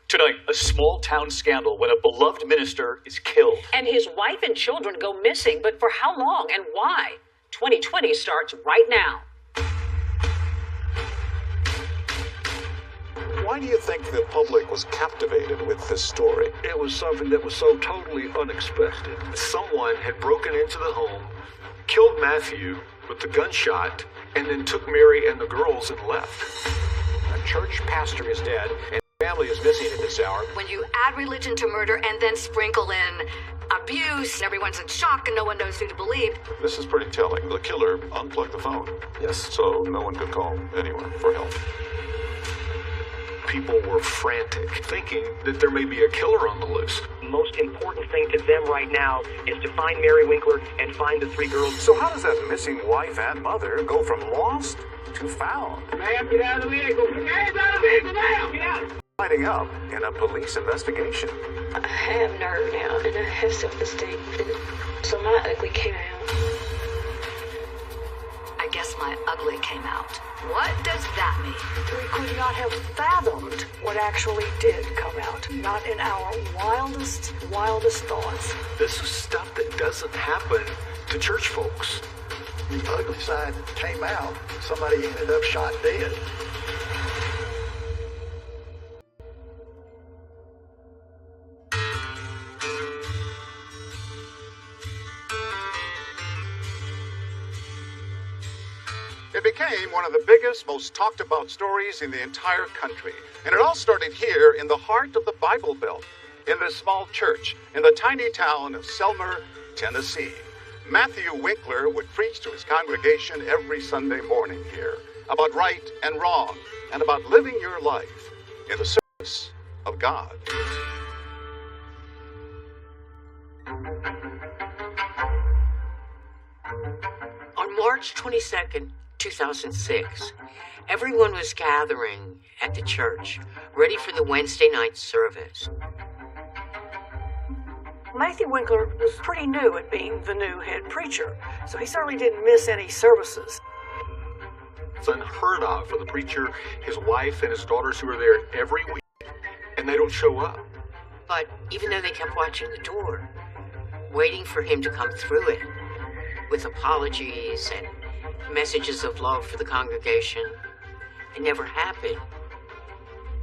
Tonight, a small town scandal when a beloved minister is killed. And his wife and children go missing, but for how long and why? 2020 starts right now. Why do you think the public was captivated with this story? It was something that was so totally unexpected. Someone had broken into the home, killed Matthew with the gunshot, and then took Mary and the girls and left. A church pastor is dead, and family is missing at this hour. When you add religion to murder and then sprinkle in abuse, everyone's in shock and no one knows who to believe. This is pretty telling. The killer unplugged the phone. Yes. So no one could call anyone for help. People were frantic, thinking that there may be a killer on the loose. The most important thing to them right now is to find Mary Winkler and find the 3 girls. So how does that missing wife and mother go from lost to found? Ma'am, get out of the vehicle. Get out of the vehicle now. Get out. Lighting up in a police investigation. I have nerve now, and I have self-esteem, so my ugly came out. I guess my ugly came out. What does that mean? We could not have fathomed what actually did come out. Not in our wildest thoughts. This is stuff that doesn't happen to church folks. The ugly side came out. Somebody ended up shot dead. It became one of the biggest, most talked about stories in the entire country. And it all started here in the heart of the Bible Belt, in this small church in the tiny town of Selmer, Tennessee. Matthew Winkler would preach to his congregation every Sunday morning here about right and wrong and about living your life in the service of God. On March 22nd, 2006, everyone was gathering at the church, ready for the Wednesday night service. Matthew Winkler was pretty new at being the new head preacher, so he certainly didn't miss any services. It's unheard of for the preacher, his wife, and his daughters who are there every week, and they don't show up. But even though they kept watching the door, waiting for him to come through it, with apologies and messages of love for the congregation, it never happened.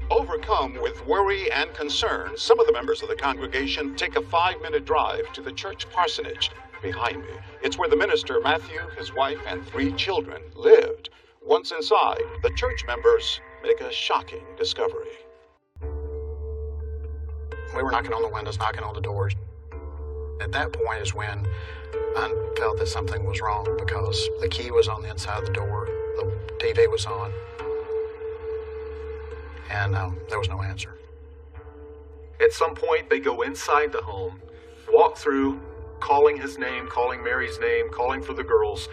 Overcome with worry and concern, some of the members of the congregation take a 5-minute drive to the church parsonage behind me. It's where the minister, Matthew, his wife, and 3 children lived. Once inside, the church members make a shocking discovery. We were knocking on the windows, knocking on the doors. At that point is when I felt that something was wrong because the key was on the inside of the door, the TV was on, and there was no answer. At some point, they go inside the home, walk through, calling his name, calling Mary's name, calling for the girls.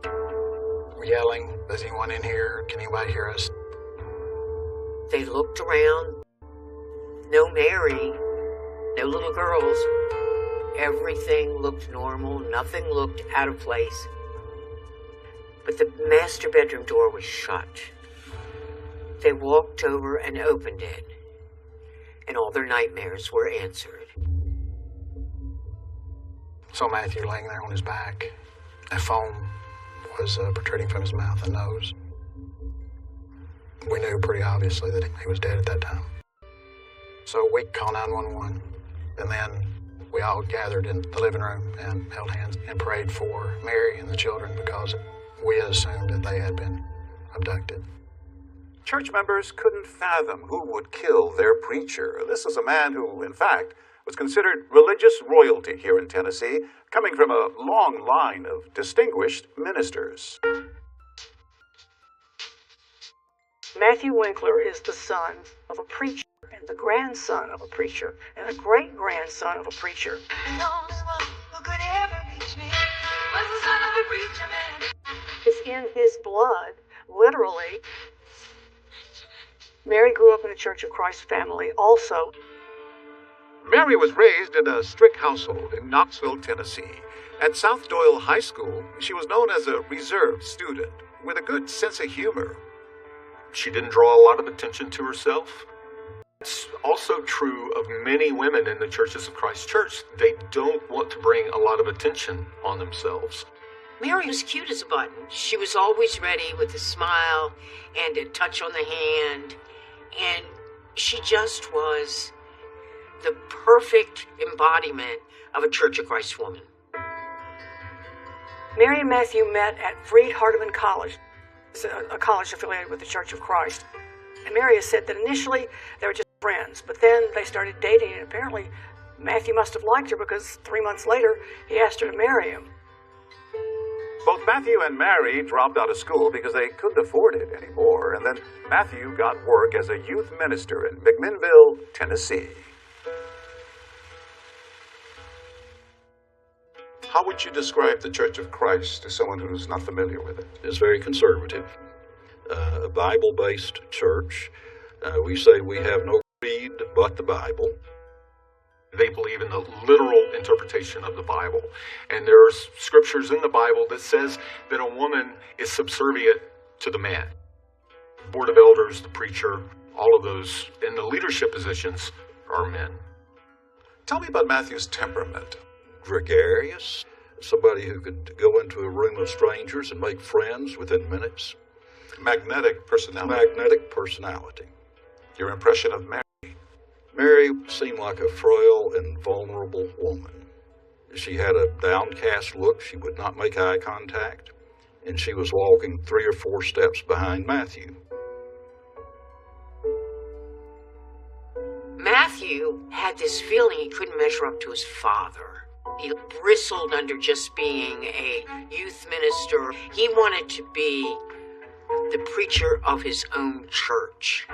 We're yelling, "Is anyone in here? Can anybody hear us?" They looked around. No Mary, no little girls. Everything looked normal. Nothing looked out of place. But the master bedroom door was shut. They walked over and opened it, and all their nightmares were answered. So Matthew laying there on his back, a foam was protruding from his mouth and nose. We knew pretty obviously that he was dead at that time. So we called 911, and then we all gathered in the living room and held hands and prayed for Mary and the children because we assumed that they had been abducted. Church members couldn't fathom who would kill their preacher. This is a man who, in fact, was considered religious royalty here in Tennessee, coming from a long line of distinguished ministers. Matthew Winkler is the son of a preacher, and the grandson of a preacher, and a great-grandson of a preacher. It's in his blood, literally. Mary grew up in a Church of Christ family also. Mary was raised in a strict household in Knoxville, Tennessee. At South Doyle High School, she was known as a reserved student with a good sense of humor. She didn't draw a lot of attention to herself. It's also true of many women in the Churches of Christ Church. They don't want to bring a lot of attention on themselves. Mary was cute as a button. She was always ready with a smile and a touch on the hand. And she just was the perfect embodiment of a Church of Christ woman. Mary and Matthew met at Freed Hardeman College. It's a college affiliated with the Church of Christ. And Mary has said that initially they were just friends, but then they started dating, and apparently Matthew must have liked her because 3 months later he asked her to marry him. Both Matthew and Mary dropped out of school because they couldn't afford it anymore, and then Matthew got work as a youth minister in McMinnville, Tennessee. How would you describe the Church of Christ to someone who's not familiar with it? It's very conservative, a Bible-based church. We say we have no creed but the Bible. They believe in the literal interpretation of the Bible. And there's scriptures in the Bible that says that a woman is subservient to the man. The board of elders, the preacher, all of those in the leadership positions are men. Tell me about Matthew's temperament. Gregarious, somebody who could go into a room of strangers and make friends within minutes. Magnetic personality. Magnetic personality. Your impression of Mary? Mary seemed like a frail and vulnerable woman. She had a downcast look. She would not make eye contact, and she was walking 3 or 4 steps behind Matthew. Matthew had this feeling he couldn't measure up to his father. He bristled under just being a youth minister. He wanted to be the preacher of his own church.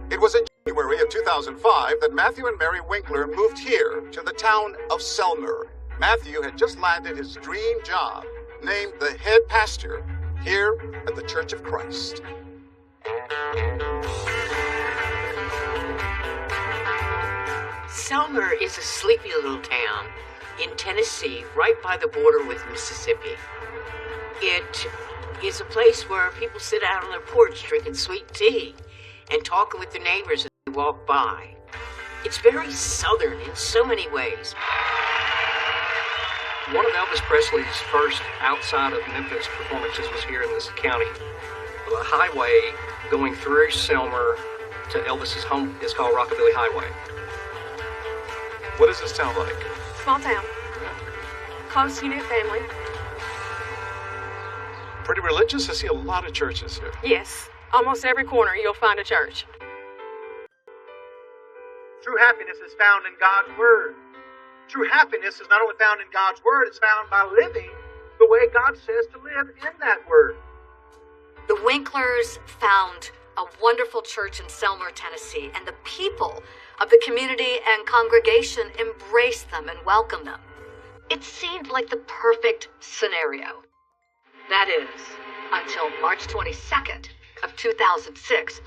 It was in January of 2005 that Matthew and Mary Winkler moved here to the town of Selmer. Matthew had just landed his dream job, named the head pastor here at the Church of Christ. Selmer is a sleepy little town in Tennessee, right by the border with Mississippi. It is a place where people sit out on their porch drinking sweet tea and talking with their neighbors as they walk by. It's very southern in so many ways. One of Elvis Presley's first outside of Memphis performances was here in this county. The highway going through Selmer to Elvis's home is called Rockabilly Highway. What does this town like? Small town. Close, unit family. Pretty religious? I see a lot of churches here. Yes. Almost every corner you'll find a church. True happiness is found in God's Word. True happiness is not only found in God's Word, it's found by living the way God says to live in that Word. The Winklers found a wonderful church in Selmer, Tennessee, and the people of the community and congregation embraced them and welcomed them. It seemed like the perfect scenario. That is, until March 22nd of 2006,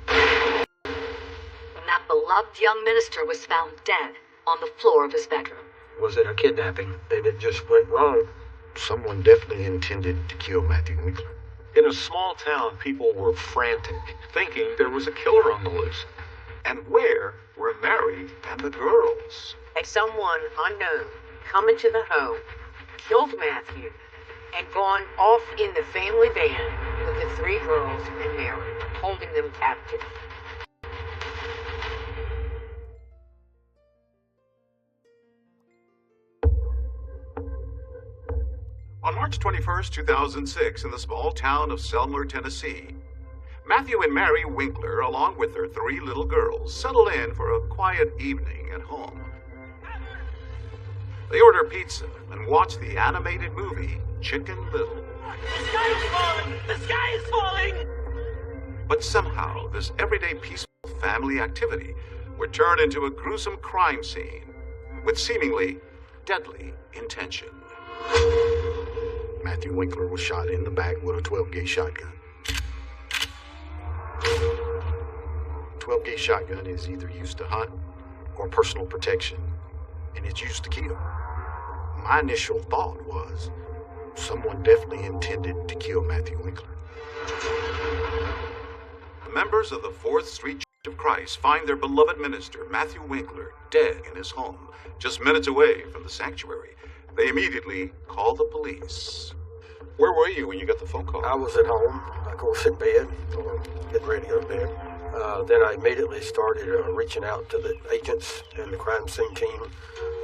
when that beloved young minister was found dead on the floor of his bedroom. Was it a kidnapping? It just went wrong. Someone definitely intended to kill Matthew Winkler. In a small town, people were frantic, thinking there was a killer on the loose. And where were Mary and the girls? Had someone unknown come into the home, killed Matthew, and gone off in the family van with the 3 girls and Mary, holding them captive. On March 21st, 2006, in the small town of Selmer, Tennessee, Matthew and Mary Winkler, along with their 3 little girls, settle in for a quiet evening at home. They order pizza and watch the animated movie Chicken Little. The sky is falling! The sky is falling! But somehow, this everyday peaceful family activity would turn into a gruesome crime scene with seemingly deadly intention. Matthew Winkler was shot in the back with a 12-gauge shotgun. 12-gauge shotgun is either used to hunt or personal protection, and it's used to kill. My initial thought was someone definitely intended to kill Matthew Winkler. members of the 4th Street Church of Christ find their beloved minister, Matthew Winkler, dead in his home, just minutes away from the sanctuary, they immediately call the police. Where were you when you got the phone call? I was at home, of course, in bed, or getting ready to go to bed. Then I immediately started reaching out to the agents and the crime scene team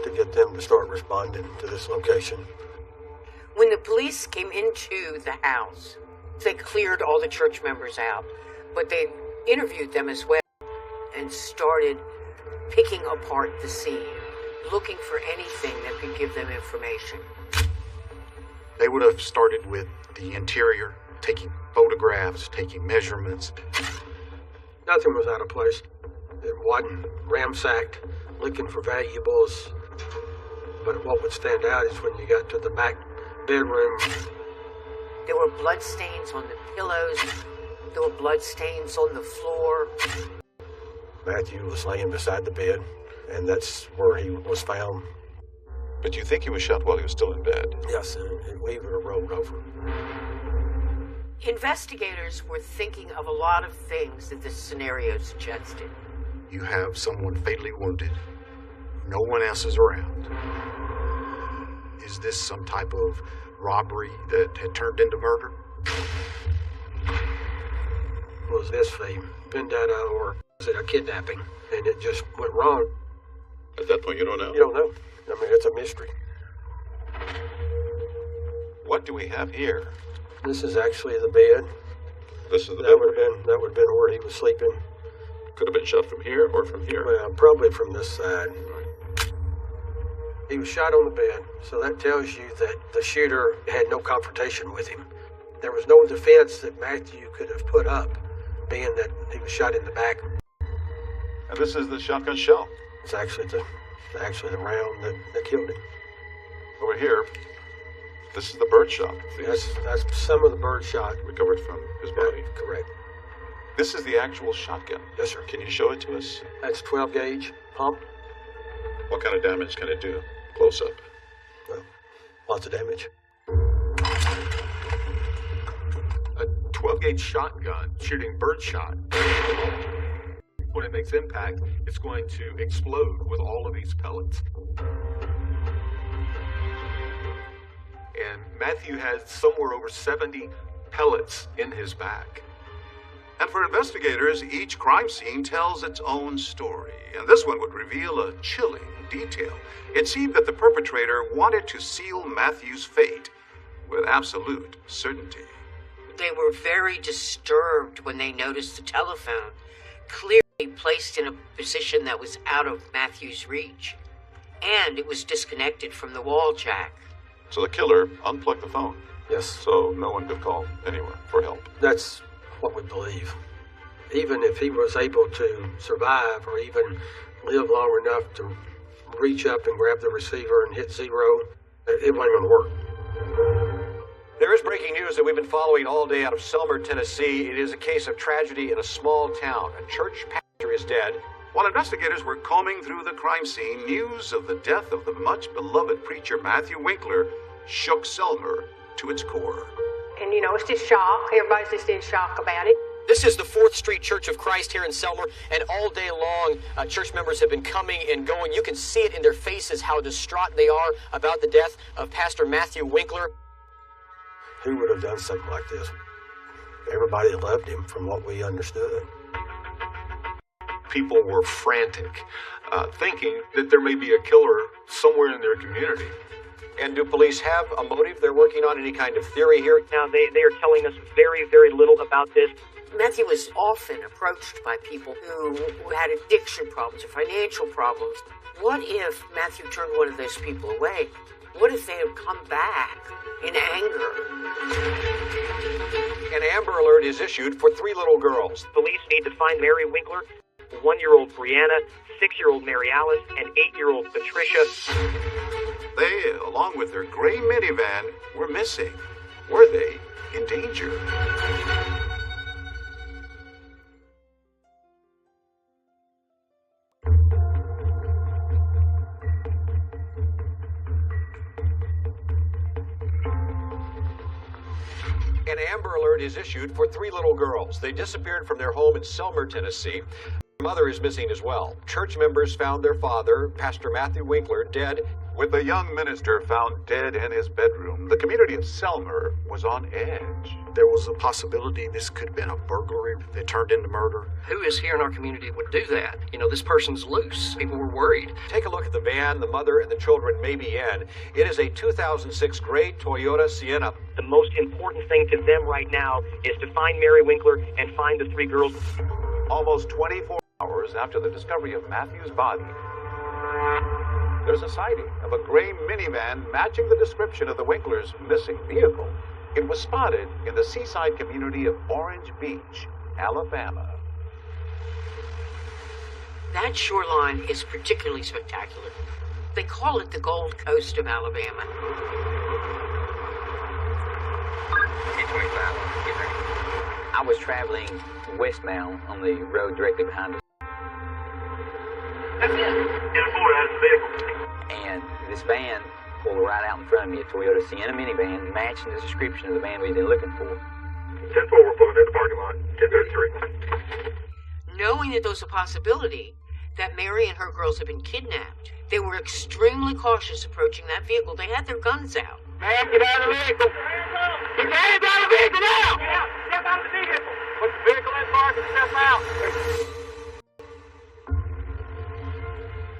to get them to start responding to this location. When the police came into the house, they cleared all the church members out, but they interviewed them as well and started picking apart the scene, looking for anything that could give them information. They would have started with the interior, taking photographs, taking measurements. Nothing was out of place. It wasn't ransacked, looking for valuables. But what would stand out is when you got to the back bedroom. There were blood stains on the pillows. There were blood stains on the floor. Matthew was laying beside the bed, and that's where he was found. But you think he was shot while he was still in bed? Yes, and we would have rolled over. Investigators were thinking of a lot of things that this scenario suggested. You have someone fatally wounded. No one else is around. Is this some type of robbery that had turned into murder? Was this a vendetta or was it a kidnapping? And it just went wrong. At that point, you don't know? You don't know. I mean, it's a mystery. What do we have here? This is actually the bed. This is the that bed? Would have been where he was sleeping. Could have been shot from here or from here? Well, probably from this side. He was shot on the bed, so that tells you that the shooter had no confrontation with him. There was no defense that Matthew could have put up, being that he was shot in the back. And this is the shotgun shell? It's actually the round that killed him. Over here, this is the bird shot. That's some of the bird shot. Recovered from his body? Correct. This is the actual shotgun? Yes, sir. Can you show it to us? That's 12 gauge pump. What kind of damage can it do? Close up. Well, lots of damage. A 12-gauge shotgun shooting birdshot. When it makes impact, it's going to explode with all of these pellets. And Matthew has somewhere over 70 pellets in his back. And for investigators, each crime scene tells its own story. And this one would reveal a chilling detail. It seemed that the perpetrator wanted to seal Matthew's fate with absolute certainty. They were very disturbed when they noticed the telephone clearly placed in a position that was out of Matthew's reach. And it was disconnected from the wall jack. So the killer unplugged the phone? Yes. So no one could call anywhere for help? That's what we believe. Even if he was able to survive or even live long enough to reach up and grab the receiver and hit zero, it wasn't going to work. There is breaking news that we've been following all day out of Selmer, Tennessee. It is a case of tragedy in a small town. A church pastor is dead. While investigators were combing through the crime scene, news of the death of the much-beloved preacher Matthew Winkler shook Selmer to its core. And, it's just shock. Everybody's just in shock about it. This is the 4th Street Church of Christ here in Selmer, and all day long, church members have been coming and going. You can see it in their faces how distraught they are about the death of Pastor Matthew Winkler. Who would have done something like this? Everybody loved him from what we understood. People were frantic, thinking that there may be a killer somewhere in their community. And do police have a motive? They're working on any kind of theory here? Now, they are telling us very, very little about this. Matthew was often approached by people who had addiction problems or financial problems. What if Matthew turned one of those people away? What if they had come back in anger? An Amber Alert is issued for 3 little girls. Police need to find Mary Winkler, 1-year-old Brianna, 6-year-old Mary Alice, and 8-year-old Patricia. They, along with their gray minivan, were missing. Were they in danger? An Amber Alert is issued for 3 little girls. They disappeared from their home in Selmer, Tennessee. Their mother is missing as well. Church members found their father, Pastor Matthew Winkler, dead. With the young minister found dead in his bedroom, the community of Selmer was on edge. There was a possibility this could have been a burglary that turned into murder. Who is here in our community would do that? You know, this person's loose. People were worried. Take a look at the van the mother and the children may be in. It is a 2006 gray Toyota Sienna. The most important thing to them right now is to find Mary Winkler and find the 3 girls. Almost 24 hours after the discovery of Matthew's body, there's a sighting of a gray minivan matching the description of the Winklers' missing vehicle. It was spotted in the seaside community of Orange Beach, Alabama. That shoreline is particularly spectacular. They call it the Gold Coast of Alabama. I was traveling westbound on the road directly behind us. And this van pulled right out in front of me, a Toyota Sienna minivan, matching the description of the van we'd been looking for. 10-4, we're pulling in the parking lot, 10:33. Knowing that there was a possibility that Mary and her girls had been kidnapped, they were extremely cautious approaching that vehicle. They had their guns out. Man, get out of the vehicle! Get out of the vehicle now! Step out of the vehicle! Put the vehicle in park and step out!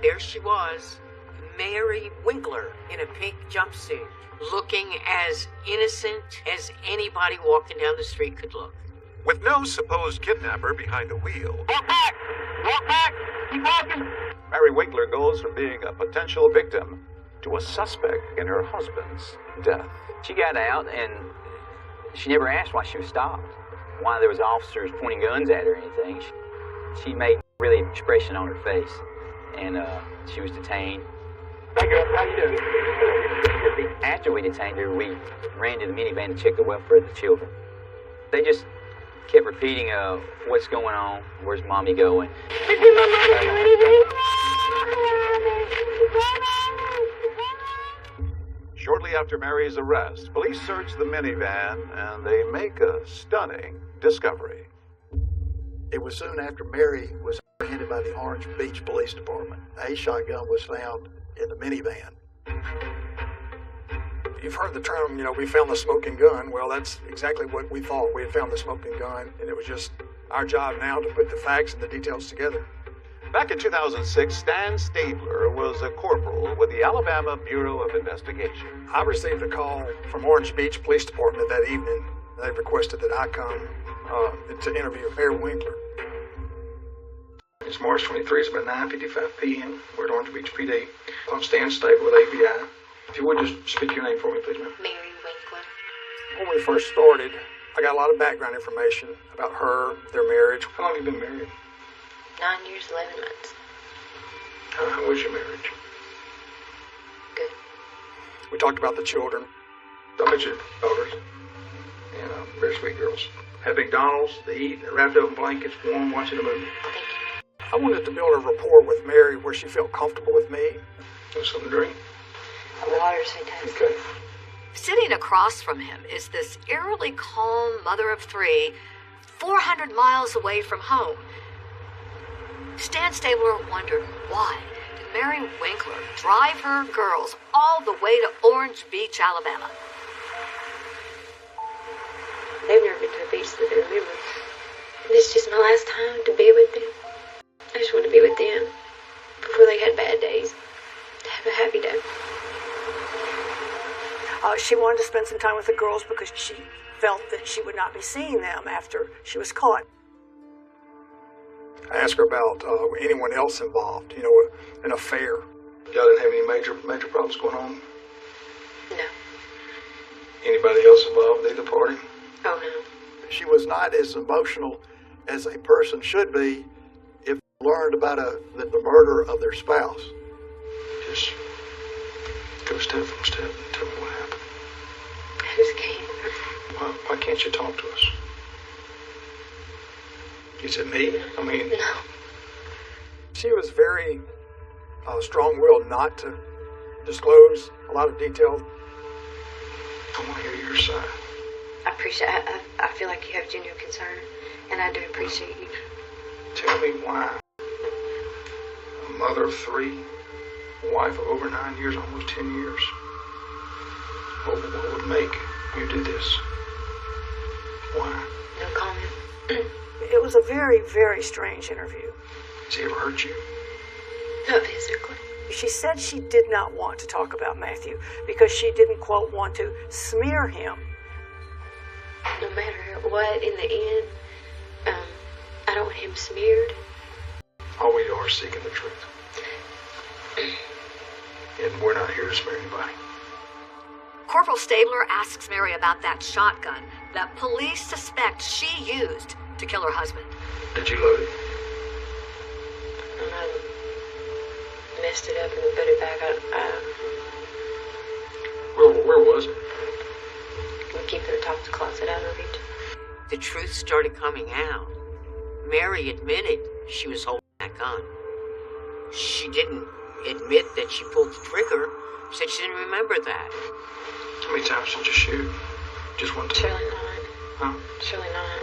There she was, Mary Winkler, in a pink jumpsuit, looking as innocent as anybody walking down the street could look. With no supposed kidnapper behind the wheel, Walk back! Walk back! Keep walking! Mary Winkler goes from being a potential victim to a suspect in her husband's death. She got out and she never asked why she was stopped, why there was officers pointing guns at her or anything. She made really an expression on her face, and she was detained. Hey girl, how you doing? After we detained her, we ran to the minivan to check the welfare of the children. They just kept repeating, what's going on, where's mommy going? Shortly after Mary's arrest, police search the minivan and they make a stunning discovery. It was soon after Mary was apprehended by the Orange Beach Police Department. A shotgun was found in the minivan. You've heard the term, we found the smoking gun. Well, that's exactly what we thought. We had found the smoking gun, and it was just our job now to put the facts and the details together. Back in 2006, Stan Stabler was a corporal with the Alabama Bureau of Investigation. I received a call from Orange Beach Police Department that evening. They requested that I come to interview Mary Winkler. It's March 23, it's about 9:55 p.m. We're at Orange Beach PD. I'm Stan Stabler with ABI. If you would just speak your name for me, please, ma'am. Mary Winkler. When we first started, I got a lot of background information about her, their marriage. How long have you been married? 9 years, 11 months. How was your marriage? Good. We talked about the children. I met your daughters, and very sweet girls. Had McDonald's, they eat, wrapped up in blankets, warm, watching a movie. Thank you. I wanted to build a rapport with Mary where she felt comfortable with me. Something to drink? Water's fantastic. Okay. Sitting across from him is this eerily calm mother of 3, 400 miles away from home. Stan Stabler wondered why did Mary Winkler drive her girls all the way to Orange Beach, Alabama. They've never been to a beach that they remember. This is just my last time to be with them. I just want to be with them before they had bad days. To have a happy day. She wanted to spend some time with the girls because she felt that she would not be seeing them after she was caught. I asked her about anyone else involved, an affair. Y'all didn't have any major problems going on? No. Anybody else involved with either party? Oh, no. She was not as emotional as a person should be if they learned about the murder of their spouse. Just go step from step and tell me what happened. I just can't. Why can't you talk to us? Is it me? No. She was very strong-willed not to disclose a lot of detail. I want to hear your side. I appreciate I feel like you have genuine concern, and I do appreciate you. Tell me why. A mother of 3, a wife of over 9 years, almost 10 years. What would make you do this? Why? No comment. It was a very, very strange interview. Has he ever hurt you? Not physically. She said she did not want to talk about Matthew because she didn't, quote, want to smear him. No matter what, in the end, I don't want him smeared. All we are seeking the truth. And we're not here to smear anybody. Corporal Stabler asks Mary about that shotgun that police suspect she used to kill her husband. Did you load it? I messed it up and put it back. Where was it? We keep it atop the closet out of reach. The truth started coming out. Mary admitted she was holding that gun. She didn't admit that she pulled the trigger. Said she didn't remember that. How many times did you shoot? Just one time? Surely not. Huh? Surely not.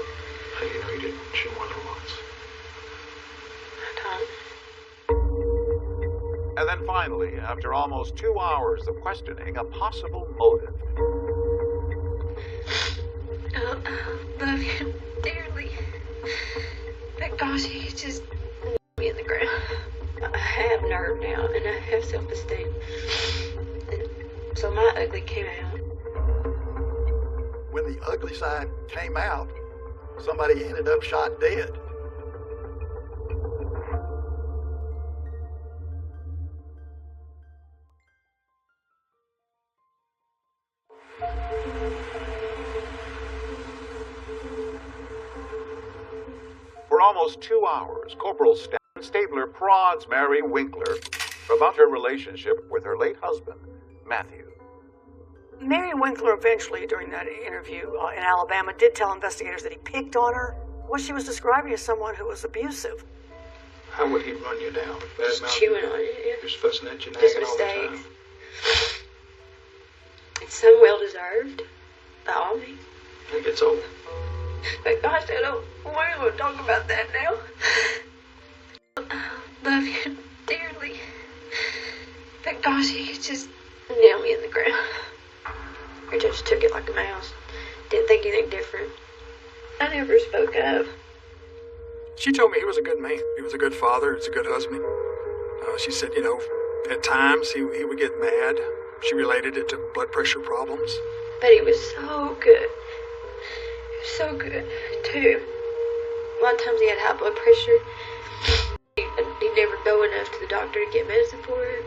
How do you know you didn't shoot more than once? I don't. And then finally, after almost 2 hours of questioning, a possible motive. I love you dearly. But gosh, he just me in the ground. I have nerve now, and I have self-esteem. And so my ugly came out. When the ugly side came out, somebody ended up shot dead. For almost 2 hours, Corporal Stabler prods Mary Winkler about her relationship with her late husband, Matthew. Mary Winkler eventually, during that interview in Alabama, did tell investigators that he picked on her. What she was describing as someone who was abusive. How would he run you down? Just chewing on it. Just fussing at you, Just nagging all the mistakes. time. It's so well deserved by all means. It gets old. But gosh, I don't want to talk about that now. Love you dearly. But gosh, he could just nail me in the ground. I just took it like a mouse. Didn't think anything different. I never spoke up. She told me he was a good man. He was a good father. He was a good husband. She said, at times he would get mad. She related it to blood pressure problems. But he was so good. He was so good, too. A lot of times he had high blood pressure. He'd never go enough to the doctor to get medicine for it.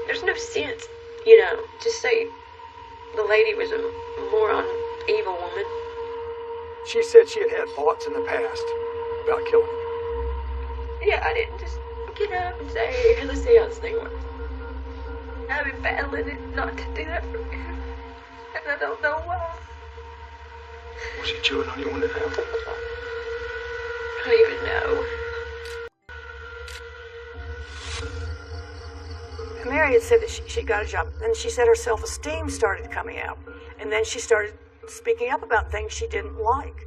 There's no sense, just say the lady was a moron, evil woman. She said she had had thoughts in the past about killing him. Yeah, I didn't just get up and say, hey, let's see how this thing works. I've been battling it not to do that for you. And I don't know why. Was he chewing on you when it happened? I don't even know. Mary had said that she got a job. Then she said her self-esteem started coming out. And then she started speaking up about things she didn't like.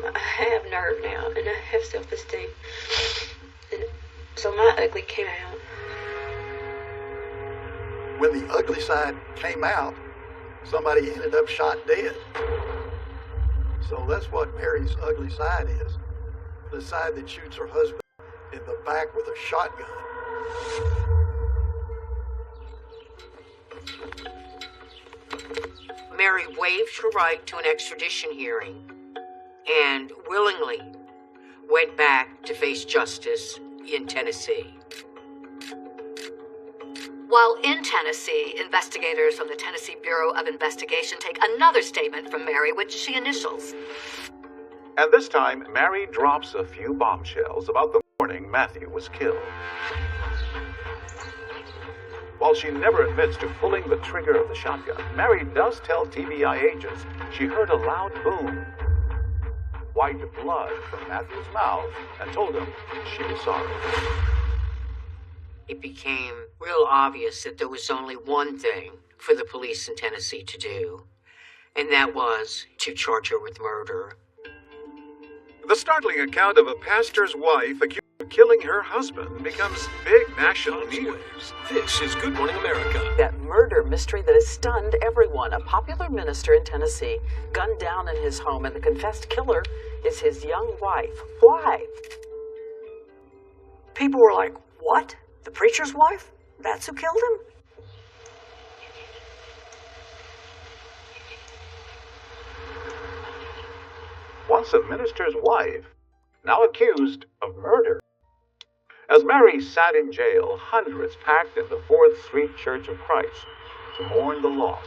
I have nerve now, and I have self-esteem. And so my ugly came out. When the ugly side came out, somebody ended up shot dead. So that's what Mary's ugly side is. The side that shoots her husband in the back with a shotgun. Mary waived her right to an extradition hearing and willingly went back to face justice in Tennessee. While in Tennessee, investigators from the Tennessee Bureau of Investigation take another statement from Mary, which she initials. And this time, Mary drops a few bombshells about the morning Matthew was killed. While she never admits to pulling the trigger of the shotgun, Mary does tell TBI agents she heard a loud boom, wiped blood from Matthew's mouth, and told them she was sorry. It became real obvious that there was only one thing for the police in Tennessee to do, and that was to charge her with murder. The startling account of a pastor's wife accused of killing her husband becomes big national news. This is Good Morning America. That murder mystery that has stunned everyone. A popular minister in Tennessee gunned down in his home, and the confessed killer is his young wife. Why? People were like, what? The preacher's wife? That's who killed him? Once a minister's wife, now accused of murder. As Mary sat in jail, hundreds packed in the 4th Street Church of Christ to mourn the loss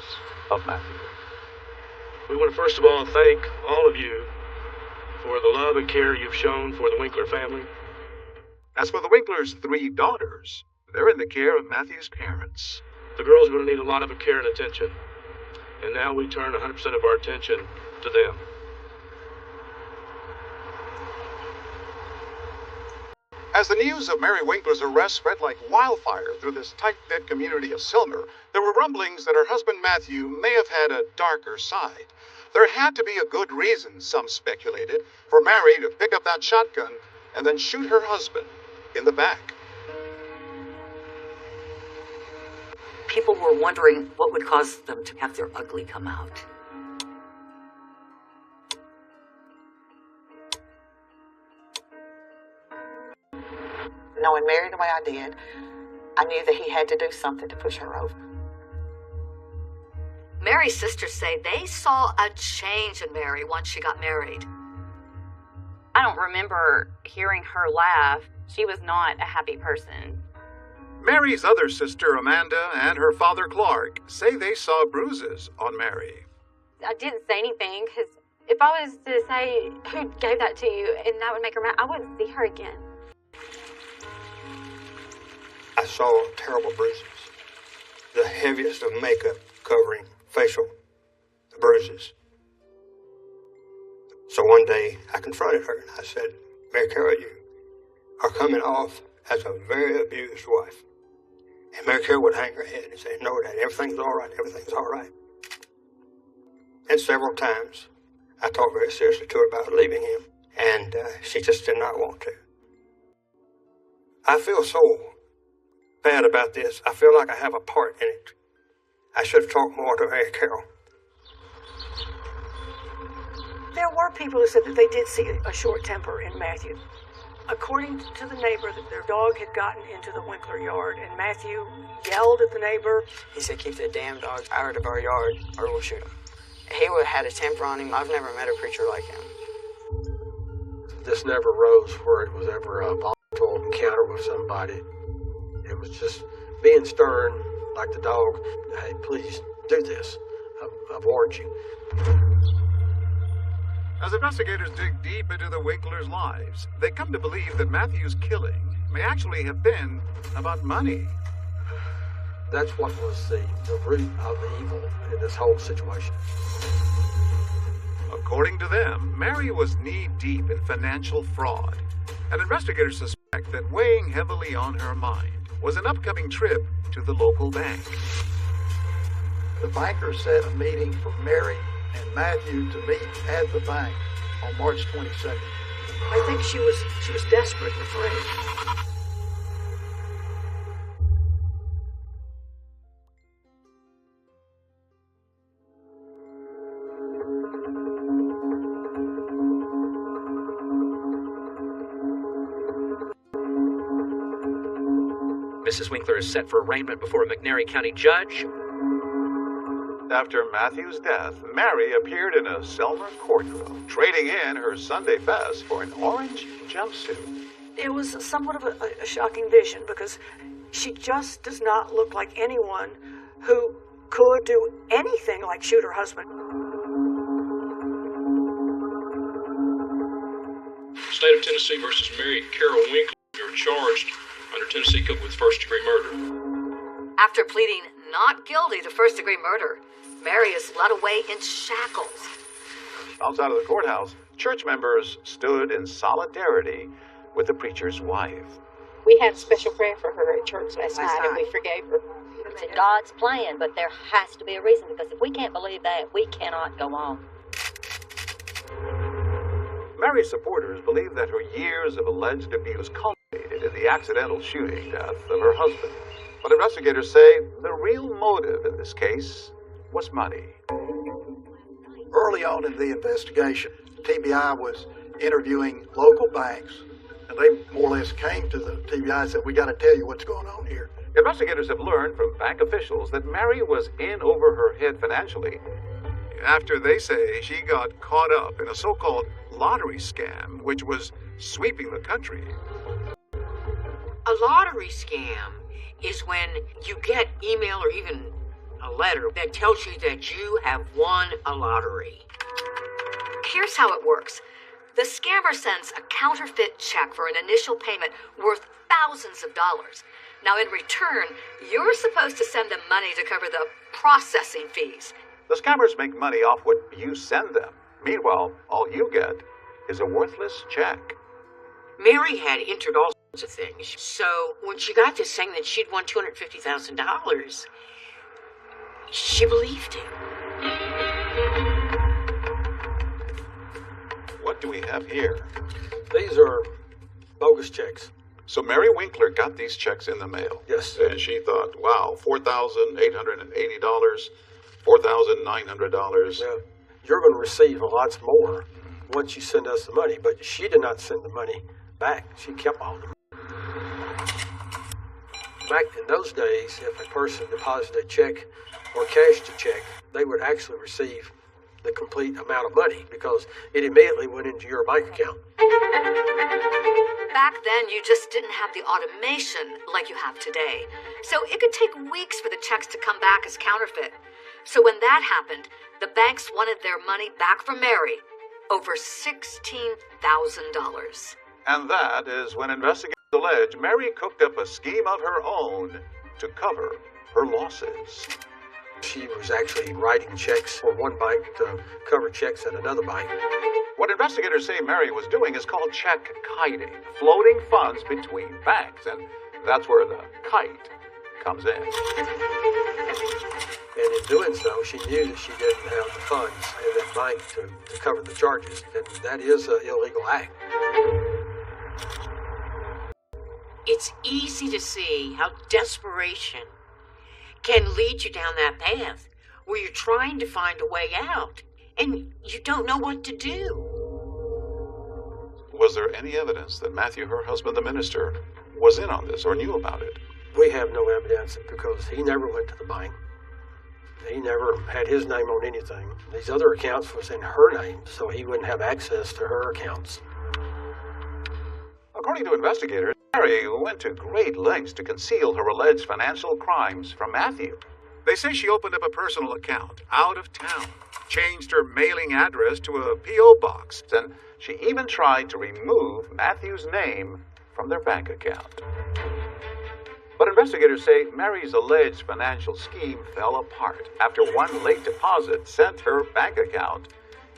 of Matthew. We want to first of all thank all of you for the love and care you've shown for the Winkler family. As for the Winkler's 3 daughters, they're in the care of Matthew's parents. The girls are going to need a lot of care and attention, and now we turn 100% of our attention to them. As the news of Mary Winkler's arrest spread like wildfire through this tight-knit community of Silmer, there were rumblings that her husband Matthew may have had a darker side. There had to be a good reason, some speculated, for Mary to pick up that shotgun and then shoot her husband in the back. People were wondering what would cause them to have their ugly come out. Knowing Mary the way I did, I knew that he had to do something to push her over. Mary's sisters say they saw a change in Mary once she got married. I don't remember hearing her laugh. She was not a happy person. Mary's other sister, Amanda, and her father, Clark, say they saw bruises on Mary. I didn't say anything because if I was to say who gave that to you and that would make her mad, I wouldn't see her again. I saw terrible bruises, the heaviest of makeup covering facial bruises. So one day I confronted her and I said, Mary Carol, you are coming off as a very abused wife. And Mary Carol would hang her head and say, no, Dad, everything's all right, everything's all right. And several times I talked very seriously to her about leaving him, and she just did not want to. I feel so bad about this. I feel like I have a part in it. I should have talked more to Mary Carol. There were people who said that they did see a short temper in Matthew. According to the neighbor, that their dog had gotten into the Winkler yard, and Matthew yelled at the neighbor. He said, keep that damn dog out of our yard, or we'll shoot him. He would have had a temper on him. I've never met a preacher like him. This never rose where it was ever a volatile encounter with somebody. It was just being stern, like the dog. Hey, please do this. I've warned you. As investigators dig deep into the Winklers' lives, they come to believe that Matthew's killing may actually have been about money. That's what was the root of the evil in this whole situation. According to them, Mary was knee-deep in financial fraud, and investigators suspect that weighing heavily on her mind was an upcoming trip to the local bank. The banker set a meeting for Mary and Matthew to meet at the bank on March 22nd. I think she was desperate and afraid. Mrs. Winkler is set for arraignment before a McNairy County judge. After Matthew's death, Mary appeared in a Selmer courtroom, trading in her Sunday best for an orange jumpsuit. It was somewhat of a shocking vision because she just does not look like anyone who could do anything like shoot her husband. State of Tennessee versus Mary Carol Winkler. You're charged under Tennessee Code with first-degree murder. After pleading not guilty to first-degree murder, Mary is led away in shackles. Outside of the courthouse, church members stood in solidarity with the preacher's wife. We had a special prayer for her at church last night, and we forgave her. It's in God's plan, but there has to be a reason, because if we can't believe that, we cannot go on. Mary's supporters believe that her years of alleged abuse culminated in the accidental shooting death of her husband. But investigators say the real motive in this case was money. Early on in the investigation, TBI was interviewing local banks, and they more or less came to the TBI and said, "We got to tell you what's going on here." Investigators have learned from bank officials that Mary was in over her head financially after they say she got caught up in a so-called lottery scam, which was sweeping the country. A lottery scam is when you get email or even a letter that tells you that you have won a lottery. Here's how it works. The scammer sends a counterfeit check for an initial payment worth thousands of dollars. Now, in return, you're supposed to send them money to cover the processing fees. The scammers make money off what you send them. Meanwhile, all you get is a worthless check. Mary had entered all sorts of things. So when she got this saying that she'd won $250,000, she believed him. What do we have here? These are bogus checks. So Mary Winkler got these checks in the mail. Yes. And she thought, wow, $4,880, $4,900. Yeah. You're going to receive lots more once you send us the money. But she did not send the money back. She kept all of them. Back in those days, if a person deposited a check or cashed a check, they would actually receive the complete amount of money because it immediately went into your bank account. Back then, you just didn't have the automation like you have today. So it could take weeks for the checks to come back as counterfeit. So when that happened, the banks wanted their money back from Mary, over $16,000. And that is when investigators allege Mary cooked up a scheme of her own to cover her losses. She was actually writing checks for one bank to cover checks at another bank. What investigators say Mary was doing is called check kiting, floating funds between banks, and that's where the kite comes in. And in doing so, she knew that she didn't have the funds in that bank to cover the charges, and that is an illegal act. It's easy to see how desperation can lead you down that path where you're trying to find a way out and you don't know what to do. Was there any evidence that Matthew, her husband, the minister, was in on this or knew about it? We have no evidence because he never went to the bank. He never had his name on anything. These other accounts was in her name, so he wouldn't have access to her accounts. According to investigators, Mary went to great lengths to conceal her alleged financial crimes from Matthew. They say she opened up a personal account out of town, changed her mailing address to a P.O. box, and she even tried to remove Matthew's name from their bank account. But investigators say Mary's alleged financial scheme fell apart after one late deposit sent her bank account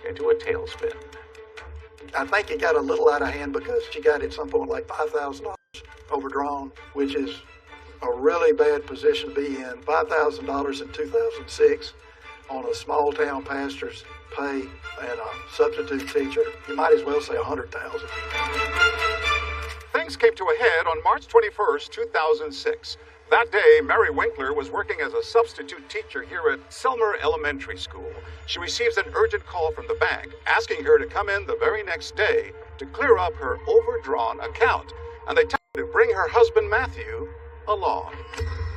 into a tailspin. I think it got a little out of hand because she got at some point like $5,000 overdrawn, which is a really bad position to be in. $5,000 in 2006 on a small town pastor's pay and a substitute teacher. You might as well say $100,000. Things came to a head on March 21st, 2006. That day, Mary Winkler was working as a substitute teacher here at Selmer Elementary School. She receives an urgent call from the bank asking her to come in the very next day to clear up her overdrawn account. And they tell her to bring her husband Matthew along.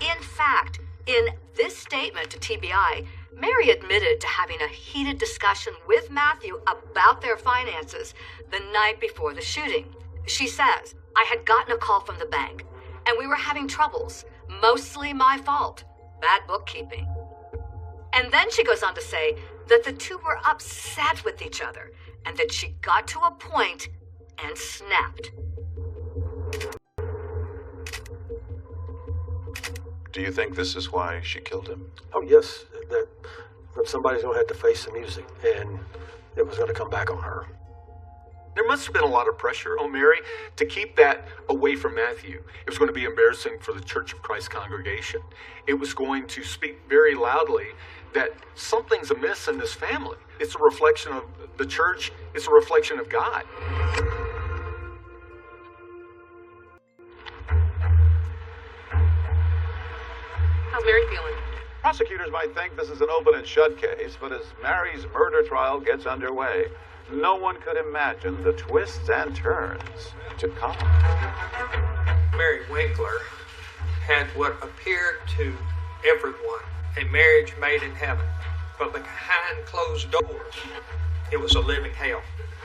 In fact, in this statement to TBI, Mary admitted to having a heated discussion with Matthew about their finances the night before the shooting. She says, "I had gotten a call from the bank, and we were having troubles. Mostly my fault. Bad bookkeeping." And then she goes on to say that the two were upset with each other and that she got to a point and snapped. Do you think this is why she killed him? Oh, yes. That somebody's going to have to face the music, and it was going to come back on her. There must have been a lot of pressure on Mary to keep that away from Matthew. It was going to be embarrassing for the Church of Christ congregation. It was going to speak very loudly that something's amiss in this family. It's a reflection of the church. It's a reflection of God. How's Mary feeling? Prosecutors might think this is an open and shut case, but as Mary's murder trial gets underway, no one could imagine the twists and turns to come. Mary Winkler had what appeared to everyone a marriage made in heaven, but behind closed doors, it was a living hell.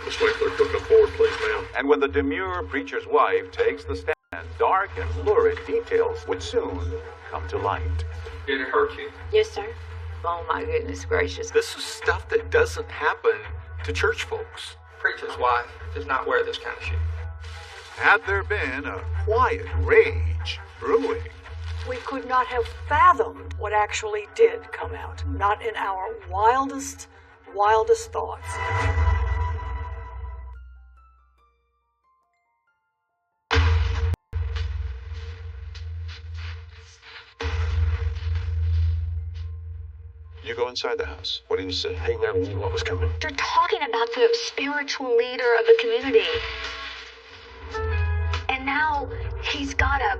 Miss Winkler, come forward, please, ma'am. And when the demure preacher's wife takes the stand, dark and lurid details would soon come to light. Did it hurt you? Yes, sir. Oh, my goodness gracious. This is stuff that doesn't happen to church folks. Preacher's wife does not wear this kind of shoe. Had there been a quiet rage brewing, We could not have fathomed what actually did come out. Not in our wildest thoughts. you go inside the house. What do you say? He never knew what was coming. They're talking about the spiritual leader of the community. And now he's got a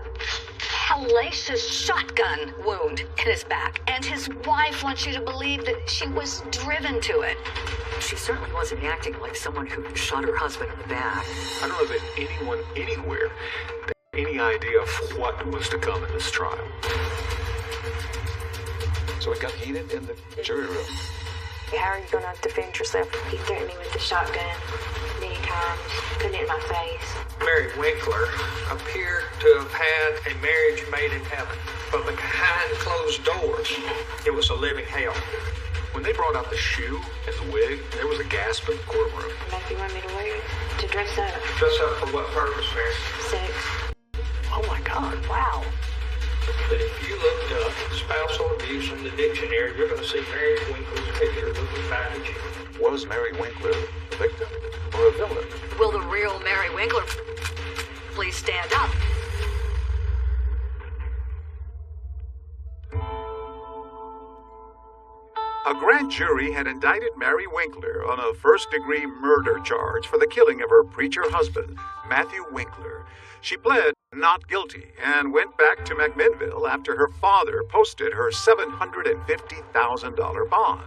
hellacious shotgun wound in his back. And his wife wants you to believe that she was driven to it. She certainly wasn't acting like someone who shot her husband in the back. I don't know that anyone anywhere had any idea of what was to come in this trial. So it got heated in the jury room. How are you going to defend yourself? He threatened me with the shotgun many times, put it in my face. Mary Winkler appeared to have had a marriage made in heaven, but behind closed doors, it was a living hell. When they brought out the shoe and the wig, there was a gasp in the courtroom. Matthew wanted me to wear it to dress up. Dress up for what purpose, Mary? Sex. Oh my God, wow. But if you looked up spousal abuse in the dictionary, you're going to see Mary Winkler's picture looking back at you. Was Mary Winkler a victim or a villain? Will the real Mary Winkler please stand up? A grand jury had indicted Mary Winkler on a first-degree murder charge for the killing of her preacher husband, Matthew Winkler. She pled not guilty and went back to McMinnville after her father posted her $750,000 bond.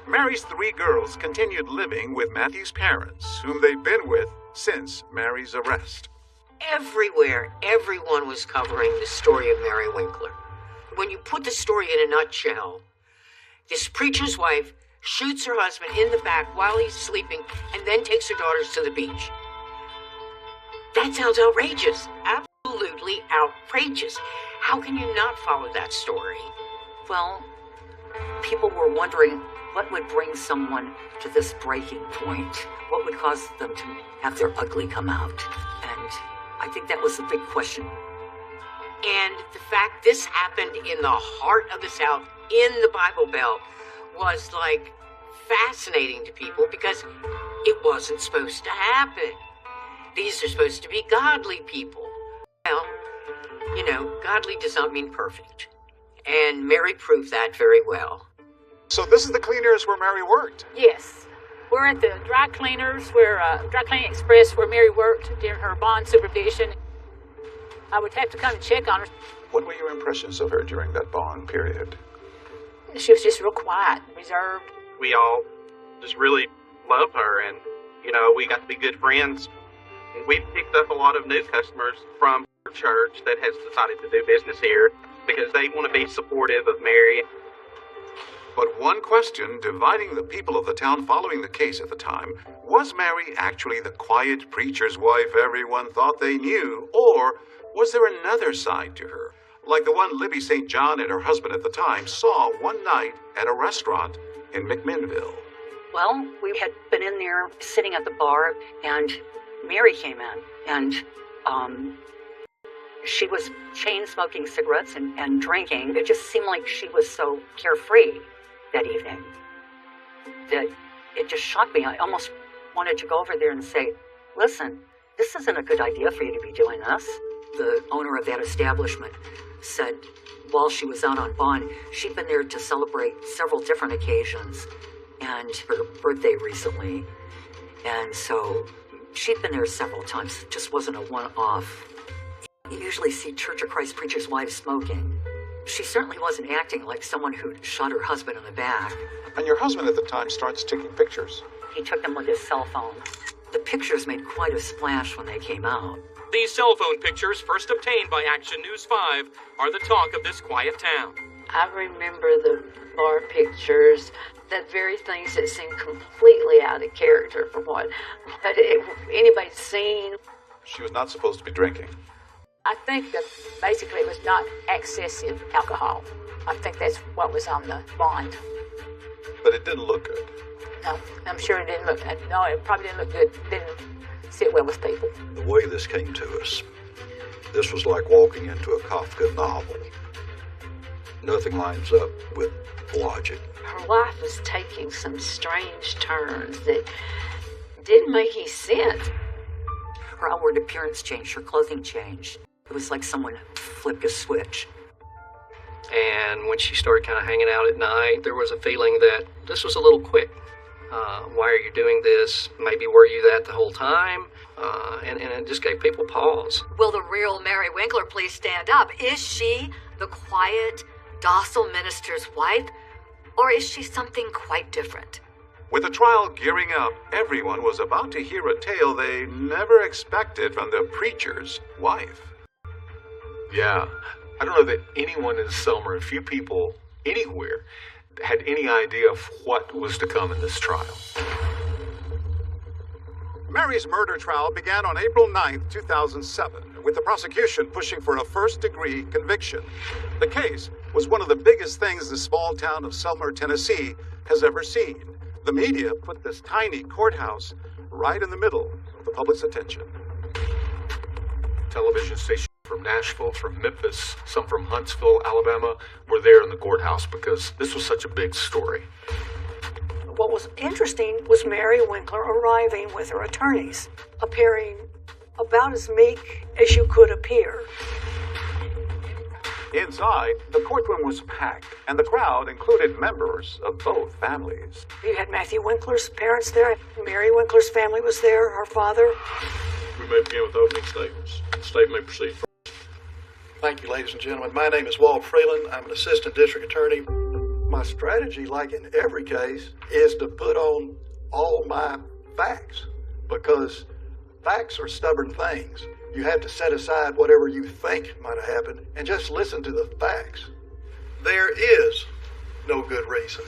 Mary's three girls continued living with Matthew's parents, whom they've been with since Mary's arrest. Everywhere, everyone was covering the story of Mary Winkler. When you put the story in a nutshell, this preacher's wife shoots her husband in the back while he's sleeping and then takes her daughters to the beach. That sounds outrageous. Absolutely outrageous. How can you not follow that story? Well, people were wondering what would bring someone to this breaking point. What would cause them to have their ugly come out? And I think that was the big question. And the fact this happened in the heart of the South, in the Bible Belt, was like fascinating to people because it wasn't supposed to happen. These are supposed to be godly people. Well, you know, godly does not mean perfect. And Mary proved that very well. So this is the cleaners where Mary worked? Yes. We're at the dry cleaners, Dry Cleaning Express, where Mary worked during her bond supervision. I would have to come and check on her. What were your impressions of her during that bond period? She was just real quiet, reserved. We all just really loved her, and, you know, we got to be good friends. And we picked up a lot of new customers from her church that has decided to do business here because they want to be supportive of Mary. But one question dividing the people of the town following the case at the time, was Mary actually the quiet preacher's wife everyone thought they knew, or was there another side to her, like the one Libby St. John and her husband at the time saw one night at a restaurant in McMinnville? Well, we had been in there sitting at the bar, and Mary came in, and she was chain-smoking cigarettes and drinking. It just seemed like she was so carefree that evening that it just shocked me. I almost wanted to go over there and say, Listen, this isn't a good idea for you to be doing this. The owner of that establishment said while she was out on bond, she'd been there to celebrate several different occasions and her birthday recently. And so she'd been there several times. It just wasn't a one-off. You usually see Church of Christ preachers' wives smoking. She certainly wasn't acting like someone who'd shot her husband in the back. And your husband at the time starts taking pictures. He took them with his cell phone. The pictures made quite a splash when they came out. These cell phone pictures, first obtained by Action News 5, are the talk of this quiet town. I remember the bar pictures, the very things that seemed completely out of character from what anybody's seen. She was not supposed to be drinking. I think that basically it was not excessive alcohol. I think that's what was on the bond. But it didn't look good. No, I'm sure it didn't look, no, it probably didn't look good. Didn't sit well with people. The way this came to us, this was like walking into a Kafka novel. Nothing lines up with logic. Her life was taking some strange turns that didn't make any sense. Her outward appearance changed, her clothing changed. It was like someone flipped a switch. And when she started kind of hanging out at night, there was a feeling that this was a little quick. Why are you doing this? Maybe were you that the whole time? And it just gave people pause. Will the real Mary Winkler please stand up? Is she the quiet, docile minister's wife? Or is she something quite different? With the trial gearing up, everyone was about to hear a tale they never expected from the preacher's wife. Yeah, I don't know that anyone in Selmer, and few people anywhere, had any idea of what was to come in this trial. Mary's murder trial began on April 9th, 2007, with the prosecution pushing for a first-degree conviction. The case was one of the biggest things the small town of Selmer, Tennessee has ever seen. The media put this tiny courthouse right in the middle of the public's attention. Television stations from Nashville, from Memphis, some from Huntsville, Alabama, were there in the courthouse because this was such a big story. What was interesting was Mary Winkler arriving with her attorneys, appearing about as meek as you could appear. Inside, the courtroom was packed, and the crowd included members of both families. You had Matthew Winkler's parents there. Mary Winkler's family was there, her father. We may begin with opening statements. The state may proceed first. Thank you, ladies and gentlemen. My name is Walt Freeland. I'm an assistant district attorney. My strategy, like in every case, is to put on all my facts, because facts are stubborn things. You have to set aside whatever you think might have happened and just listen to the facts. There is no good reason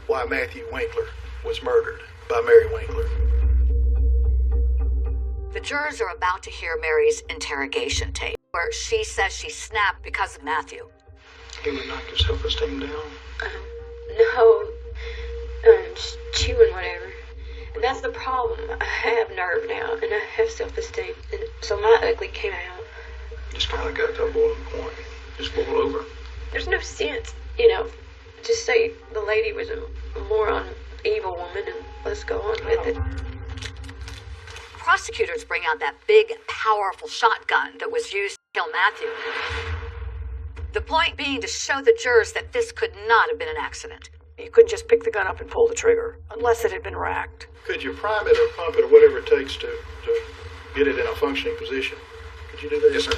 why Matthew Winkler was murdered by Mary Winkler. The jurors are about to hear Mary's interrogation tape, where she says she snapped because of Matthew. He would knock his self-esteem down. No, chewing whatever. And that's the problem. I have nerve now, and I have self-esteem, and so my ugly came out. Just kind of got to a boiling point. Just boil over. There's no sense, just say the lady was a moron, evil woman, and let's go on with it. Prosecutors bring out that big, powerful shotgun that was used to kill Matthew. The point being to show the jurors that this could not have been an accident. You couldn't just pick the gun up and pull the trigger, unless it had been racked. Could you prime it or pump it or whatever it takes to get it in a functioning position? Could you do that? Yes, sir.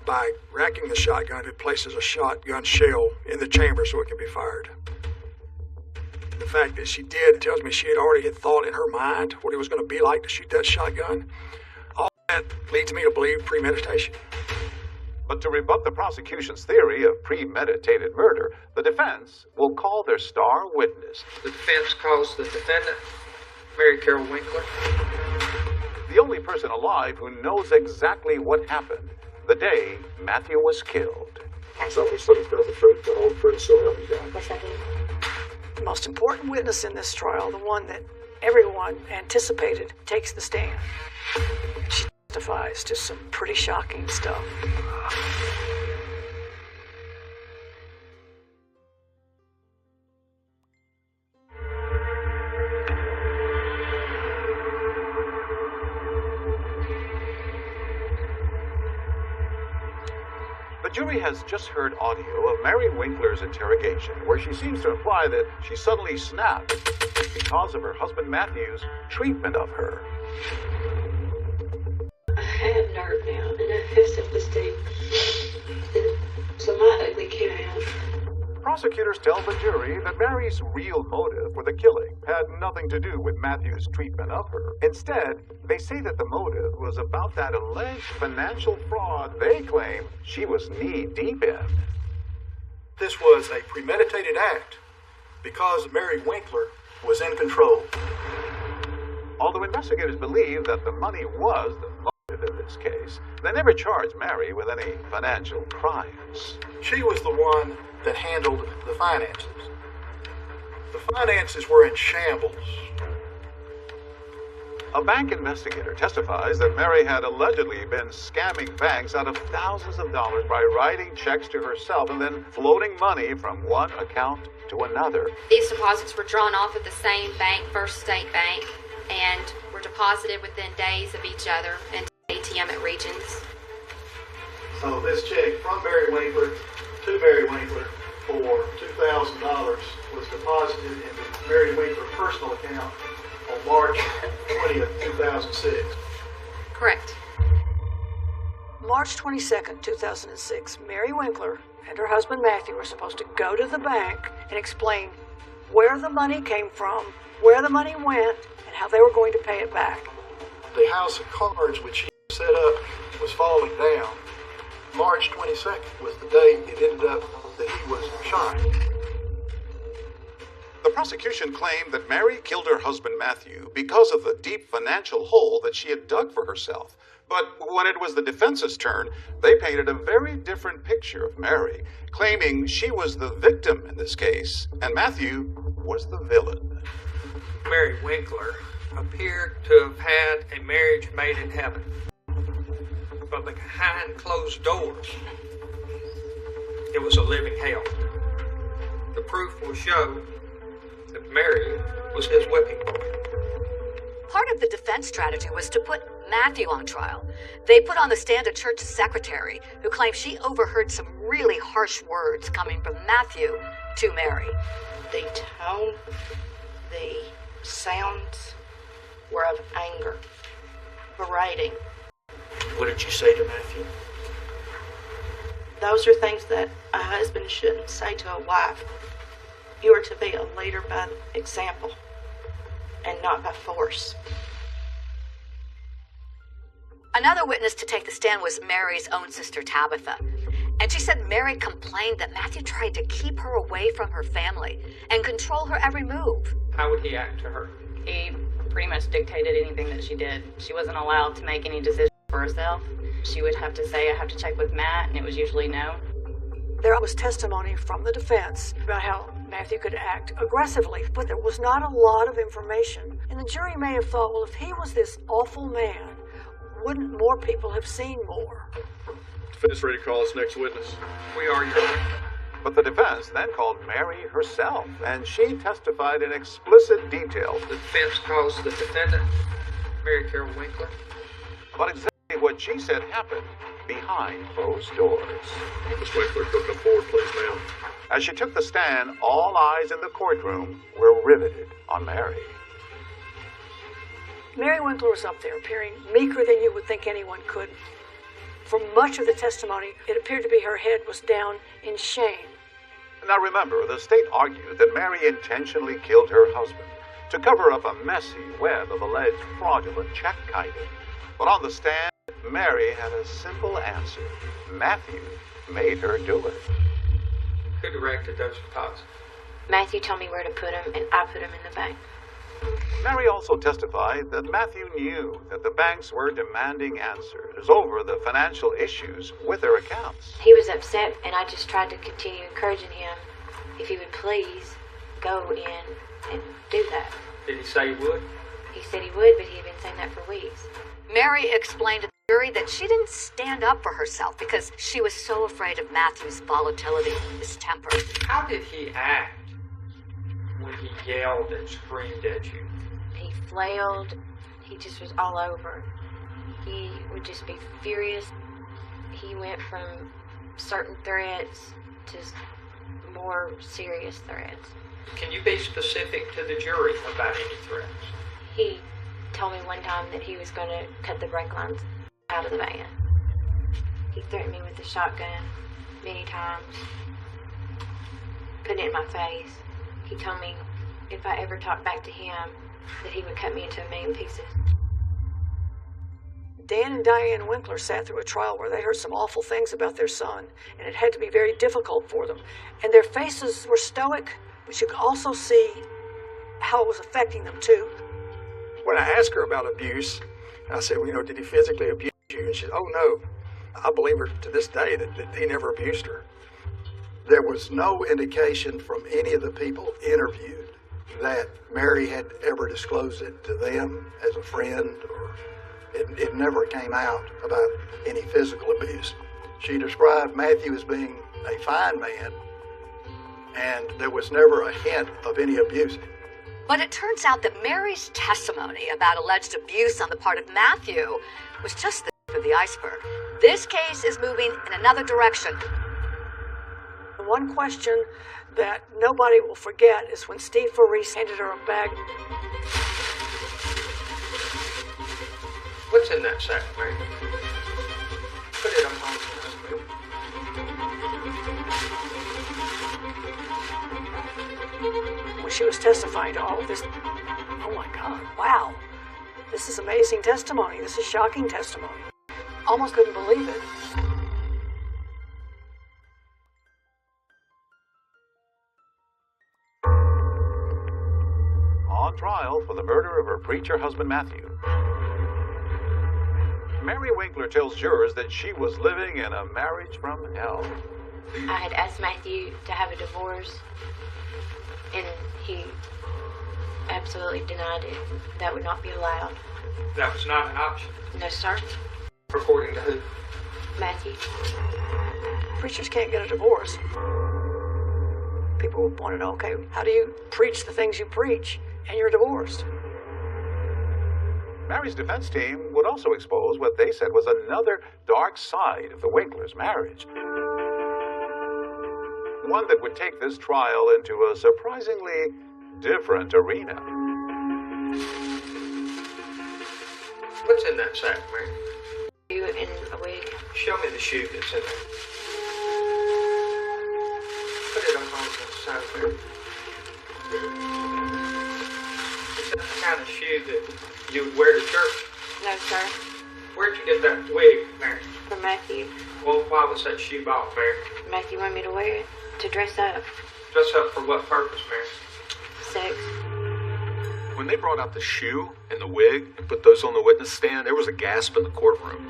By racking the shotgun, it places a shotgun shell in the chamber so it can be fired. The fact that she did tells me she had already thought in her mind what it was going to be like to shoot that shotgun. All that leads me to believe premeditation. But to rebut the prosecution's theory of premeditated murder, the defense will call their star witness. The defense calls the defendant, Mary Carol Winkler. The only person alive who knows exactly what happened the day Matthew was killed. So we sort of tell the truth, the whole truth, so help you God. Yes, I do. The most important witness in this trial, the one that everyone anticipated, takes the stand. She testifies to some pretty shocking stuff. jury has just heard audio of Mary Winkler's interrogation, where she seems to imply that she suddenly snapped because of her husband Matthew's treatment of her. I have nerve now, and I have self-esteem. So my ugly came out. Prosecutors tell the jury that Mary's real motive for the killing had nothing to do with Matthew's treatment of her. Instead, they say that the motive was about that alleged financial fraud they claim she was knee-deep in. This was a premeditated act because Mary Winkler was in control. Although investigators believe that the money was the motive in this case, they never charged Mary with any financial crimes. She was the one that handled the finances. The finances were in shambles. A bank investigator testifies that Mary had allegedly been scamming banks out of thousands of dollars by writing checks to herself and then floating money from one account to another. These deposits were drawn off at the same bank, First State Bank, and were deposited within days of each other into ATM at Regions. So this check from Mary Winkler to Mary Winkler for $2,000 was deposited into Mary Winkler's personal account on March 20th, 2006. Correct. March 22nd, 2006, Mary Winkler and her husband Matthew were supposed to go to the bank and explain where the money came from, where the money went, and how they were going to pay it back. The house of cards which he set up was falling down. March 22nd was the day it ended up that he was shot. The prosecution claimed that Mary killed her husband Matthew because of the deep financial hole that she had dug for herself. But when it was the defense's turn, they painted a very different picture of Mary, claiming she was the victim in this case, and Matthew was the villain. Mary Winkler appeared to have had a marriage made in heaven. But behind closed doors, it was a living hell. The proof will show that Mary was his whipping boy. Part of the defense strategy was to put Matthew on trial. They put on the stand a church secretary who claimed she overheard some really harsh words coming from Matthew to Mary. The tone, the sounds were of anger, berating. What did you say to Matthew? Those are things that a husband shouldn't say to a wife. You are to be a leader by example and not by force. Another witness to take the stand was Mary's own sister Tabitha. And she said Mary complained that Matthew tried to keep her away from her family and control her every move. How would he act to her? He pretty much dictated anything that she did. She wasn't allowed to make any decisions for herself. She would have to say, I have to check with Matt, and it was usually no. There was testimony from the defense about how Matthew could act aggressively, but there was not a lot of information. And the jury may have thought, well, if he was this awful man, wouldn't more people have seen more? Defense ready to call us next witness. We are, Your Honor. But the defense then called Mary herself, and she testified in explicit detail. The defense calls the defendant, Mary Carol Winkler, about exactly what she said happened behind closed doors. Ms. Winkler, come forward, please, ma'am. As she took the stand, all eyes in the courtroom were riveted on Mary. Mary Winkler was up there, appearing meeker than you would think anyone could. For much of the testimony, it appeared to be her head was down in shame. Now remember, the state argued that Mary intentionally killed her husband to cover up a messy web of alleged fraudulent check kiting. But on the stand, Mary had a simple answer. Matthew made her do it. Who directed those deposits? Matthew told me where to put them, and I put them in the bank. Mary also testified that Matthew knew that the banks were demanding answers over the financial issues with their accounts. He was upset, and I just tried to continue encouraging him, if he would please go in and do that. Did he say he would? He said he would, but he had been saying that for weeks. Mary explained to the jury that she didn't stand up for herself because she was so afraid of Matthew's volatility and his temper. How did he act when he yelled and screamed at you? He flailed. He just was all over. He would just be furious. He went from certain threats to more serious threats. Can you be specific to the jury about any threats? He told me one time that he was going to cut the brake lines out of the van. He threatened me with a shotgun many times, putting it in my face. He told me if I ever talked back to him, that he would cut me into a million pieces. Dan and Diane Winkler sat through a trial where they heard some awful things about their son, and it had to be very difficult for them. And their faces were stoic, but you could also see how it was affecting them too. When I asked her about abuse, I said, well, did he physically abuse you? And she said, oh no, I believe her to this day that he never abused her. There was no indication from any of the people interviewed that Mary had ever disclosed it to them as a friend, or it never came out about any physical abuse. She described Matthew as being a fine man, and there was never a hint of any abuse. But it turns out that Mary's testimony about alleged abuse on the part of Matthew was just the tip of the iceberg. This case is moving in another direction. The one question that nobody will forget is when Steve Farice handed her a bag. What's in that sack, Mary? Put it up on the When she was testifying to all of this, oh my God, wow. This is amazing testimony. This is shocking testimony. Almost couldn't believe it. On trial for the murder of her preacher husband Matthew, Mary Winkler tells jurors that she was living in a marriage from hell. I had asked Matthew to have a divorce, and he absolutely denied it. That would not be allowed. That was not an option. No, sir. According to who? Matthew. Preachers can't get a divorce. People want to know, okay, how do you preach the things you preach and you're divorced? Mary's defense team would also expose what they said was another dark side of the Winklers' marriage. One that would take this trial into a surprisingly different arena. What's in that sack, Mary? You in a wig. Show me the shoe that's in there. Put it up on the side there. Is that the kind of shoe that you would wear to church? No, sir. Where'd you get that wig, Mary? From Matthew. Well, why was that shoe bought, Mary? Matthew wanted me to wear it to dress up. Dress up for what purpose, Mary? Sex. When they brought out the shoe and the wig and put those on the witness stand, there was a gasp in the courtroom.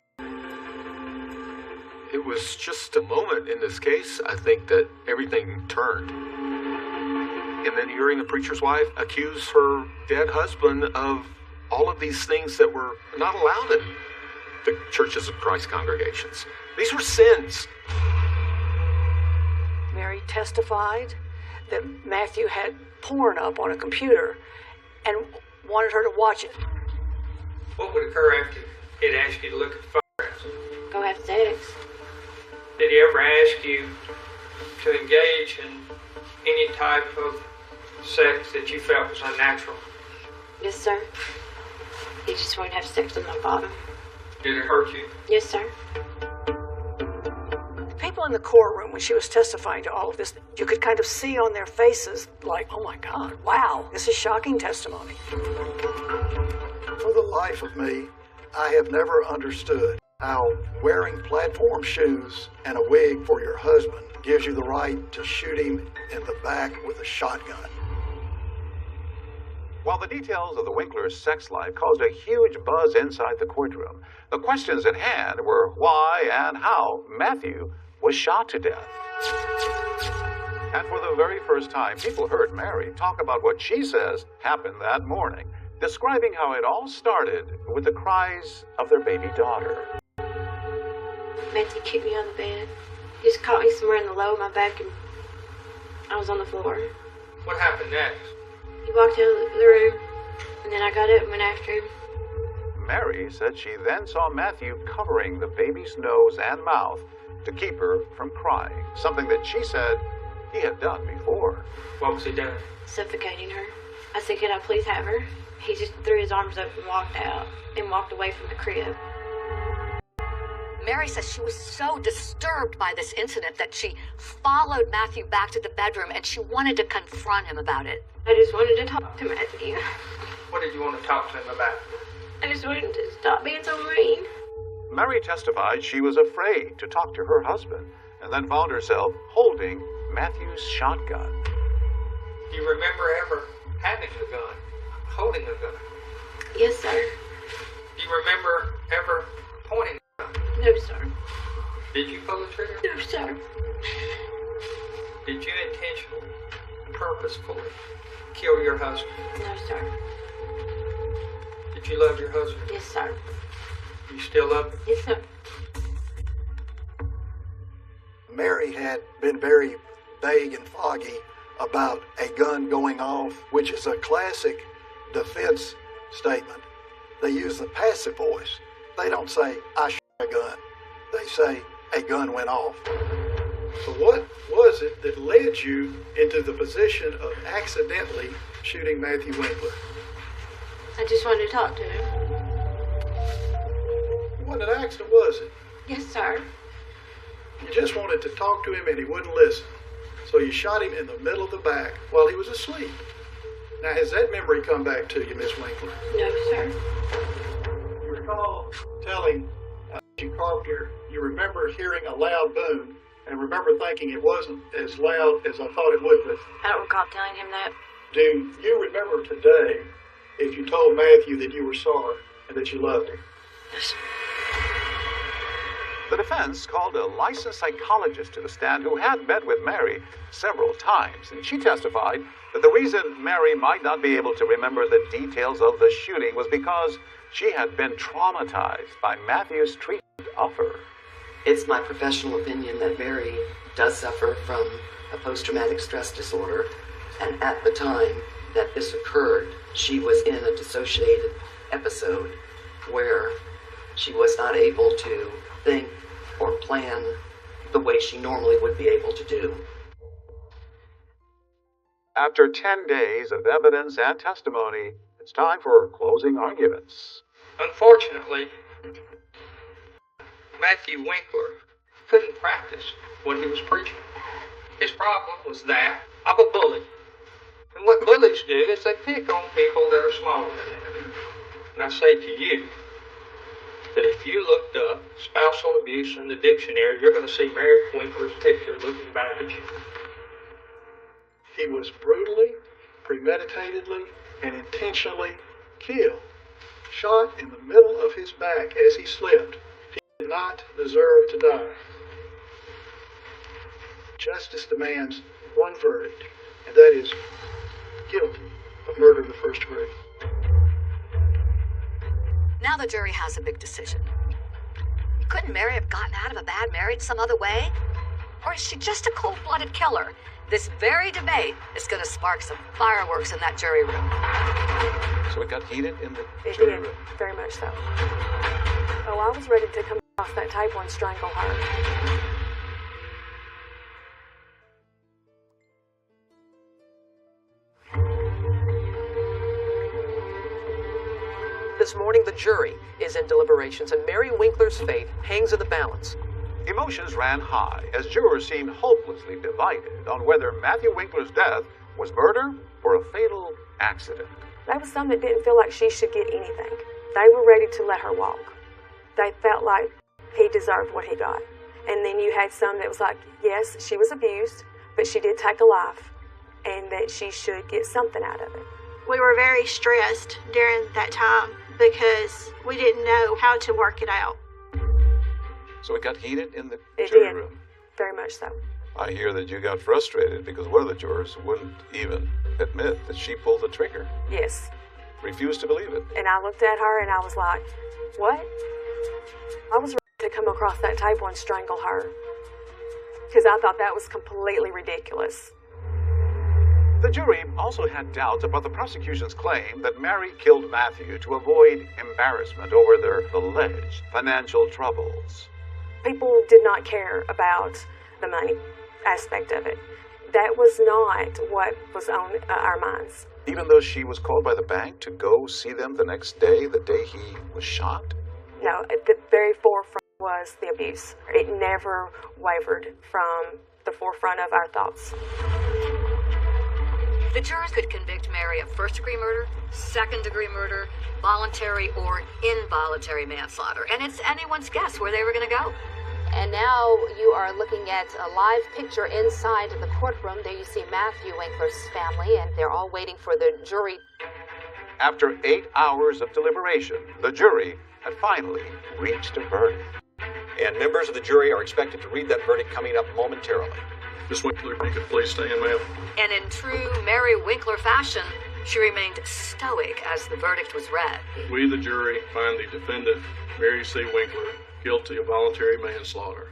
It was just a moment in this case, I think, that everything turned. And then hearing the preacher's wife accuse her dead husband of all of these things that were not allowed in the Churches of Christ congregations. These were sins. Mary testified that Matthew had porn up on a computer and wanted her to watch it. What would occur after he'd asked you to look at the photographs? Go have sex. Did he ever ask you to engage in any type of sex that you felt was unnatural? Yes, sir. He just wanted to have sex on my bottom. Did it hurt you? Yes, sir. The people in the courtroom, when she was testifying to all of this, you could kind of see on their faces, like, oh my God, wow, this is shocking testimony. For the life of me, I have never understood how wearing platform shoes and a wig for your husband gives you the right to shoot him in the back with a shotgun. While the details of the Winklers' sex life caused a huge buzz inside the courtroom, the questions at hand were why and how Matthew was shot to death. And for the very first time, people heard Mary talk about what she says happened that morning, describing how it all started with the cries of their baby daughter. Matthew kicked me on the bed. He just caught me somewhere in the low of my back and I was on the floor. What happened next? He walked out of the room and then I got up and went after him. Mary said she then saw Matthew covering the baby's nose and mouth, to keep her from crying, something that she said he had done before. What was he doing? Suffocating her. I said, could I please have her? He just threw his arms up and walked out and walked away from the crib. Mary says she was so disturbed by this incident that she followed Matthew back to the bedroom and she wanted to confront him about it. I just wanted to talk to Matthew. What did you want to talk to him about? I just wanted him to stop being so mean. Mary testified she was afraid to talk to her husband and then found herself holding Matthew's shotgun. Do you remember ever having a gun, holding a gun? Yes, sir. Do you remember ever pointing a gun? No, sir. Did you pull the trigger? No, sir. Did you intentionally, purposefully kill your husband? No, sir. Did you love your husband? Yes, sir. You still love him? Yes, sir. Mary had been very vague and foggy about a gun going off, which is a classic defense statement. They use the passive voice. They don't say, I shot a gun. They say, a gun went off. So what was it that led you into the position of accidentally shooting Matthew Winkler? I just wanted to talk to him. What an accident was it? Yes, sir. You just wanted to talk to him and he wouldn't listen. So you shot him in the middle of the back while he was asleep. Now, has that memory come back to you, Miss Winkler? No, sir. You recall telling Chief Carpenter you remember hearing a loud boom and remember thinking it wasn't as loud as I thought it would be. I don't recall telling him that. Do you remember today if you told Matthew that you were sorry and that you loved him? Yes. The defense called a licensed psychologist to the stand who had met with Mary several times, and she testified that the reason Mary might not be able to remember the details of the shooting was because she had been traumatized by Matthew's treatment of her. It's my professional opinion that Mary does suffer from a post-traumatic stress disorder, and at the time that this occurred, she was in a dissociated episode where she was not able to think or plan the way she normally would be able to do. After 10 days of evidence and testimony, it's time for closing arguments. Unfortunately, Matthew Winkler couldn't practice what he was preaching. His problem was that of a bully. And what bullies do is they pick on people that are smaller than them. And I say to you that if you looked up spousal abuse in the dictionary, you're going to see Mary Winkler's picture looking back at you. He was brutally, premeditatedly, and intentionally killed, shot in the middle of his back as he slept. He did not deserve to die. Justice demands one verdict, and that is guilty of murder of the first degree. Now the jury has a big decision. Couldn't Mary have gotten out of a bad marriage some other way? Or is she just a cold-blooded killer? This very debate is going to spark some fireworks in that jury room. So it got heated in the It jury did, room. very much so. Oh, I was ready to come off that table and strangle her. This morning, the jury is in deliberations, and Mary Winkler's fate hangs in the balance. Emotions ran high as jurors seemed hopelessly divided on whether Matthew Winkler's death was murder or a fatal accident. There was some that didn't feel like she should get anything. They were ready to let her walk. They felt like he deserved what he got. And then you had some that was like, yes, she was abused, but she did take a life, and that she should get something out of it. We were very stressed during that time because we didn't know how to work it out. So it got heated in the It jury did, room. very much so. I hear that you got frustrated because one of the jurors wouldn't even admit that she pulled the trigger. Yes. Refused to believe it. And I looked at her and I was like, what? I was ready to come across that table and strangle her. Because I thought that was completely ridiculous. The jury also had doubts about the prosecution's claim that Mary killed Matthew to avoid embarrassment over their alleged financial troubles. People did not care about the money aspect of it. That was not what was on our minds. Even though she was called by the bank to go see them the next day, the day he was shot? No, at the very forefront was the abuse. It never wavered from the forefront of our thoughts. The jurors could convict Mary of first-degree murder, second-degree murder, voluntary or involuntary manslaughter, and it's anyone's guess where they were going to go. And now you are looking at a live picture inside the courtroom. There you see Matthew Winkler's family, and they're all waiting for the jury. After 8 hours of deliberation, the jury had finally reached a verdict. And members of the jury are expected to read that verdict coming up momentarily. Miss Winkler, if you could please stand, ma'am. And in true Mary Winkler fashion, she remained stoic as the verdict was read. We, the jury, find the defendant, Mary C. Winkler, guilty of voluntary manslaughter.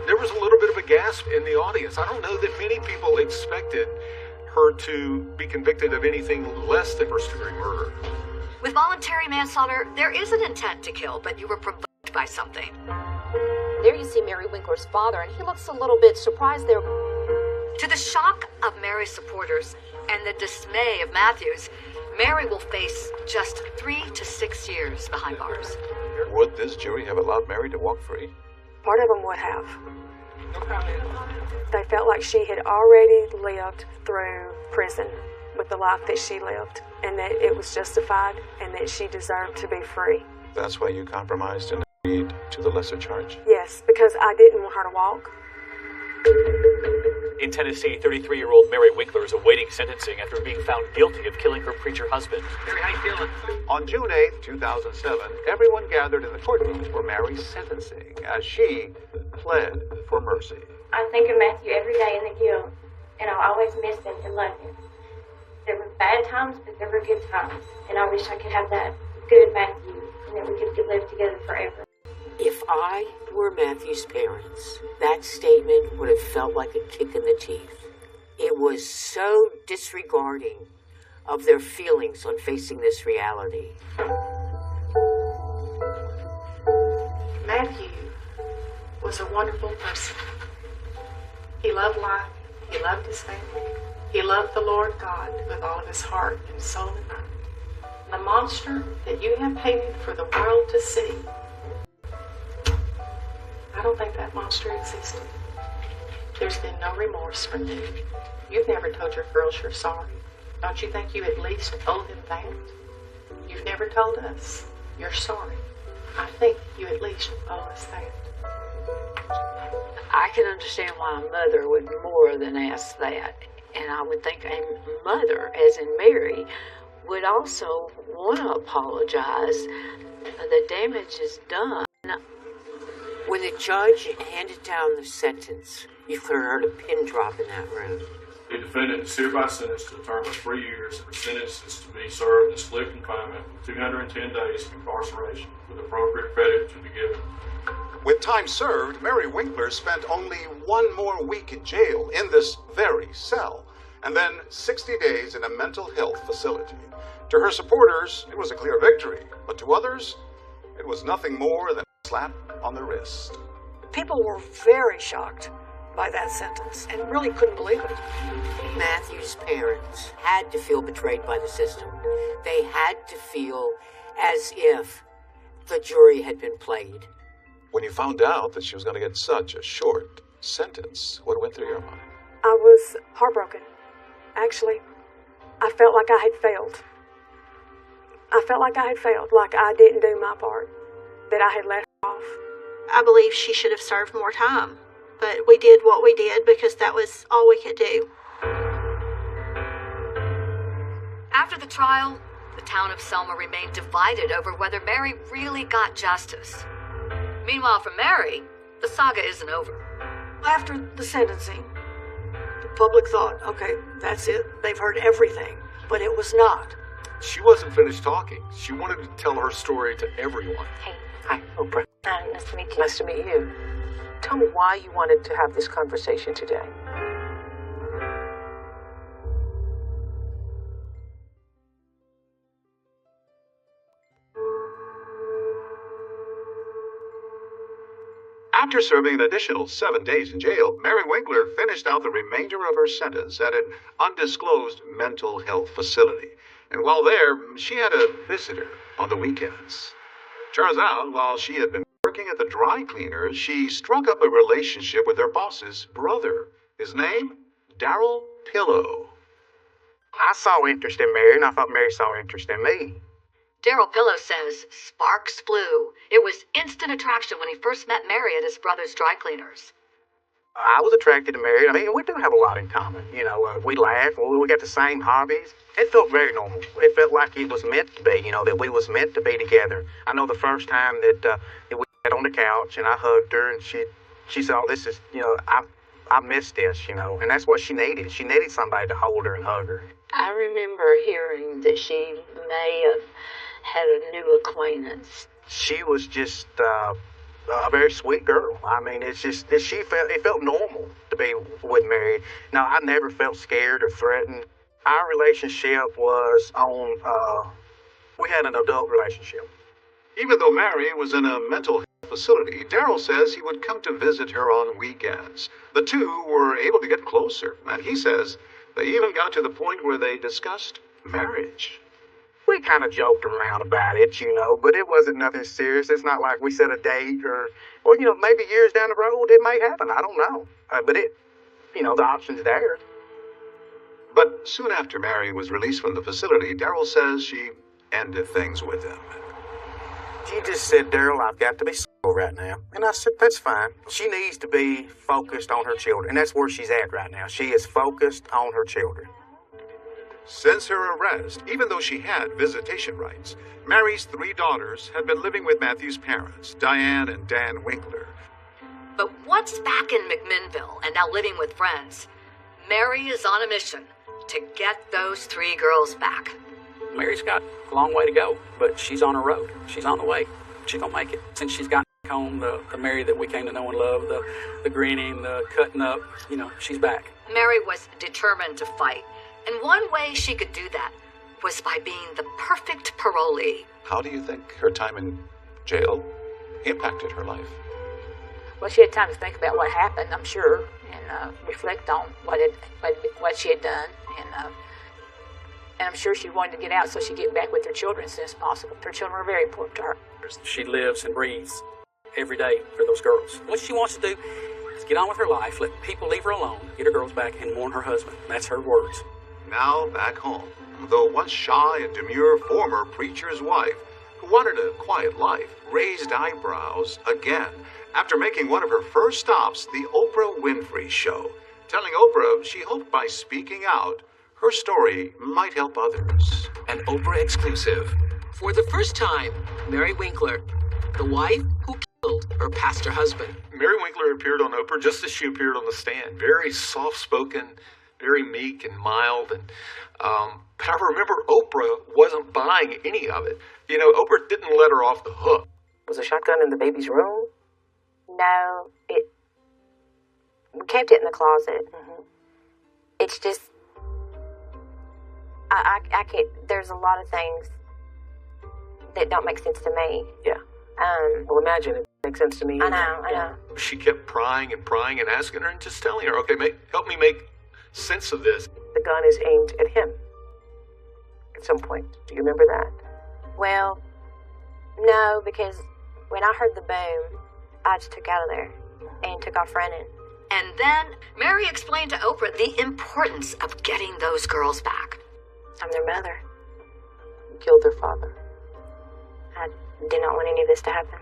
There was a little bit of a gasp in the audience. I don't know that many people expected her to be convicted of anything less than first-degree murder. With voluntary manslaughter, there is an intent to kill, but you were provoked by something. There you see Mary Winkler's father, and he looks a little bit surprised there. To the shock of Mary's supporters and the dismay of Matthews, Mary will face just 3 to 6 years behind bars. Would this jury have allowed Mary to walk free? Part of them would have. They felt like she had already lived through prison with the life that she lived, and that it was justified and that she deserved to be free. That's why you compromised and agreed to the lesser charge? Yes, because I didn't want her to walk. In Tennessee, 33-year-old Mary Winkler is awaiting sentencing after being found guilty of killing her preacher husband. Mary, how you feeling? On June 8, 2007, everyone gathered in the courtroom for Mary's sentencing as she pled for mercy. I think of Matthew every day in the guild, and I'll always miss him and love him. There were bad times, but there were good times, and I wish I could have that good Matthew, and that we could live together forever. If I were Matthew's parents, that statement would have felt like a kick in the teeth. It was so disregarding of their feelings on facing this reality. Matthew was a wonderful person. He loved life. He loved his family. He loved the Lord God with all of his heart and soul and mind. The monster that you have painted for the world to see, I don't think that monster existed. There's been no remorse from you. You've never told your girls you're sorry. Don't you think you at least owe them that? You've never told us you're sorry. I think you at least owe us that. I can understand why a mother would more than ask that. And I would think a mother, as in Mary, would also want to apologize. The damage is done. When the judge handed down the sentence, you could have heard a pin drop in that room. The defendant is hereby sentenced to a term of 3 years, and the sentence is to be served in split confinement with 210 days of incarceration, with appropriate credit to be given. With time served, Mary Winkler spent only 1 more week in jail in this very cell, and then 60 days in a mental health facility. To her supporters, it was a clear victory, but to others, it was nothing more than a slap on the wrist. People were very shocked by that sentence and really couldn't believe it. Matthew's parents had to feel betrayed by the system. They had to feel as if the jury had been played. When you found out that she was going to get such a short sentence, what went through your mind? I was heartbroken. Actually, I felt like I had failed. I felt like I had failed, like I didn't do my part, that I had let her off. I believe she should have served more time, but we did what we did because that was all we could do. After the trial, the town of Selma remained divided over whether Mary really got justice. Meanwhile, for Mary, the saga isn't over. After the sentencing, the public thought, okay, that's it. They've heard everything. But it was not. She wasn't finished talking. She wanted to tell her story to everyone. Hey, hi, Oprah. Nice to meet you. Nice to meet you. Tell me why you wanted to have this conversation today. After serving an additional 7 days in jail, Mary Winkler finished out the remainder of her sentence at an undisclosed mental health facility. And while there, she had a visitor on the weekends. Turns out, while she had been working at the dry cleaners, she struck up a relationship with her boss's brother. His name? Darrell Pillow. I saw interest in Mary, and I thought Mary saw interest in me. Darrell Pillow says sparks flew. It was instant attraction when he first met Mary at his brother's dry cleaners. I was attracted to Mary. I mean, we do have a lot in common. You know, we laugh, we got the same hobbies. It felt very normal. It felt like it was meant to be, you know, that we was meant to be together. I know the first time that we sat on the couch and I hugged her and she said, oh, this is, you know, I missed this, you know, and that's what she needed. She needed somebody to hold her and hug her. I remember hearing that she may have had a new acquaintance. She was just a very sweet girl. I mean, it felt normal to be with Mary. Now, I never felt scared or threatened. Our relationship was we had an adult relationship. Even though Mary was in a mental health facility, Darrell says he would come to visit her on weekends. The two were able to get closer, and he says they even got to the point where they discussed marriage. We kind of joked around about it, you know, but it wasn't nothing serious. It's not like we set a date or you know, maybe years down the road it may happen. I don't know. But you know, the option's there. But soon after Mary was released from the facility, Darrell says she ended things with him. She just said, Darrell, I've got to be single right now. And I said, that's fine. She needs to be focused on her children. And that's where she's at right now. She is focused on her children. Since her arrest, even though she had visitation rights, Mary's 3 daughters had been living with Matthew's parents, Diane and Dan Winkler. But once back in McMinnville and now living with friends, Mary is on a mission to get those 3 girls back. Mary's got a long way to go, but she's on her road. She's on the way. She's gonna make it. Since she's gotten home, the Mary that we came to know and love, the grinning, the cutting up, you know, she's back. Mary was determined to fight, and one way she could do that was by being the perfect parolee. How do you think her time in jail impacted her life? Well, she had time to think about what happened, I'm sure, and reflect on what she had done, and I'm sure she wanted to get out so she'd get back with her children as soon as possible. Her children were very important to her. She lives and breathes every day for those girls. What she wants to do is get on with her life, let people leave her alone, get her girls back, and mourn her husband. That's her words. Now back home, the once shy and demure former preacher's wife, who wanted a quiet life, raised eyebrows again after making one of her first stops, the Oprah Winfrey Show, telling Oprah she hoped by speaking out, her story might help others. An Oprah exclusive. For the first time, Mary Winkler, the wife who killed her pastor husband. Mary Winkler appeared on Oprah just as she appeared on the stand. Very soft-spoken, very meek and mild. And but I remember Oprah wasn't buying any of it. You know, Oprah didn't let her off the hook. Was a shotgun in the baby's room? No, we kept it in the closet. Mm-hmm. It's just, I can't, there's a lot of things that don't make sense to me. Yeah. Well, imagine it makes sense to me. I know. She kept prying and asking her and just telling her, okay, help me make sense of this. The gun is aimed at him at some point. Do you remember that? Well, no, because when I heard the boom, I just took out of there and took off running. And then Mary explained to Oprah the importance of getting those girls back. I'm their mother. You killed their father. I did not want any of this to happen.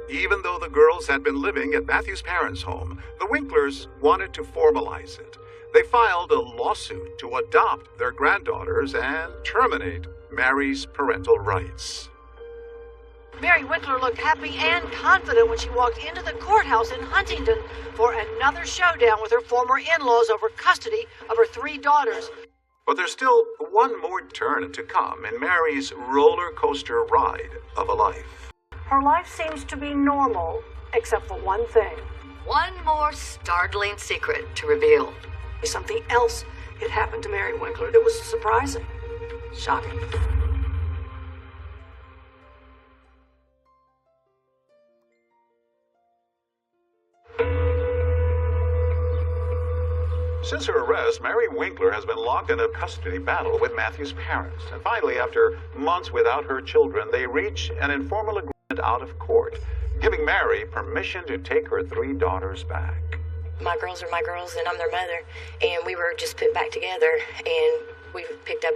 Even though the girls had been living at Matthew's parents' home, the Winklers wanted to formalize it. They filed a lawsuit to adopt their granddaughters and terminate Mary's parental rights. Mary Winkler looked happy and confident when she walked into the courthouse in Huntington for another showdown with her former in-laws over custody of her 3 daughters. But there's still one more turn to come in Mary's roller coaster ride of a life. Her life seems to be normal, except for one thing. One more startling secret to reveal. Something else had happened to Mary Winkler that was surprising, shocking. Since her arrest, Mary Winkler has been locked in a custody battle with Matthew's parents. And finally, after months without her children, they reach an informal agreement out of court, giving Mary permission to take her 3 daughters back. My girls are my girls, and I'm their mother, and we were just put back together, and we picked up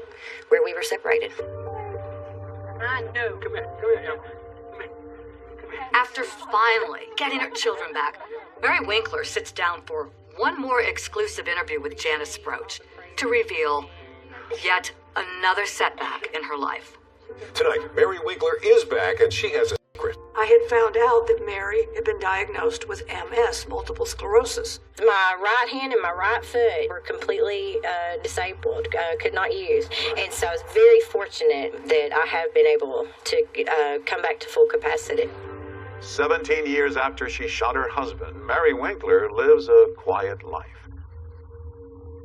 where we were separated. I know. Come here. After finally getting her children back, Mary Winkler sits down for one more exclusive interview with Janice Sproach to reveal yet another setback in her life. Tonight, Mary Winkler is back, and she has a secret. I had found out that Mary had been diagnosed with MS, multiple sclerosis. My right hand and my right foot were completely disabled, could not use. And so I was very fortunate that I have been able to come back to full capacity. 17 years after she shot her husband, Mary Winkler lives a quiet life.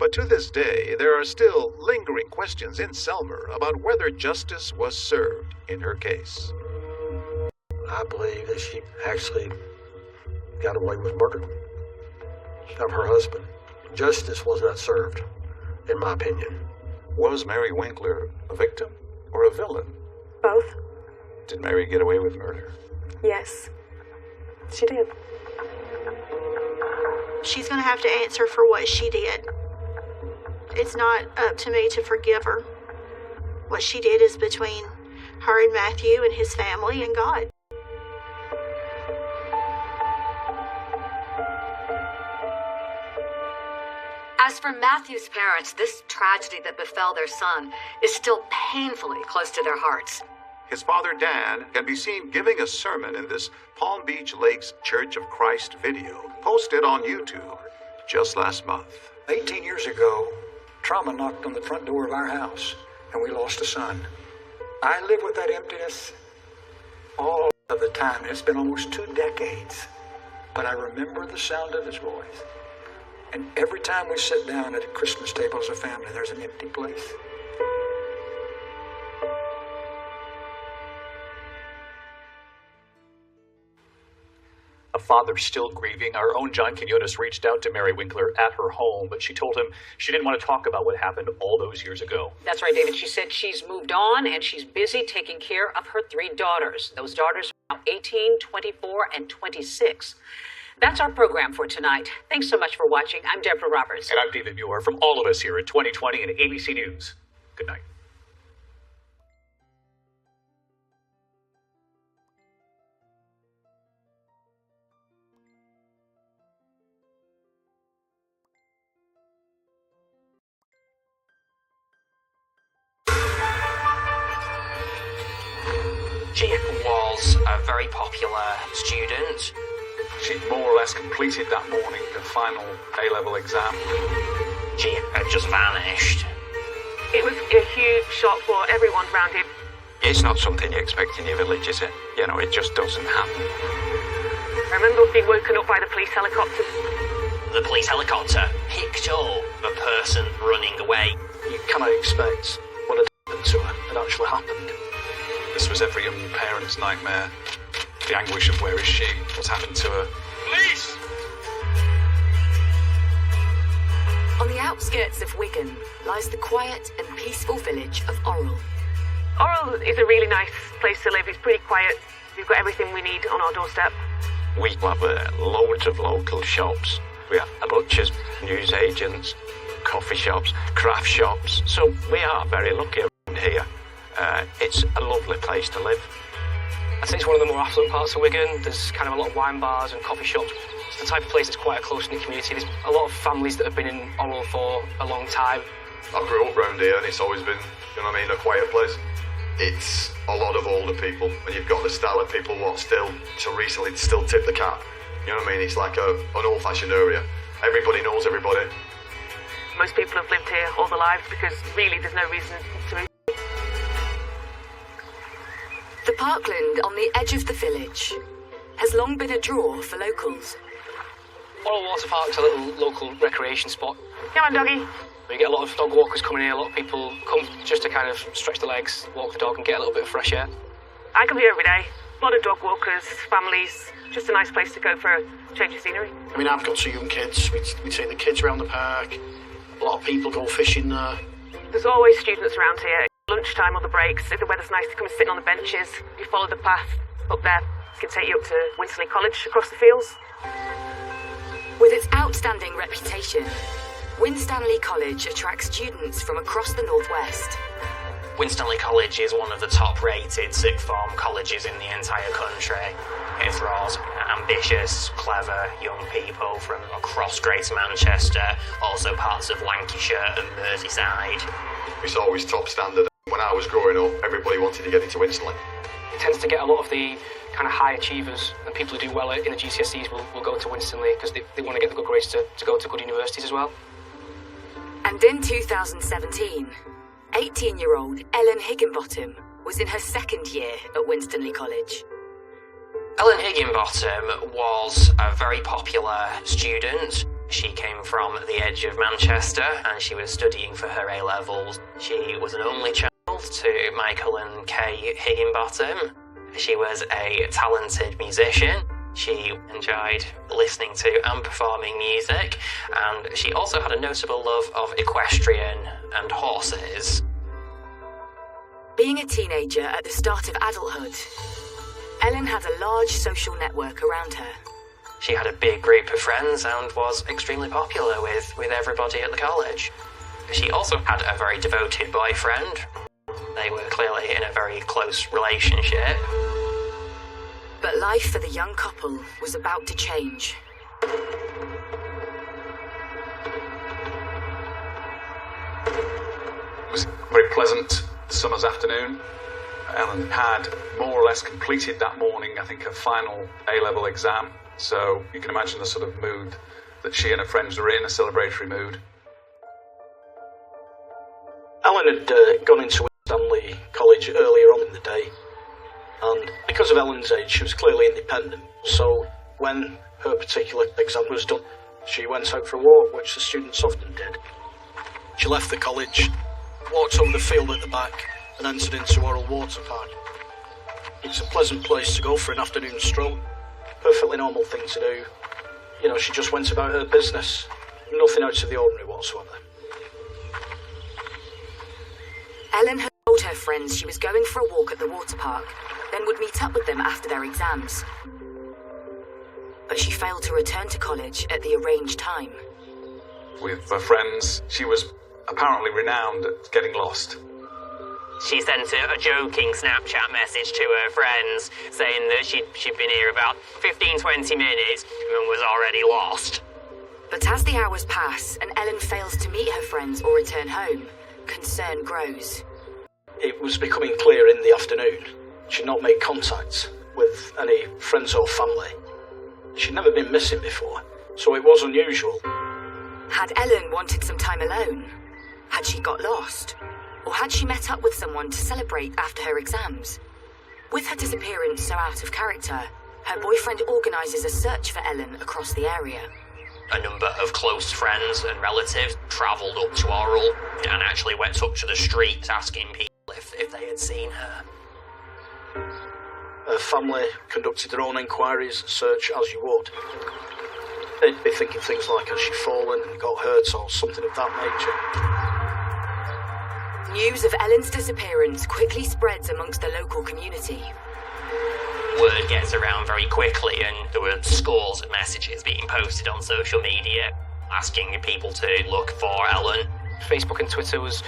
But to this day, there are still lingering questions in Selmer about whether justice was served in her case. I believe that she actually got away with murder of her husband. Justice was not served, in my opinion. Was Mary Winkler a victim or a villain? Both. Did Mary get away with murder? Yes, she did. She's going to have to answer for what she did. It's not up to me to forgive her. What she did is between her and Matthew and his family and God. As for Matthew's parents, this tragedy that befell their son is still painfully close to their hearts. His father, Dan, can be seen giving a sermon in this Palm Beach Lakes Church of Christ video, posted on YouTube just last month. 18 years ago, trauma knocked on the front door of our house, and we lost a son. I live with that emptiness all of the time. It's been almost 2 decades, but I remember the sound of his voice. And every time we sit down at a Christmas table as a family, there's an empty place. A father still grieving. Our own John Quinones reached out to Mary Winkler at her home, but she told him she didn't want to talk about what happened all those years ago. That's right, David. She said she's moved on and she's busy taking care of her 3 daughters. Those daughters are now 18, 24, and 26. That's our program for tonight. Thanks so much for watching. I'm Deborah Roberts. And I'm David Muir from all of us here at 2020 and ABC News. Good night. Gia was a very popular student. She'd more or less completed that morning the final A-level exam. Gia had just vanished. It was a huge shock for everyone around him. It's not something you expect in your village, is it? You know, it just doesn't happen. I remember being woken up by the police helicopter. The police helicopter picked up the person running away. You cannot expect what had happened to her had actually happened. This was every young parent's nightmare. The anguish of where is she, what's happened to her. Police! On the outskirts of Wigan lies the quiet and peaceful village of Orrell. Orrell is a really nice place to live. It's pretty quiet. We've got everything we need on our doorstep. We have loads of local shops. We have butchers, newsagents, coffee shops, craft shops. So we are very lucky around here. It's a lovely place to live. I'd say it's one of the more affluent parts of Wigan. There's kind of a lot of wine bars and coffee shops. It's the type of place that's quite a close-knit community. There's a lot of families that have been in Orrell for a long time. I grew up round here and it's always been, you know what I mean, a quiet place. It's a lot of older people and you've got the style of people what still, so recently, still tip the cap. You know what I mean? It's like an old-fashioned area. Everybody knows everybody. Most people have lived here all their lives because really there's no reason to move. The parkland on the edge of the village has long been a draw for locals. Orrell Water Park's a little local recreation spot. Come on, doggy. We get a lot of dog walkers coming here. A lot of people come just to kind of stretch their legs, walk the dog and get a little bit of fresh air. I come here every day. A lot of dog walkers, families, just a nice place to go for a change of scenery. I mean, I've got 2 young kids. We take the kids around the park. A lot of people go fishing there. There's always students around here. Lunchtime or the breaks, if the weather's nice, to come and sit on the benches. You follow the path up there. It can take you up to Winstanley College across the fields. With its outstanding reputation, Winstanley College attracts students from across the Northwest. Winstanley College is one of the top-rated sixth form colleges in the entire country. It draws ambitious, clever young people from across Greater Manchester, also parts of Lancashire and Merseyside. It's always top standard. When I was growing up, everybody wanted to get into Winstanley. It tends to get a lot of the kind of high achievers, and people who do well in the GCSEs will go to Winstanley because they want to get the good grades to go to good universities as well. And in 2017, 18-year-old Ellen Higginbottom was in her second year at Winstanley College. Ellen Higginbottom was a very popular student. She came from the edge of Manchester and she was studying for her A-levels. She was an only child to Michael and Kay Higginbottom. She was a talented musician. She enjoyed listening to and performing music, and she also had a notable love of equestrian and horses. Being a teenager at the start of adulthood, Ellen had a large social network around her. She had a big group of friends and was extremely popular with everybody at the college. She also had a very devoted boyfriend. They were clearly in a very close relationship. But life for the young couple was about to change. It was a very pleasant summer's afternoon. Ellen had more or less completed that morning, I think, her final A-level exam. So you can imagine the sort of mood that she and her friends were in, a celebratory mood. Ellen had gone into Winstanley College earlier on in the day, and because of Ellen's age, she was clearly independent. So when her particular exam was done, she went out for a walk, which the students often did. She left the college, walked over the field at the back, and entered into Orrell Water Park. It's a pleasant place to go for an afternoon stroll. Perfectly normal thing to do. You know, she just went about her business. Nothing out of the ordinary whatsoever. Ellen had told her friends she was going for a walk at the water park, then would meet up with them after their exams. But she failed to return to college at the arranged time. With her friends, she was apparently renowned at getting lost. She sent a joking Snapchat message to her friends saying that she'd been here about 15-20 minutes and was already lost. But as the hours pass and Ellen fails to meet her friends or return home, concern grows. It was becoming clear in the afternoon. She'd not made contact with any friends or family. She'd never been missing before, so it was unusual. Had Ellen wanted some time alone? Had she got lost? Or had she met up with someone to celebrate after her exams? With her disappearance so out of character, her boyfriend organises a search for Ellen across the area. A number of close friends and relatives travelled up to Orrell and actually went up to the streets asking people if they had seen her. Her family conducted their own inquiries and search as you would. They'd be thinking things like, has she fallen and got hurt or something of that nature. News of Ellen's disappearance quickly spreads amongst the local community. Word gets around very quickly, and there were scores of messages being posted on social media asking people to look for Ellen. Facebook and Twitter was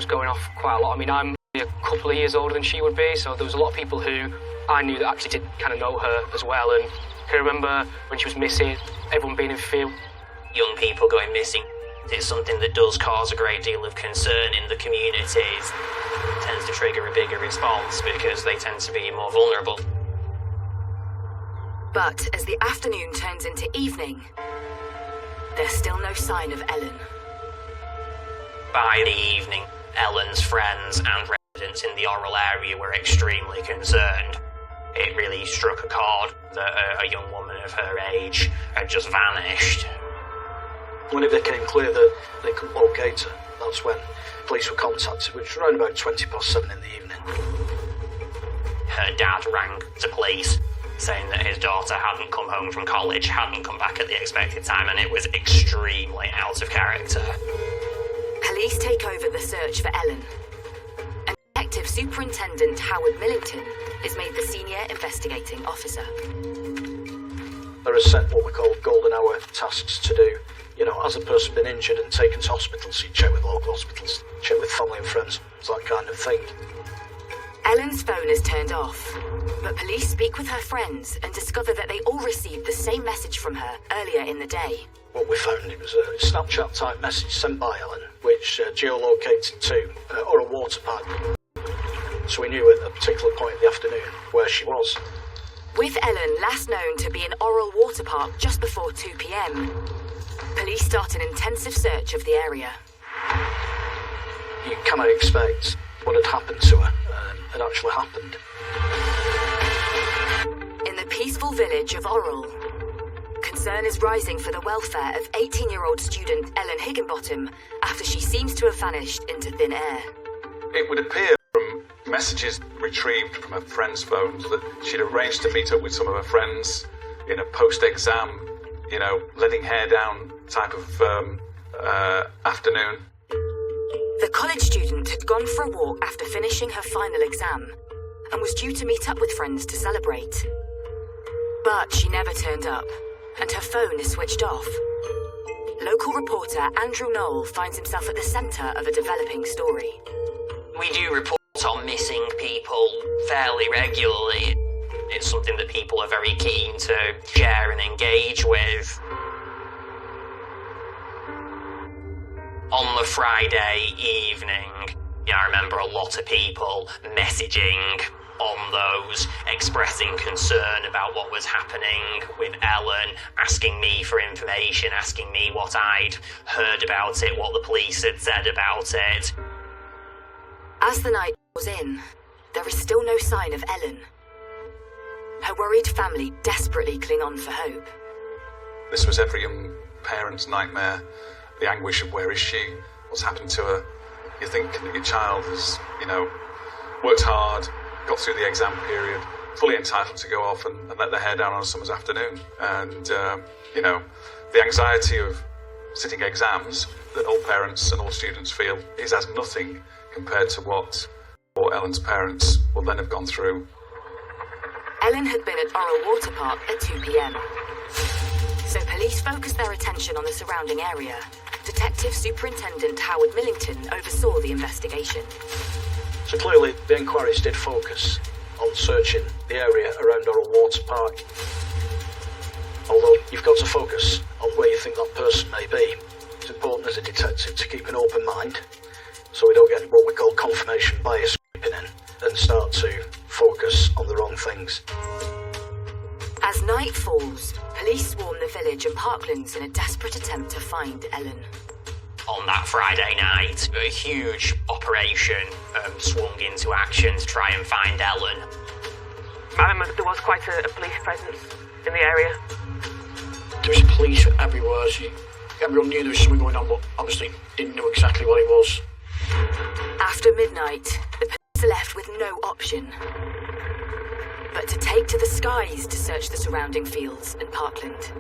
going off quite a lot. I mean, I'm a couple of years older than she would be, so there was a lot of people who I knew that actually did kind of know her as well. And I can remember when she was missing, everyone being in fear. Young people going missing. It's something that does cause a great deal of concern in the communities. It tends to trigger a bigger response because they tend to be more vulnerable. But as the afternoon turns into evening, there's still no sign of Ellen. By the evening, Ellen's friends and residents in the Orrell area were extremely concerned. It really struck a chord that a young woman of her age had just vanished. When it became clear that they couldn't locate her, that's when police were contacted, which was around about 7:20 in the evening. her dad rang the police saying that his daughter hadn't come home from college, hadn't come back at the expected time, and it was extremely out of character. Police take over the search for Ellen. And Detective Superintendent Howard Millington is made the senior investigating officer. There are set what we call golden hour tasks to do. You know, has a person been injured and taken to hospital, so you check with local hospitals, check with family and friends, that kind of thing. Ellen's phone is turned off, but police speak with her friends and discover that they all received the same message from her earlier in the day. What we found, it was a Snapchat-type message sent by Ellen, which geolocated to Orrell Water Park. So we knew at a particular point in the afternoon where she was. With Ellen last known to be in Orrell Water Park just before 2 p.m, police start an intensive search of the area. You cannot expect what had happened to her had actually happened. In the peaceful village of Orrell, concern is rising for the welfare of 18-year-old student Ellen Higginbottom after she seems to have vanished into thin air. It would appear from messages retrieved from her friends' phones that she'd arranged to meet up with some of her friends in a post-exam, you know, letting hair down type of afternoon. The college student had gone for a walk after finishing her final exam and was due to meet up with friends to celebrate. But she never turned up, and her phone is switched off. Local reporter Andrew Knoll finds himself at the centre of a developing story. We do report on missing people fairly regularly. It's something that people are very keen to share and engage with. On the Friday evening, I remember a lot of people messaging on those, expressing concern about what was happening with Ellen, asking me for information, asking me what I'd heard about it, what the police had said about it. As the night draws in, there is still no sign of Ellen. Her worried family desperately cling on for hope. This was every young parent's nightmare. The anguish of where is she, what's happened to her. You think that your child has, worked hard, got through the exam period, fully entitled to go off and let their hair down on a summer's afternoon. And, the anxiety of sitting exams that all parents and all students feel is as nothing compared to what Ellen's parents will then have gone through. Ellen had been at Orrell Water Park at 2 p.m. So police focused their attention on the surrounding area. Detective Superintendent Howard Millington oversaw the investigation. So clearly the inquiries did focus on searching the area around Orrell Water Park. Although you've got to focus on where you think that person may be. It's important as a detective to keep an open mind so we don't get what we call confirmation bias creeping in and start to focus on the wrong things. As night falls, police swarm the village and parklands in a desperate attempt to find Ellen. On that Friday night, a huge operation swung into action to try and find Ellen. I remember there was quite a police presence in the area. There was police everywhere. Everyone knew there was something going on, but obviously didn't know exactly what it was. After midnight, the police are left with no option but to take to the skies to search the surrounding fields and parkland.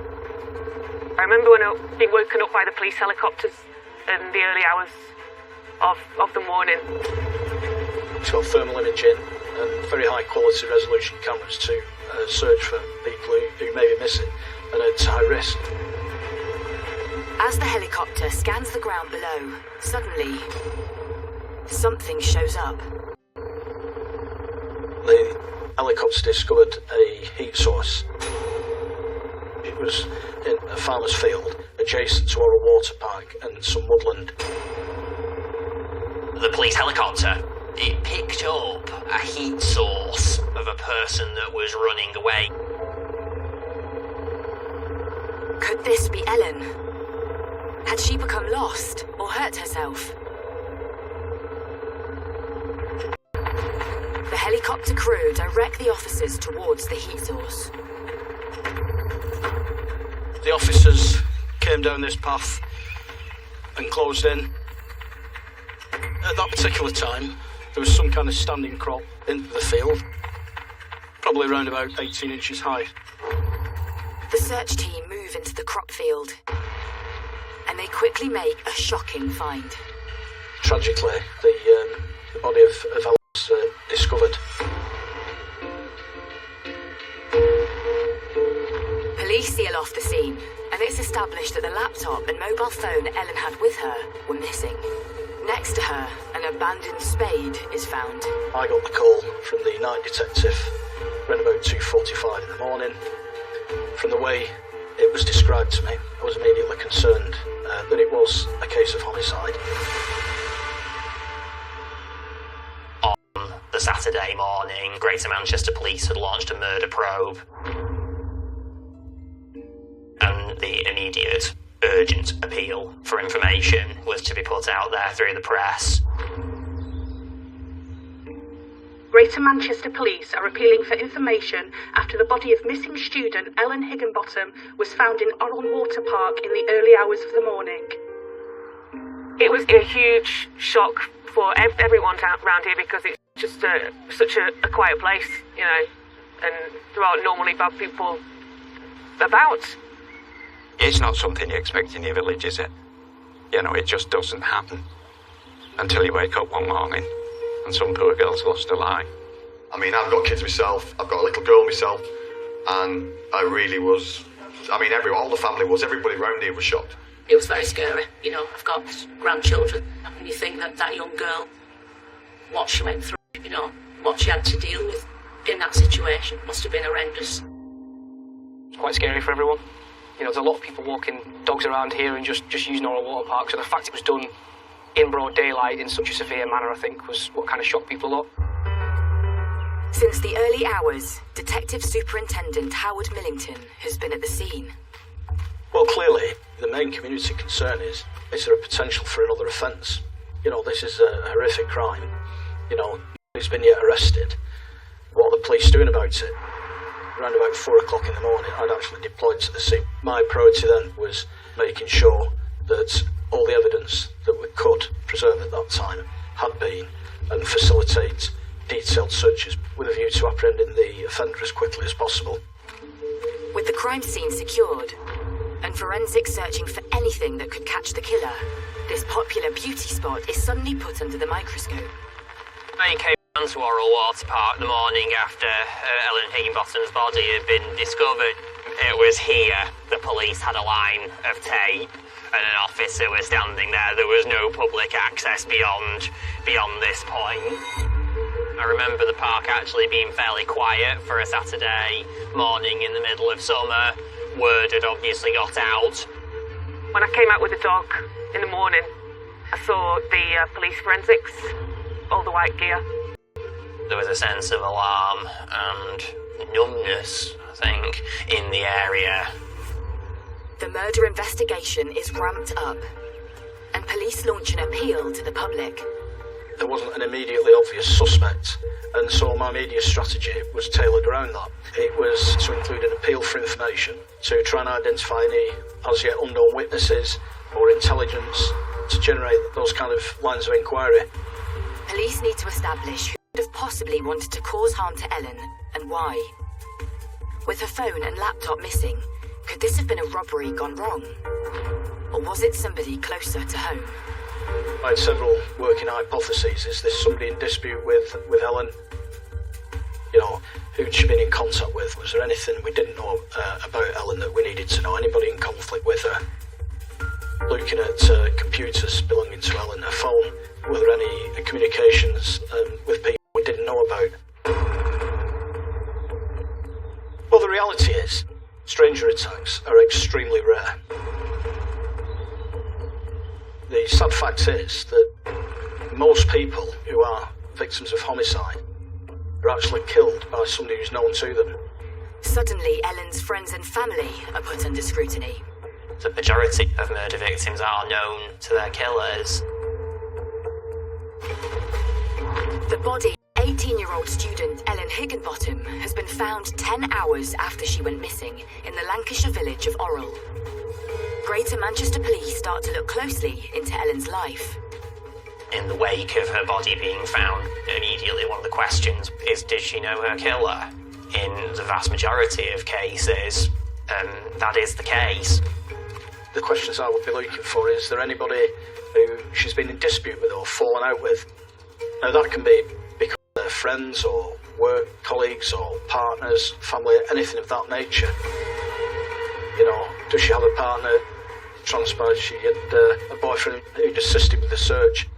I remember when I was being woken up by the police helicopters in the early hours of the morning. It's got thermal imaging and very high quality resolution cameras to search for people who may be missing and at high risk. As the helicopter scans the ground below, suddenly something shows up. The helicopter discovered a heat source. It was in a farmer's field adjacent to Orrell Water Park and some woodland. The police helicopter, it picked up a heat source of a person that was running away. Could this be Ellen? Had she become lost or hurt herself? The helicopter crew direct the officers towards the heat source. The officers came down this path and closed in. At that particular time, there was some kind of standing crop into the field. probably around about 18 inches high. The search team move into the crop field, and they quickly make a shocking find. Tragically, the body of Ellen was discovered. Police seal off the scene, and it's established that the laptop and mobile phone Ellen had with her were missing. Next to her, an abandoned spade is found. I got the call from the night detective around about 2:45 in the morning. From the way it was described to me, I was immediately concerned that it was a case of homicide. On the Saturday morning, Greater Manchester Police had launched a murder probe. And the immediate, urgent appeal for information was to be put out there through the press. Greater Manchester Police are appealing for information after the body of missing student Ellen Higginbottom was found in Orrell Water Park in the early hours of the morning. It was a huge shock for everyone around here because it's just such a quiet place, you know, and there aren't normally bad people about. It's not something you expect in your village, is it? You know, it just doesn't happen until you wake up one morning and some poor girl's lost her life. I mean, I've got kids myself, I've got a little girl myself, and I really was, I mean, all the family was, everybody around here was shocked. It was very scary, you know, I've got grandchildren, and you think that young girl, what she went through, you know, what she had to deal with in that situation must have been horrendous. It's quite scary for everyone. You know, there's a lot of people walking dogs around here and just using Orrell Water Park, so the fact it was done in broad daylight in such a severe manner, I think, was what kind of shocked people a lot. Since the early hours, Detective Superintendent Howard Millington has been at the scene. Well, clearly, the main community concern is there a potential for another offence? You know, this is a horrific crime. You know, nobody's been yet arrested. What are the police doing about it? Around about 4 o'clock in the morning, I'd actually deployed to the scene. My priority then was making sure that all the evidence that we could preserve at that time had been, and facilitate detailed searches with a view to apprehending the offender as quickly as possible. With the crime scene secured, and forensics searching for anything that could catch the killer, this popular beauty spot is suddenly put under the microscope. They came down to Orrell Water Park the morning after Ellen Higginbottom's body had been discovered. It was here the police had a line of tape and an officer was standing there. There was no public access beyond this point. I remember the park actually being fairly quiet for a Saturday morning in the middle of summer. Word had obviously got out. When I came out with the dog in the morning, I saw the police forensics, all the white gear. There was a sense of alarm and numbness, I think, in the area. The murder investigation is ramped up, and police launch an appeal to the public. There wasn't an immediately obvious suspect, and so my media strategy was tailored around that. It was to include an appeal for information, to try and identify any as yet unknown witnesses or intelligence, to generate those kind of lines of inquiry. Police need to establish who would have possibly wanted to cause harm to Ellen, and why. With her phone and laptop missing, could this have been a robbery gone wrong? Or was it somebody closer to home? I had several working hypotheses. Is this somebody in dispute with Ellen? You know, who'd she been in contact with? Was there anything we didn't know about Ellen that we needed to know? Anybody in conflict with her? Looking at computers belonging to Ellen, her phone, were there any communications with people we didn't know about? Well, the reality is, stranger attacks are extremely rare. The sad fact is that most people who are victims of homicide are actually killed by somebody who's known to them. Suddenly, Ellen's friends and family are put under scrutiny. The majority of murder victims are known to their killers. The body of 18-year-old student Ellen Higginbottom has been found 10 hours after she went missing in the Lancashire village of Orrell. Greater Manchester Police start to look closely into Ellen's life. In the wake of her body being found, immediately one of the questions is, did she know her killer? in the vast majority of cases, that is the case. The questions I would be looking for is there anybody who she's been in dispute with or fallen out with? Now that can be because they're friends or work colleagues or partners, family, anything of that nature. You know, does she have a partner? Transpired she had a boyfriend who'd assisted with the search.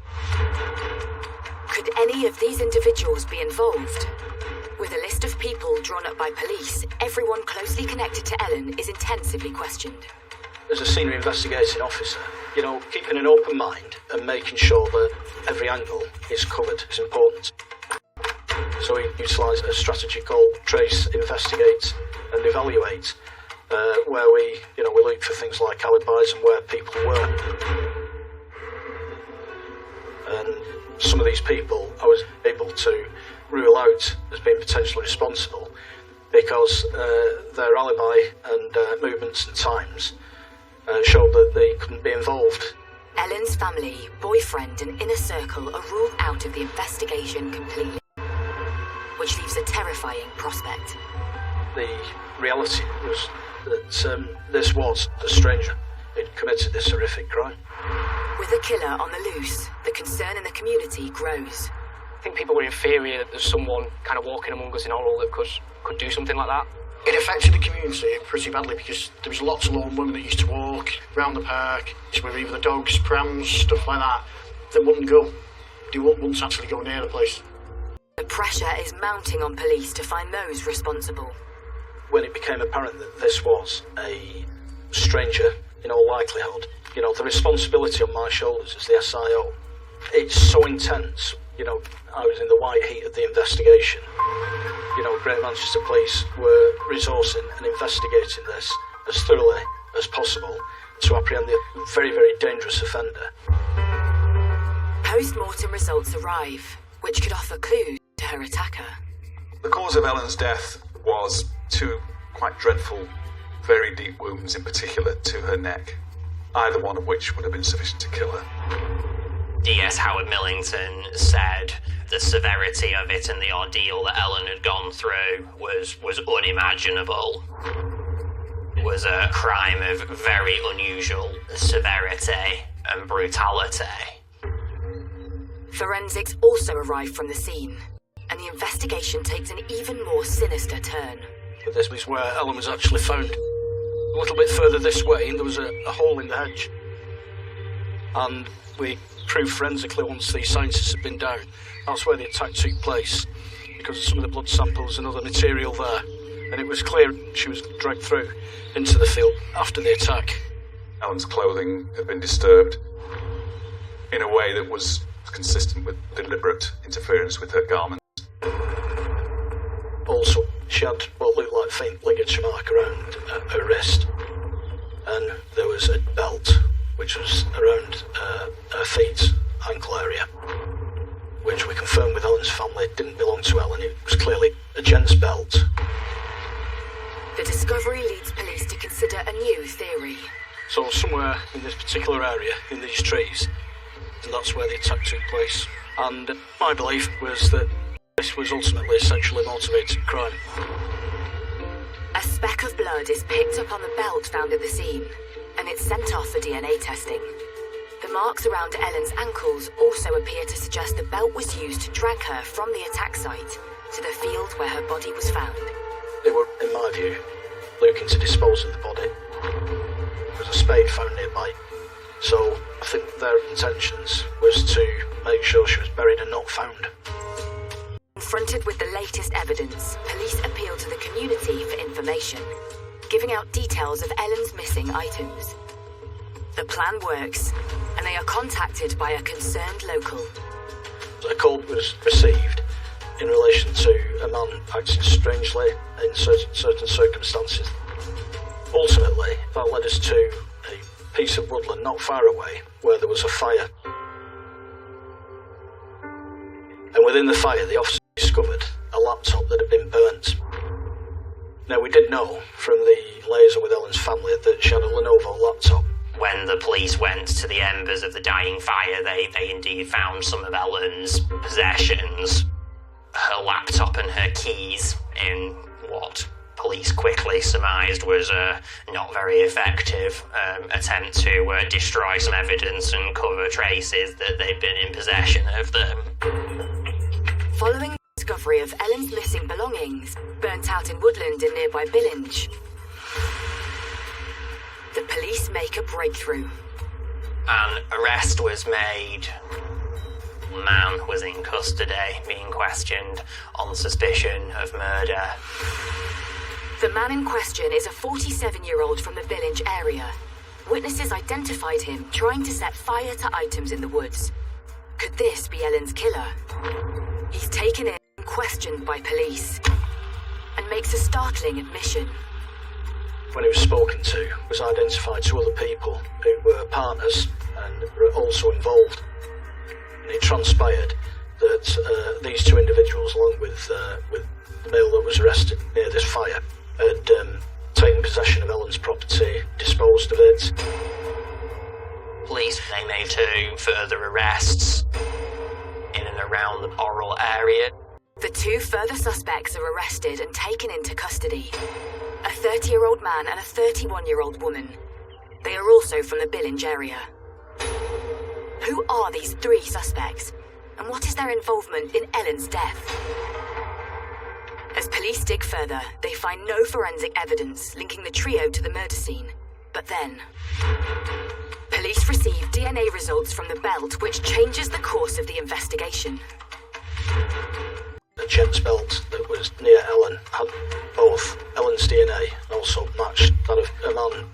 Could any of these individuals be involved? With a list of people drawn up by police, everyone closely connected to Ellen is intensively questioned. As a senior investigating officer, you know, keeping an open mind and making sure that every angle is covered is important. So we utilise a strategy called trace, investigate and evaluate, where we look for things like alibis and where people were. And some of these people I was able to rule out as being potentially responsible because their alibi and movements and times showed that they couldn't be involved. Ellen's family, boyfriend and inner circle are ruled out of the investigation completely, which leaves a terrifying prospect. The reality was that this was a stranger who'd committed this horrific crime. With a killer on the loose, the concern in the community grows. I think people were in fear that there's someone kind of walking among us in Orrell that could do something like that. It affected the community pretty badly because there was lots of lone women that used to walk around the park with either the dogs, prams, stuff like that. They wouldn't go. They wouldn't actually go near the place. The pressure is mounting on police to find those responsible. When it became apparent that this was a stranger, in all likelihood, you know, the responsibility on my shoulders as the SIO, it's so intense. You know, I was in the white heat of the investigation. You know, Greater Manchester Police were resourcing and investigating this as thoroughly as possible to apprehend the very, very dangerous offender. Post-mortem results arrive, which could offer clues to her attacker. The cause of Ellen's death was two quite dreadful, very deep wounds, in particular to her neck, either one of which would have been sufficient to kill her. DS Howard Millington said the severity of it and the ordeal that Ellen had gone through was unimaginable. It was a crime of very unusual severity and brutality. Forensics also arrive from the scene, and the investigation takes an even more sinister turn. But this was where Ellen was actually found. A little bit further this way, there was a hole in the hedge. And we proved forensically once the scientists had been down, that's where the attack took place, because of some of the blood samples and other material there. And it was clear she was dragged through into the field after the attack. Ellen's clothing had been disturbed in a way that was consistent with deliberate interference with her garments. Also, she had what looked like faint ligature mark around her wrist, and there was a belt which was around her feet, ankle area, which we confirmed with Ellen's family didn't belong to Ellen. It was clearly a gent's belt. The discovery leads police to consider a new theory. So somewhere in this particular area, in these trees, and that's where the attack took place. And my belief was that this was ultimately a sexually motivated crime. A speck of blood is picked up on the belt found at the scene, and it's sent off for DNA testing. The marks around Ellen's ankles also appear to suggest the belt was used to drag her from the attack site to the field where her body was found. They were, in my view, looking to dispose of the body. There was a spade found nearby, so I think their intentions was to make sure she was buried and not found. Confronted with the latest evidence, police appeal to the community for information, giving out details of Ellen's missing items. The plan works, and they are contacted by a concerned local. A call was received in relation to a man acting strangely in certain circumstances. Ultimately, that led us to a piece of woodland not far away where there was a fire. And within the fire, the officer discovered a laptop that had been burnt. Now, we did know from the liaison with Ellen's family that she had a Lenovo laptop. When the police went to the embers of the dying fire, they indeed found some of Ellen's possessions, her laptop and her keys in what police quickly surmised was a not very effective attempt to destroy some evidence and cover traces that they'd been in possession of them. Following the discovery of Ellen's missing belongings, burnt out in woodland in nearby Billinge, the police make a breakthrough. An arrest was made. A man was in custody, being questioned on suspicion of murder. The man in question is a 47-year-old from the Billinge area. Witnesses identified him trying to set fire to items in the woods. Could this be Ellen's killer? He's taken in and questioned by police and makes a startling admission. When he was spoken to, was identified to other people who were partners and were also involved. And it transpired that these two individuals, along with the male that was arrested near this fire, had taken possession of Ellen's property, disposed of it. Police, they made 2 further arrests in and around the Orrell area. The 2 further suspects are arrested and taken into custody. A 30-year-old man and a 31-year-old woman. They are also from the Billinge area. Who are these 3 suspects? And what is their involvement in Ellen's death? As police dig further, they find no forensic evidence linking the trio to the murder scene. But then, police receive DNA results from the belt, which changes the course of the investigation. The gents belt that was near Ellen had both Ellen's DNA and also matched that of a man.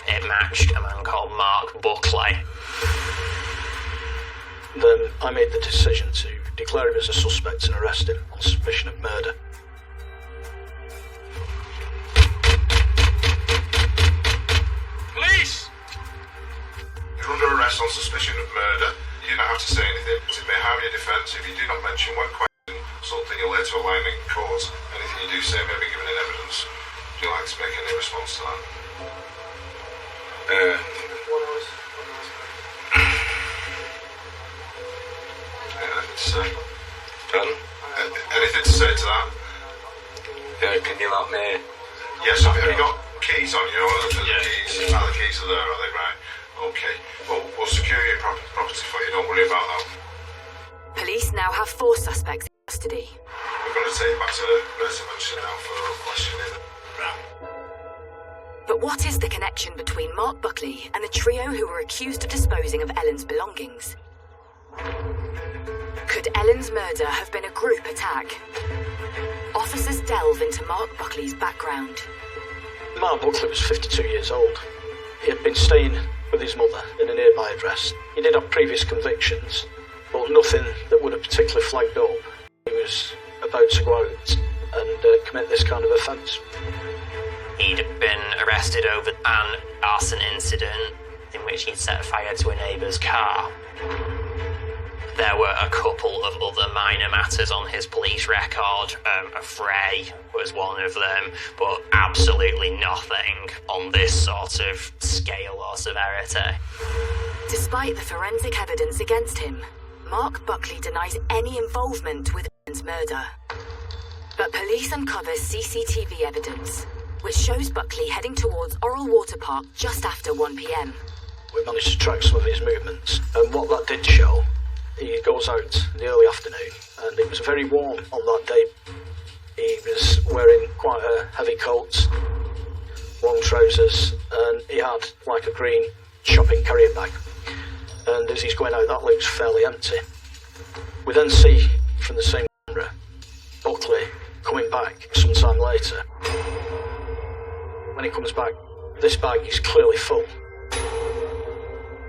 It matched a man called Mark Buckley. Then I made the decision to declare him as a suspect and arrest him on suspicion of murder. Police! You're under arrest on suspicion of murder. You do not have to say anything, but it may harm your defence if you do not mention when questioned something you'll later align in court. Anything you do say may be given in evidence. Would you like to make any response to that? Anything to say to that? Can you let me? Yes, have you got keys on you? The keys are there, are they? Right. Okay. Well, we'll secure your property for you. Don't worry about that. Police now have 4 suspects in custody. We're going to take you back to residence now for questioning. But what is the connection between Mark Buckley and the trio who were accused of disposing of Ellen's belongings? Could Ellen's murder have been a group attack? Officers delve into Mark Buckley's background. Mark Buckley was 52 years old. He had been staying with his mother in a nearby address. He did have previous convictions, but nothing that would have particularly flagged up. He was about to go out and commit this kind of offence. He'd been arrested over an arson incident in which he'd set fire to a neighbour's car. There were a couple of other minor matters on his police record. A fray was one of them, but absolutely nothing on this sort of scale or severity. Despite the forensic evidence against him, Mark Buckley denies any involvement with Ellen's murder. But police uncovers CCTV evidence, which shows Buckley heading towards Orrell Water Park just after 1 p.m. We managed to track some of his movements, and what that did show, he goes out in the early afternoon, and it was very warm on that day. He was wearing quite a heavy coat, long trousers, and he had like a green shopping carrier bag. And as he's going out, that looks fairly empty. We then see from the same camera Buckley coming back sometime later. When he comes back, this bag is clearly full.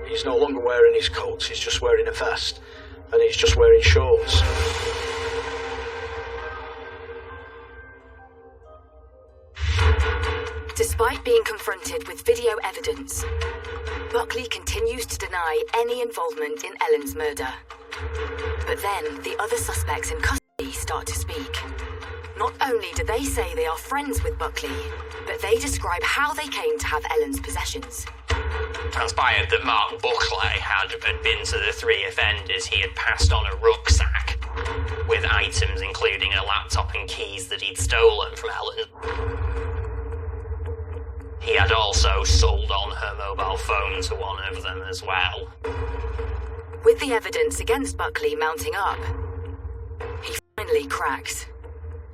He's no longer wearing his coat, he's just wearing a vest, and he's just wearing shorts. Despite being confronted with video evidence, Buckley continues to deny any involvement in Ellen's murder. But then the other suspects in custody start to speak. Not only do they say they are friends with Buckley, but they describe how they came to have Ellen's possessions. Transpired that Mark Buckley had been to the 3 offenders he had passed on a rucksack. with items including a laptop and keys that he'd stolen from Ellen. He had also sold on her mobile phone to one of them as well. With the evidence against Buckley mounting up, he finally cracks.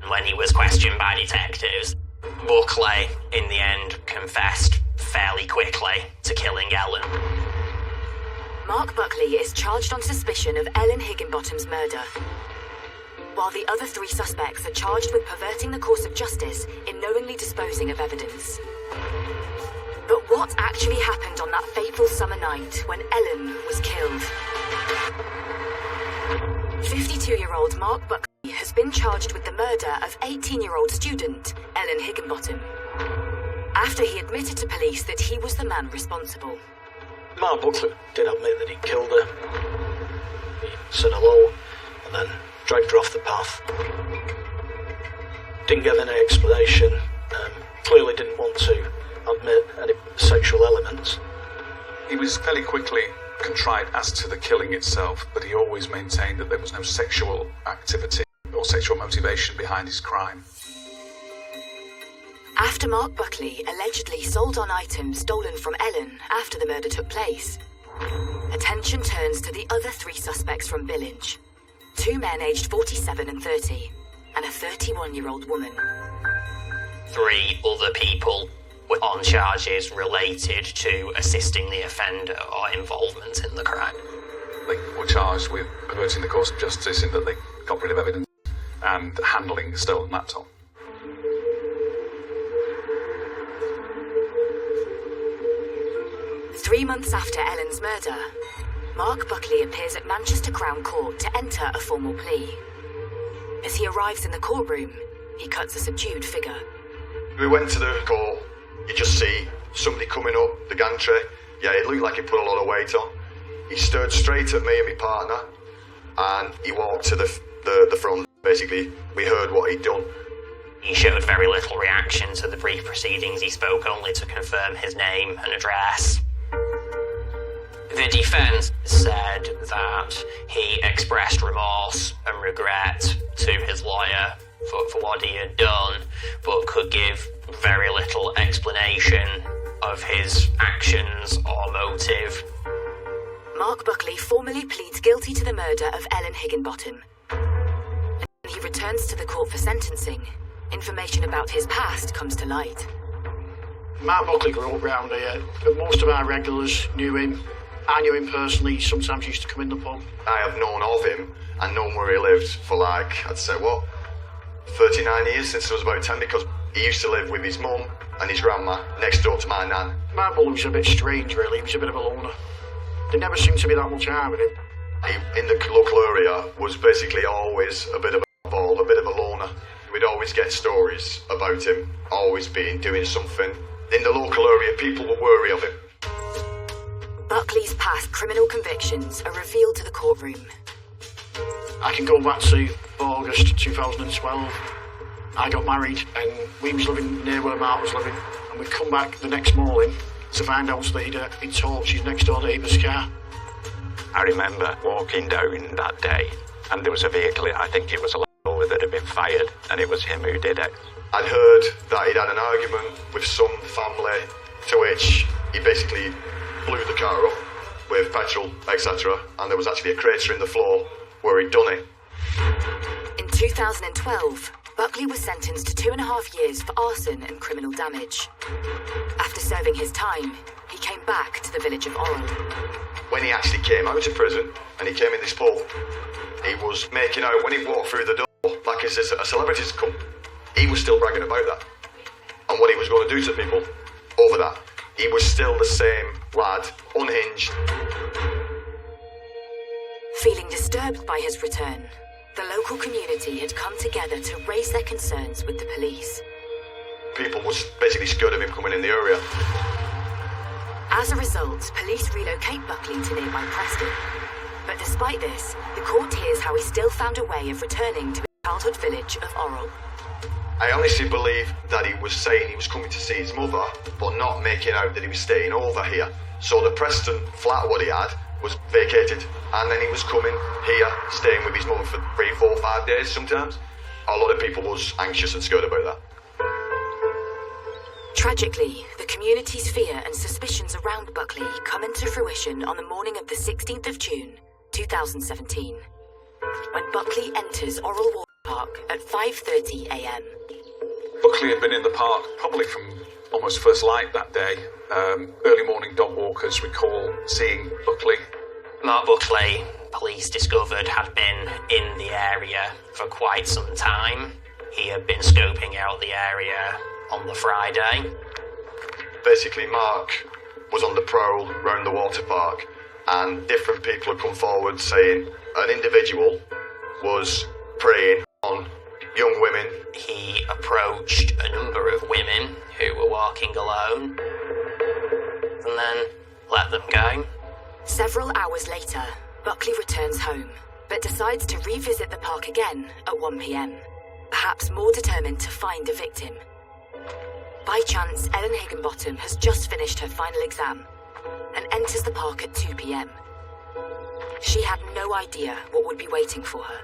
When he was questioned by detectives, Buckley, in the end, confessed fairly quickly to killing Ellen. Mark Buckley is charged on suspicion of Ellen Higginbottom's murder, while the other 3 suspects are charged with perverting the course of justice in knowingly disposing of evidence. But what actually happened on that fateful summer night when Ellen was killed? 52-year-old Mark Buckley has been charged with the murder of 18-year-old student Ellen Higginbottom, after he admitted to police that he was the man responsible. Mark Buckley did admit that he killed her. He said hello and then dragged her off the path. Didn't give any explanation. Clearly didn't want to admit any sexual elements. He was fairly quickly contrite as to the killing itself, but he always maintained that there was no sexual activity or sexual motivation behind his crime. After Mark Buckley allegedly sold on items stolen from Ellen after the murder took place, attention turns to the other 3 suspects from Billinge. 2 men aged 47 and 30, and a 31-year-old woman. 3 other people were on charges related to assisting the offender or involvement in the crime. They were charged with perverting the course of justice in that they got rid of evidence and handling a stolen laptop. Three months after Ellen's murder, Mark Buckley appears at Manchester Crown Court to enter a formal plea. As he arrives in the courtroom, he cuts a subdued figure. We went to the court. You just see somebody coming up the gantry. Yeah, it looked like he put a lot of weight on. He stared straight at me and my partner, and he walked to the front. Basically, we heard what he'd done. He showed very little reaction to the brief proceedings. He spoke only to confirm his name and address. The defence said that he expressed remorse and regret to his lawyer for what he had done, but could give very little explanation of his actions or motive. Mark Buckley formally pleads guilty to the murder of Ellen Higginbottom. And when he returns to the court for sentencing, information about his past comes to light. Mark Buckley grew up round here, but most of our regulars knew him. I knew him personally. He sometimes used to come in the pub. I have known of him and known where he lived for I'd say 39 years, since I was about 10, because he used to live with his mum and his grandma next door to my nan. Mark Buckley was a bit strange, really. He was a bit of a loner. There never seemed to be that much harm in him. He, in the local area, was basically always a bit of a ball, a bit of a loner. We'd always get stories about him, always doing something. In the local area, people were wary of him. Buckley's past criminal convictions are revealed to the courtroom. I can go back to August 2012. I got married and we was living near where Mark was living, and we'd come back the next morning to find out that he'd torched his next door neighbour's car. I remember walking down that day and there was a vehicle, I think it was a Land Rover, that had been fired, and it was him who did it. I'd heard that he'd had an argument with some family, to which he basically blew the car up with petrol, etc. And there was actually a crater in the floor where he'd done it. In 2012, Buckley was sentenced to 2.5 years for arson and criminal damage. After serving his time, he came back to the village of Orrell. When he actually came out of prison and he came in this pub, he was making out when he walked through the door like as a celebrity's come. He was still bragging about that and what he was going to do to people over that. He was still the same lad, unhinged. Feeling disturbed by his return, the local community had come together to raise their concerns with the police. People was basically scared of him coming in the area. As a result, police relocate Buckley to nearby Preston. But despite this, the court hears how he still found a way of returning to his childhood village of Orrell. I honestly believe that he was saying he was coming to see his mother, but not making out that he was staying over here. So the Preston flat what he had was vacated, and then he was coming here, staying with his mother for 3, 4, 5 days sometimes. A lot of people was anxious and scared about that. Tragically, the community's fear and suspicions around Buckley come into fruition on the morning of the 16th of June, 2017, when Buckley enters Oral Water Park at 5:30 a.m. Buckley had been in the park probably from almost first light that day. Early morning dog walkers recall seeing Buckley. Mark Buckley, police discovered, had been in the area for quite some time. He had been scoping out the area on the Friday. Basically, Mark was on the prowl round the water park, and different people had come forward saying an individual was preying on young women. He approached a number of women who were walking alone and then let them go. Several hours later, Buckley returns home, but decides to revisit the park again at 1 p.m, perhaps more determined to find a victim. By chance, Ellen Higginbottom has just finished her final exam and enters the park at 2 p.m. She had no idea what would be waiting for her.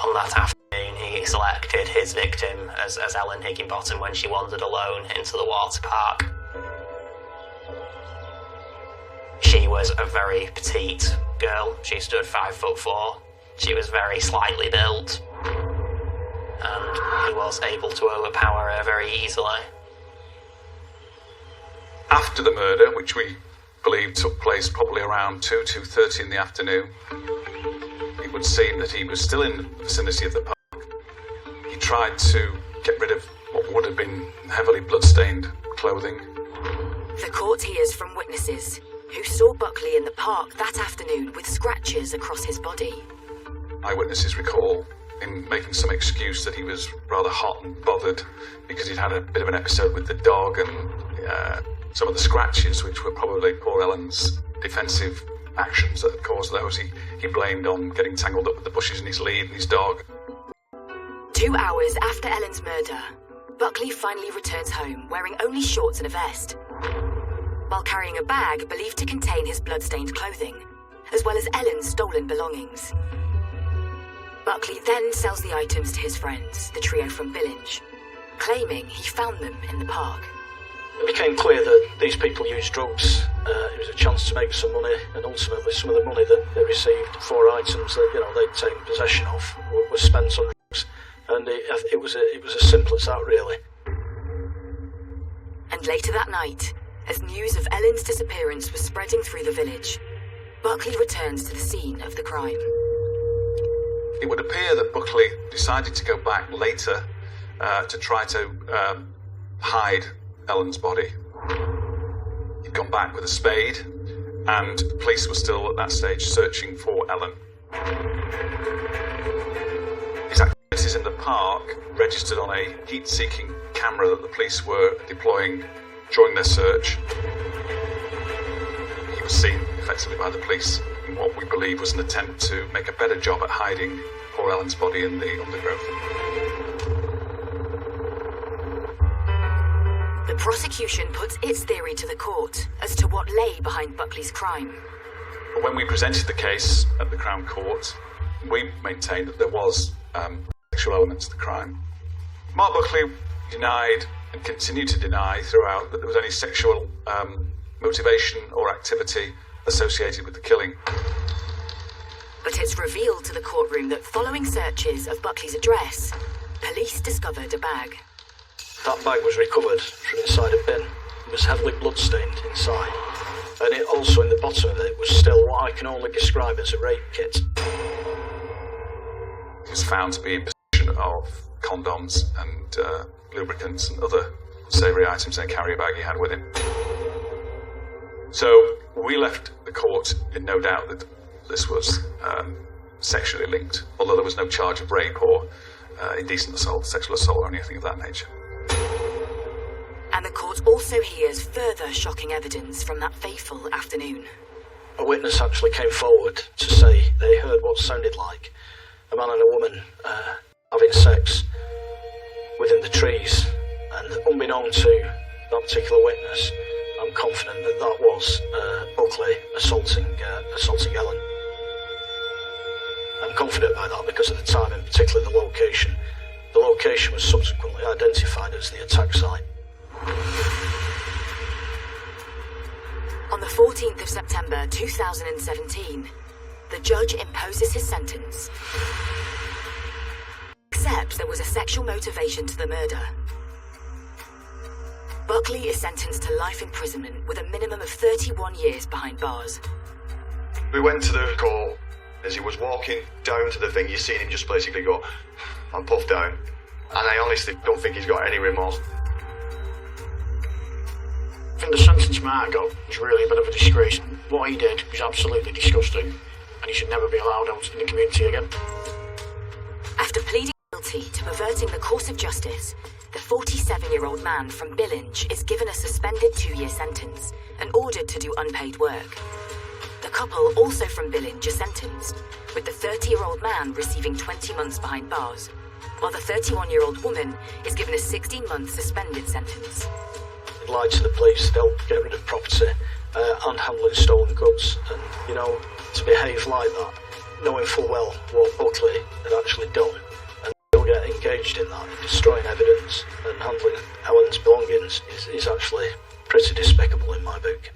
On that afternoon, he selected his victim as Ellen Higginbottom when she wandered alone into the water park. She was a very petite girl. She stood 5'4". She was very slightly built, and he was able to overpower her very easily. After the murder, which we believe took place probably around 2:30 in the afternoon, it would seem that he was still in the vicinity of the park. He tried to get rid of what would have been heavily blood-stained clothing. The court hears from witnesses who saw Buckley in the park that afternoon with scratches across his body. Eyewitnesses recall him making some excuse that he was rather hot and bothered because he'd had a bit of an episode with the dog, and some of the scratches, which were probably poor Ellen's defensive actions that had caused those, he blamed on getting tangled up with the bushes in his lead and his dog. 2 hours after Ellen's murder, Buckley finally returns home wearing only shorts and a vest, while carrying a bag believed to contain his blood-stained clothing, as well as Ellen's stolen belongings. Buckley then sells the items to his friends, the trio from Billinge, claiming he found them in the park. It became clear that these people used drugs. It was a chance to make some money, and ultimately some of the money that they received for items that they'd taken possession of was spent on drugs, and it was as simple as that, really. And later that night, as news of Ellen's disappearance was spreading through the village, Buckley returns to the scene of the crime. It would appear that Buckley decided to go back later to try to hide Ellen's body. He'd gone back with a spade, and the police were still at that stage searching for Ellen. His activities in the park registered on a heat-seeking camera that the police were deploying during their search. He was seen effectively by the police in what we believe was an attempt to make a better job at hiding poor Ellen's body in the undergrowth. The prosecution puts its theory to the court as to what lay behind Buckley's crime. But when we presented the case at the Crown Court, we maintained that there was sexual elements to the crime. Mark Buckley denied and continued to deny throughout that there was any sexual motivation or activity associated with the killing. But it's revealed to the courtroom that following searches of Buckley's address, police discovered a bag. That bag was recovered from inside a bin. It was heavily blood-stained inside. And it also, in the bottom of it, was still what I can only describe as a rape kit. It was found to be in possession of condoms and lubricants and other savoury items in a carrier bag he had with him. So we left the court in no doubt that this was sexually linked, although there was no charge of rape or indecent assault, sexual assault or anything of that nature. And the court also hears further shocking evidence from that fateful afternoon. A witness actually came forward to say they heard what sounded like a man and a woman having sex within the trees, and unbeknown to that particular witness, I'm confident that that was Buckley assaulting Ellen. I'm confident about that because at the time, in particular the location was subsequently identified as the attack site. On the 14th of September 2017, the judge imposes his sentence. Except there was a sexual motivation to the murder. Buckley is sentenced to life imprisonment with a minimum of 31 years behind bars. We went to the court. As he was walking down to the thing, you seen him just basically go and puff down. And I honestly don't think he's got any remorse. I think the sentence Mark got was really a bit of a disgrace. What he did was absolutely disgusting, and he should never be allowed out in the community again. After pleading guilty to perverting the course of justice, the 47-year-old man from Billinge is given a suspended 2-year sentence and ordered to do unpaid work. The couple, also from Billinge, are sentenced, with the 30-year-old man receiving 20 months behind bars, while the 31-year-old woman is given a 16-month suspended sentence. Lied to the police to help get rid of property and handling stolen goods, and, to behave like that, knowing full well what Buckley had actually done, and still get engaged in that, destroying evidence and handling Ellen's belongings is actually pretty despicable in my book.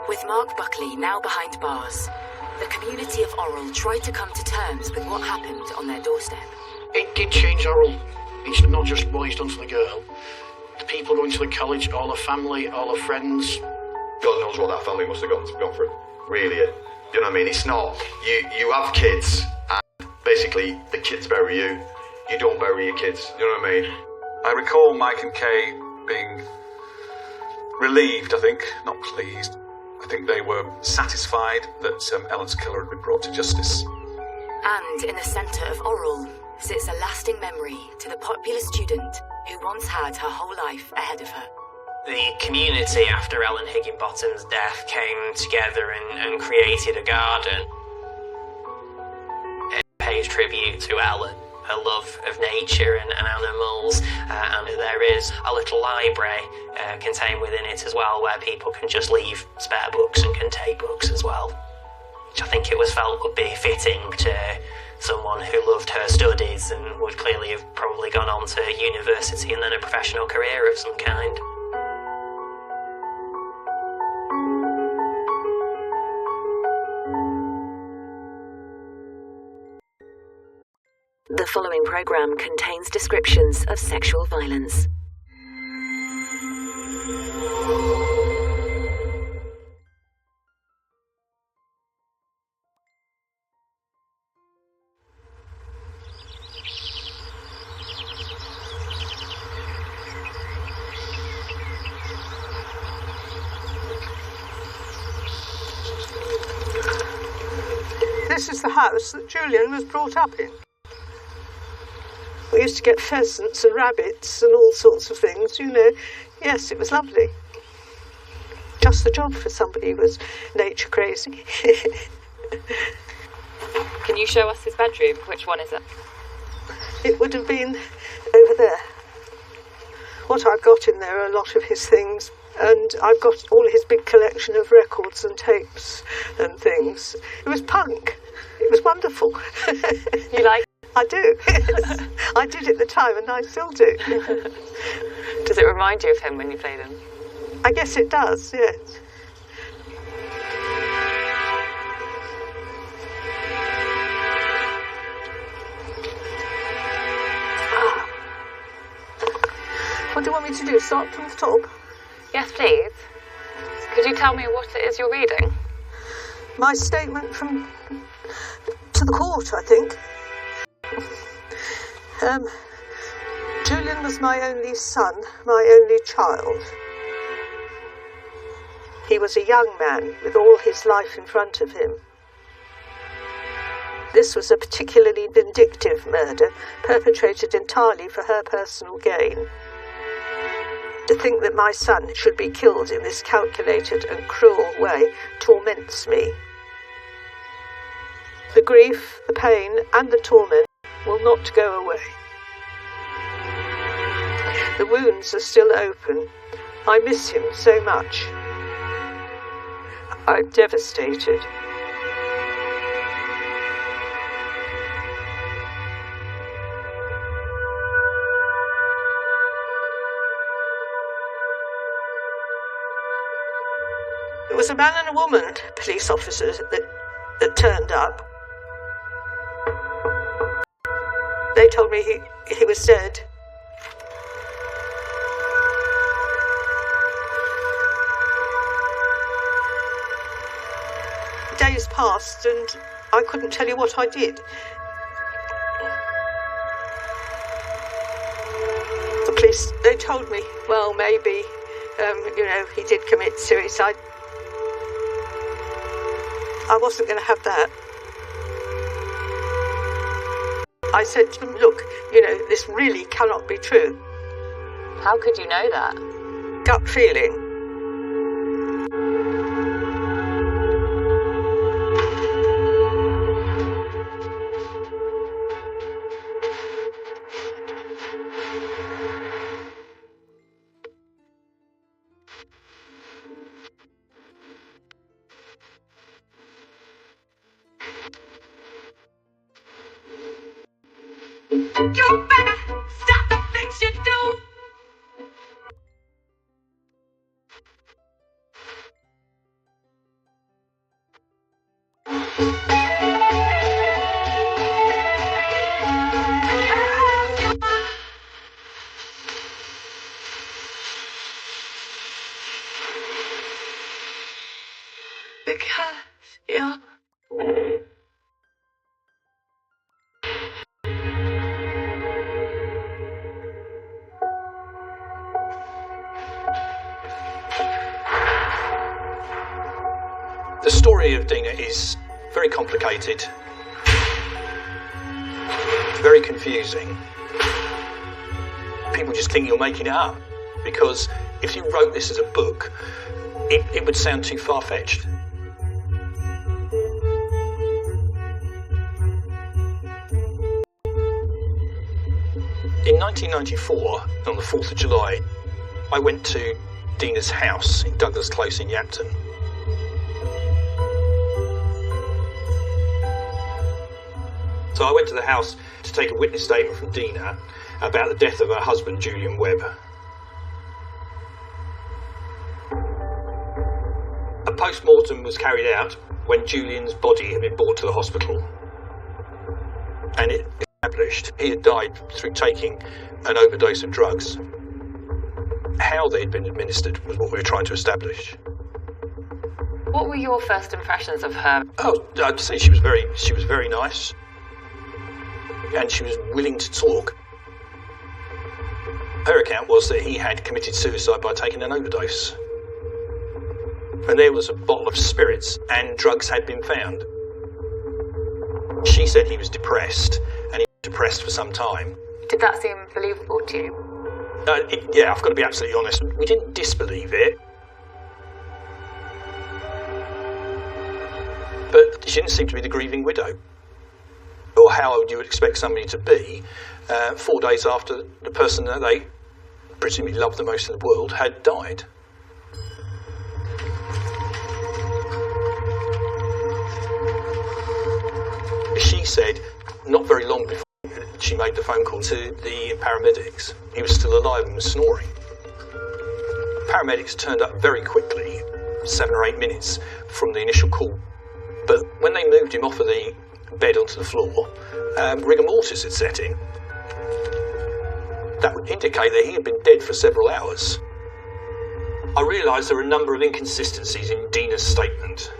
With Mark Buckley now behind bars, the community of Orrell tried to come to terms with what happened on their doorstep. It did change Orrell. It's not just what he's done for the girl. The people going to the college, all her family, all her friends. God knows what that family must have gone through. Really, you know what I mean? It's not, you have kids, and basically the kids bury you. You don't bury your kids, you know what I mean? I recall Mike and Kay being relieved, I think, not pleased. I think they were satisfied that Ellen's killer had been brought to justice. And in the centre of Orrell sits a lasting memory to the popular student who once had her whole life ahead of her. The community, after Ellen Higginbotham's death, came together and created a garden. It pays tribute to Ellen, her love of nature and animals, and there is a little library contained within it as well, where people can just leave spare books and can take books as well, which I think it was felt would be fitting to someone who loved her studies and would clearly have probably gone on to university and then a professional career of some kind. The following program contains descriptions of sexual violence. This is the house that Julian was brought up in. We used to get pheasants and rabbits and all sorts of things, Yes, it was lovely. Just the job for somebody who was nature crazy. Can you show us his bedroom? Which one is it? It would have been over there. What I've got in there are a lot of his things, and I've got all his big collection of records and tapes and things. It was punk. It was wonderful. You like it? I do, yes. I did at the time and I still do. Does it remind you of him when you played him? I guess it does, yes. What do you want me to do? Start from the top? Yes, please. Could you tell me what it is you're reading? My statement to the court, I think. Julian was my only son, my only child. He was a young man with all his life in front of him. This was a particularly vindictive murder, perpetrated entirely for her personal gain. To think that my son should be killed in this calculated and cruel way torments me. The grief, the pain, and the torment will not go away. The wounds are still open. I miss him so much. I'm devastated. It was a man and a woman, police officers, that turned up. They told me he was dead. Days passed and I couldn't tell you what I did. The police, they told me, well, maybe, he did commit suicide. I wasn't going to have that. I said to them, look, this really cannot be true. How could you know that? Gut feeling. You better stop the things you do. Because you're The story of Dina is very complicated, very confusing. People just think you're making it up, because if you wrote this as a book, it would sound too far-fetched. In 1994, on the 4th of July, I went to Dina's house in Douglas Close in Yapton. So I went to the house to take a witness statement from Dina about the death of her husband, Julian Webb. A post-mortem was carried out when Julian's body had been brought to the hospital. And it established he had died through taking an overdose of drugs. How they'd been administered was what we were trying to establish. What were your first impressions of her? Oh, I'd say she was very nice. And she was willing to talk. Her account was that he had committed suicide by taking an overdose. And there was a bottle of spirits and drugs had been found. She said he was depressed, and he was depressed for some time. Did that seem believable to you? Yeah, I've got to be absolutely honest. We didn't disbelieve it. But she didn't seem to be the grieving widow. Or how you would expect somebody to be 4 days after the person that they presumably loved the most in the world had died. She said, not very long before she made the phone call to the paramedics, he was still alive and was snoring. Paramedics turned up very quickly, 7 or 8 minutes from the initial call. But when they moved him off of the bed onto the floor, rigor mortis had set in. That would indicate that he had been dead for several hours. I realised there were a number of inconsistencies in Dina's statement.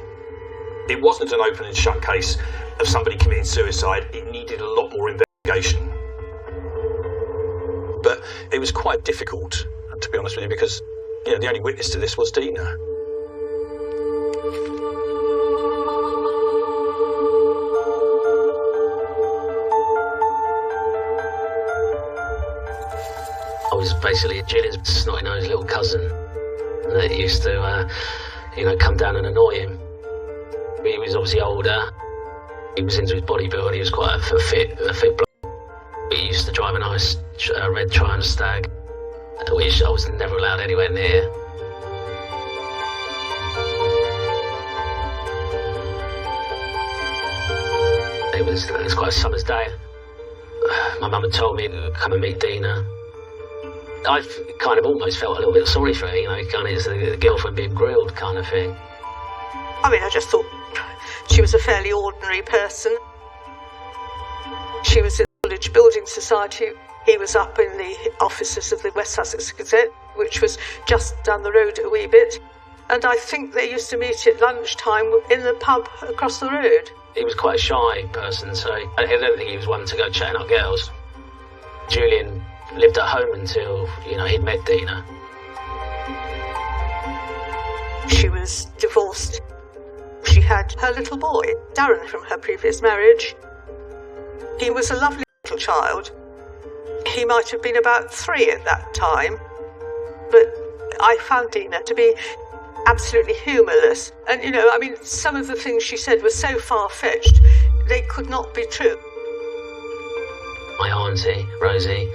It wasn't an open and shut case of somebody committing suicide. It needed a lot more investigation. But it was quite difficult, to be honest with you, because the only witness to this was Dina. I was basically Julian's snotty-nosed little cousin that used to, come down and annoy him. He was obviously older. He was into his bodybuilding. He was quite a fit bloke. He used to drive a nice red Triumph Stag. which I was never allowed anywhere near. It was quite a summer's day. My mum had told me to come and meet Dina. I've kind of almost felt a little bit sorry for her, you know, kind of it's the girlfriend being grilled kind of thing. I mean, I just thought she was a fairly ordinary person. She was in the College Building Society. He was up in the offices of the West Sussex Gazette, which was just down the road a wee bit. And I think they used to meet at lunchtime in the pub across the road. He was quite a shy person, so I don't think he was one to go chatting up girls. Julian lived at home until, you know, he'd met Dina. She was divorced. She had her little boy, Darren, from her previous marriage. He was a lovely little child. He might have been about 3 at that time, but I found Dina to be absolutely humourless. And, you know, I mean, some of the things she said were so far-fetched, they could not be true. My auntie, Rosie,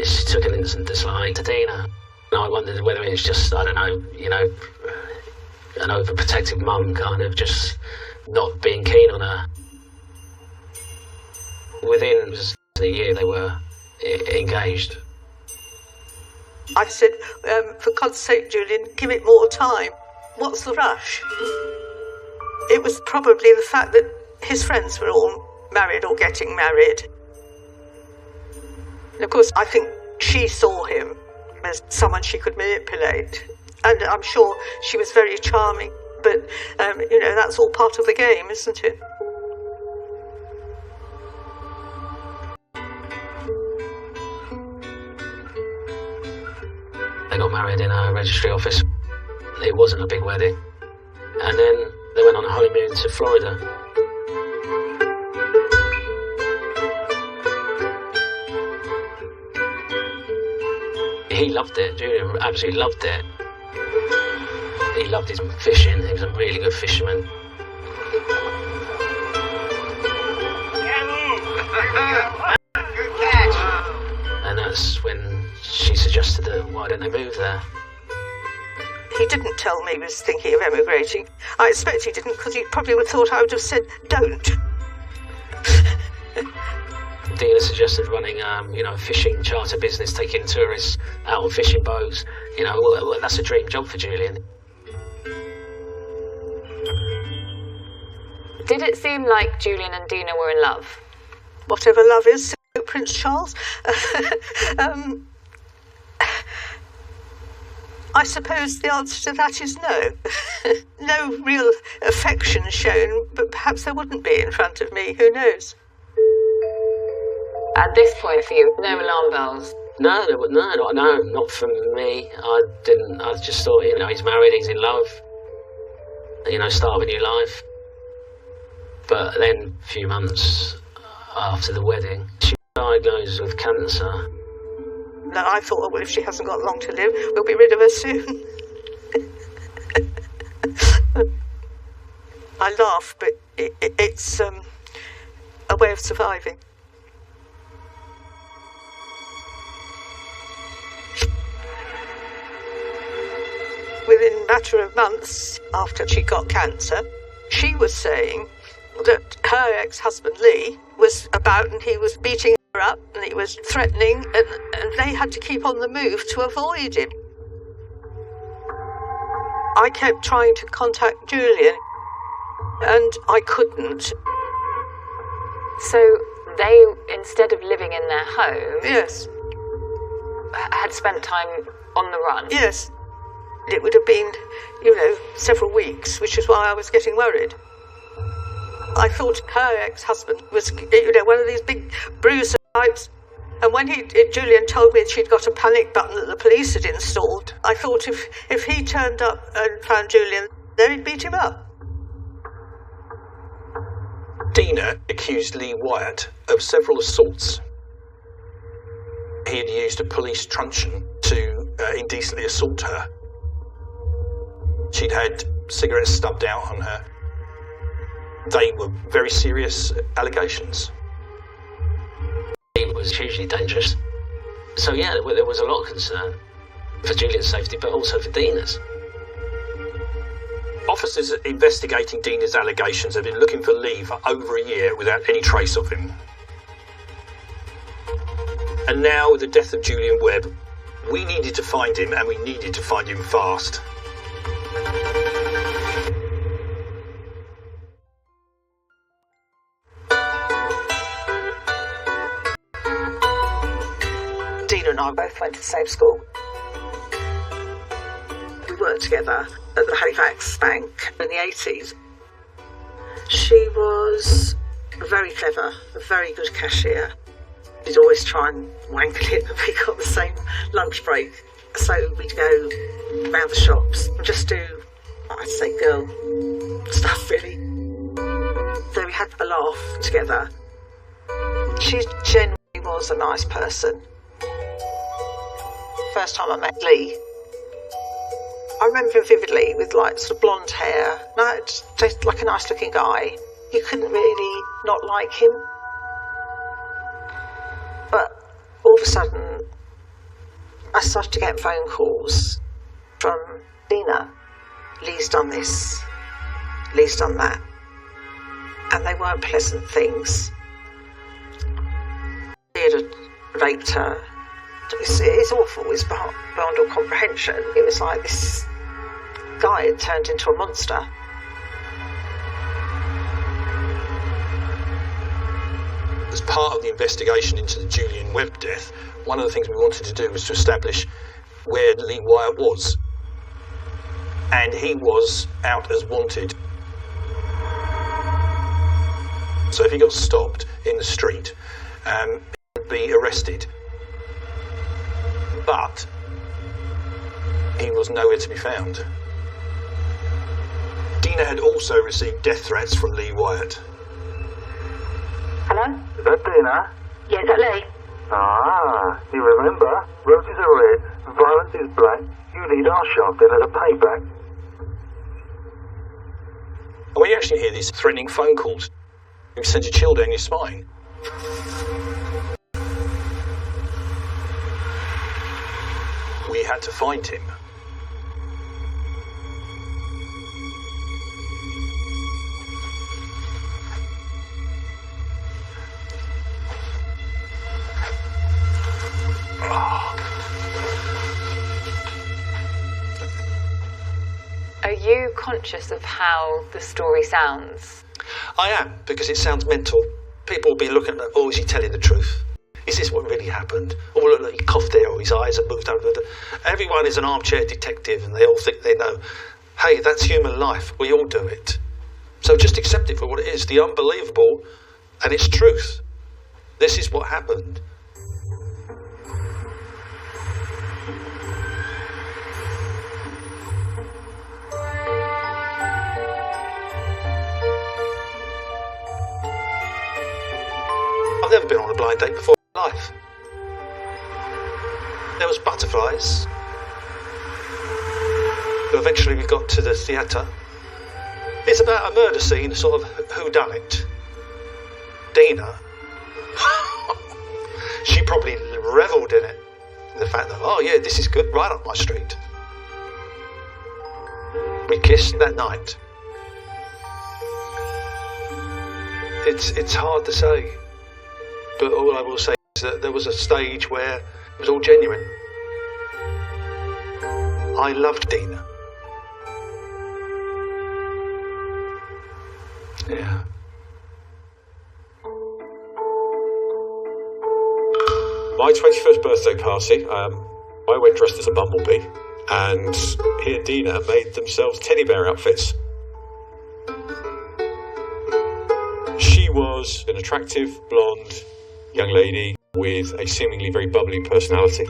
she took an instant dislike to Dina. And I wondered whether it was just, I don't know, you know, an overprotective mum kind of just not being keen on her. Within just a year they were engaged. I said, for God's sake, Julian, give it more time. What's the rush? It was probably the fact that his friends were all married or getting married. And of course, I think she saw him as someone she could manipulate. And I'm sure she was very charming. But, you know, that's all part of the game, isn't it? They got married in a registry office. It wasn't a big wedding. And then they went on a honeymoon to Florida. He loved it. Julian absolutely loved it. He loved his fishing. He was a really good fisherman. And that's when she suggested that why don't they move there? He didn't tell me he was thinking of emigrating. I expect he didn't, because he probably would have thought I would have said, don't. Dina suggested running, you know, a fishing charter business, taking tourists out on fishing boats. You know, well, that's a dream job for Julian. Did it seem like Julian and Dina were in love? Whatever love is, Prince Charles. I suppose the answer to that is no. No real affection shown, but perhaps there wouldn't be in front of me, who knows? At this point for you, no alarm bells? No, not for me. I just thought, you know, he's married, he's in love. You know, start of a new life. But then, a few months after the wedding, she was diagnosed with cancer. No, I thought, well, if she hasn't got long to live, we'll be rid of her soon. I laugh, but it's a way of surviving. Within a matter of months after she got cancer, she was saying that her ex-husband Lee was about and he was beating her up and he was threatening and they had to keep on the move to avoid him. I kept trying to contact Julian and I couldn't. So they, instead of living in their home... Yes. Had spent time on the run? Yes. It would have been, you know, several weeks, which is why I was getting worried. I thought her ex-husband was, you know, one of these big bruiser types. And when Julian told me she'd got a panic button that the police had installed, I thought if he turned up and found Julian, then he'd beat him up. Dina accused Lee Wyatt of several assaults. He had used a police truncheon to indecently assault her. She'd had cigarettes stubbed out on her. They were very serious allegations. He was hugely dangerous. So yeah, there was a lot of concern. for Julian's safety, but also for Dina's. Officers investigating Dina's allegations have been looking for Lee for over a year without any trace of him. And now, with the death of Julian Webb, we needed to find him, and we needed to find him fast. Dina and I both went to the same school. We worked together at the Halifax Bank in the 80s. She was very clever, a very good cashier. We'd always try and wangle it that we got the same lunch break. So we'd go round the shops and just do, I'd say, girl stuff, really. So we had a laugh together. She genuinely was a nice person. First time I met Lee, I remember him vividly with like sort of blonde hair. No, just like a nice looking guy. You couldn't really not like him. But all of a sudden, I started to get phone calls from Dina. Lee's done this, Lee's done that. And they weren't pleasant things. He had raped her. It's awful, it's beyond all comprehension. It was like this guy had turned into a monster. As part of the investigation into the Julian Webb death, one of the things we wanted to do was to establish where Lee Wyatt was. And he was out as wanted. So if he got stopped in the street, he would be arrested. But he was nowhere to be found. Dina had also received death threats from Lee Wyatt. Hello? Is that Dina? Yeah, is that Lee? Ah, you remember? Roses are red, violence is black. You need our shop then as a payback. And when you actually hear these threatening phone calls, you send a chill down your spine. We had to find him. Are you conscious of how the story sounds? I am, because it sounds mental. People will be looking at, oh, is he telling the truth? Is this what really happened? Oh, look, he coughed there, or his eyes have moved over. Everyone is an armchair detective, and they all think they know. Hey, that's human life. We all do it. So just accept it for what it is, the unbelievable, and its truth. This is what happened. I've never been on a blind date before in my life. There was butterflies. So eventually we got to the theatre. It's about a murder scene, sort of whodunit. Dina, she probably revelled in it. In the fact that, oh yeah, this is good, right up my street. We kissed that night. It's hard to say. But all I will say is that there was a stage where it was all genuine. I loved Dina. Yeah. My 21st birthday party, I went dressed as a bumblebee, and he and Dina made themselves teddy bear outfits. She was an attractive, blonde young lady with a seemingly very bubbly personality.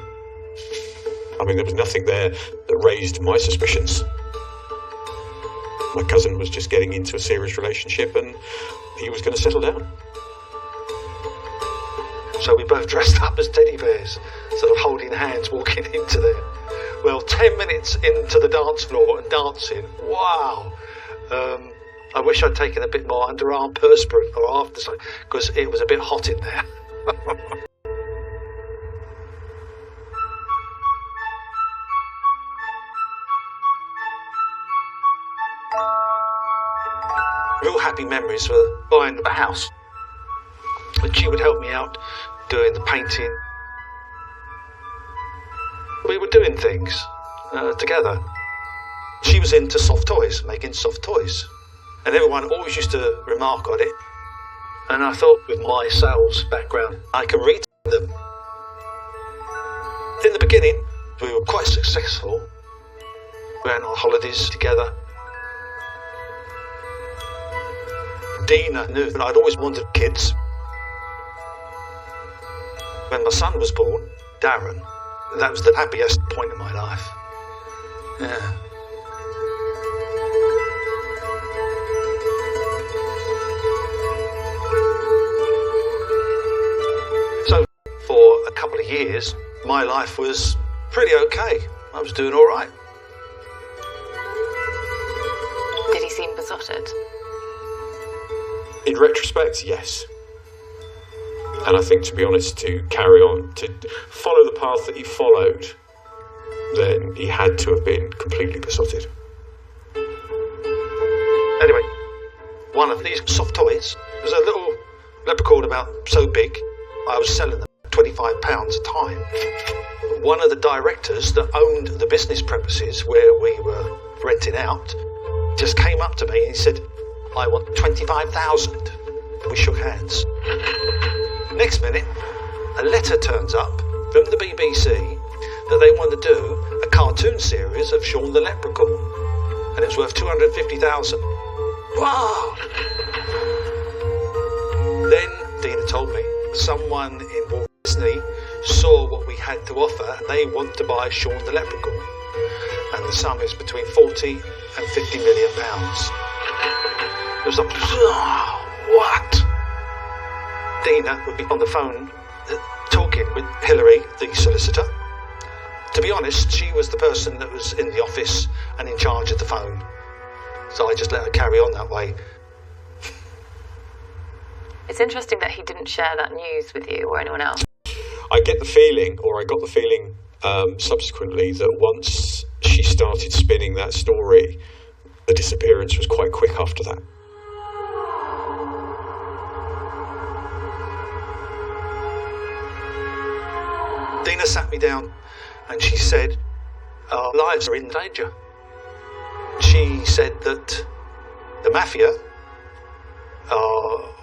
I mean, there was nothing there that raised my suspicions. My cousin was just getting into a serious relationship and he was going to settle down. So we both dressed up as teddy bears, sort of holding hands, walking into there. Well, 10 minutes into the dance floor and dancing, wow. I wish I'd taken a bit more underarm perspirant or after, because it was a bit hot in there. happy memories were buying a house. And she would help me out doing the painting. We were doing things together. She was into soft toys, making soft toys. And everyone always used to remark on it. And I thought, with my sales background, I can read them. In the beginning, we were quite successful. We went on holidays together. Dina knew that I'd always wanted kids. When my son was born, Darren, that was the happiest point in my life. Yeah. So, for a couple of years, my life was pretty okay. I was doing all right. Did he seem besotted? In retrospect, yes. And I think, to be honest, to carry on, to follow the path that he followed, then he had to have been completely besotted. Anyway, one of these soft toys was a little leprechaun about so big, I was selling them at £25 a time. One of the directors that owned the business premises where we were renting out just came up to me and he said, I want 25,000. We shook hands. Next minute, a letter turns up from the BBC that they want to do a cartoon series of Shaun the Leprechaun, and it's worth 250,000. Wow! Then Dina told me someone in Walt Disney saw what we had to offer, and they want to buy Shaun the Leprechaun, and the sum is between 40 and 50 million pounds. It was like, what? Dina would be on the phone talking with Hillary, the solicitor. To be honest, she was the person that was in the office and in charge of the phone. So I just let her carry on that way. It's interesting that he didn't share that news with you or anyone else. I got the feeling subsequently that once she started spinning that story, the disappearance was quite quick after that. Dina sat me down and she said, our lives are in danger. She said that the mafia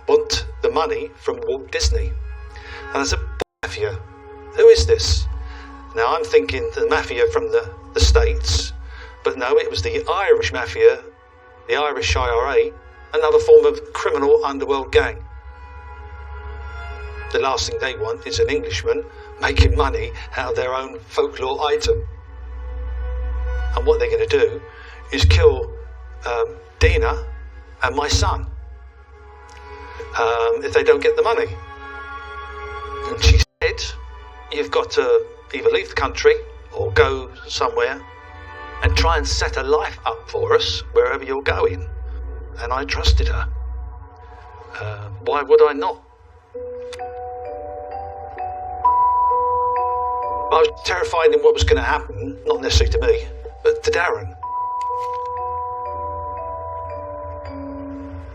want the money from Walt Disney. And I said, mafia? Who is this? Now I'm thinking the mafia from the States, but no, it was the Irish mafia, the Irish IRA, another form of criminal underworld gang. The last thing they want is an Englishman making money out of their own folklore item. And what they're going to do is kill Dina and my son if they don't get the money. And she said, you've got to either leave the country or go somewhere and try and set a life up for us wherever you're going. And I trusted her. Why would I not? I was terrified in what was going to happen, not necessarily to me, but to Darren.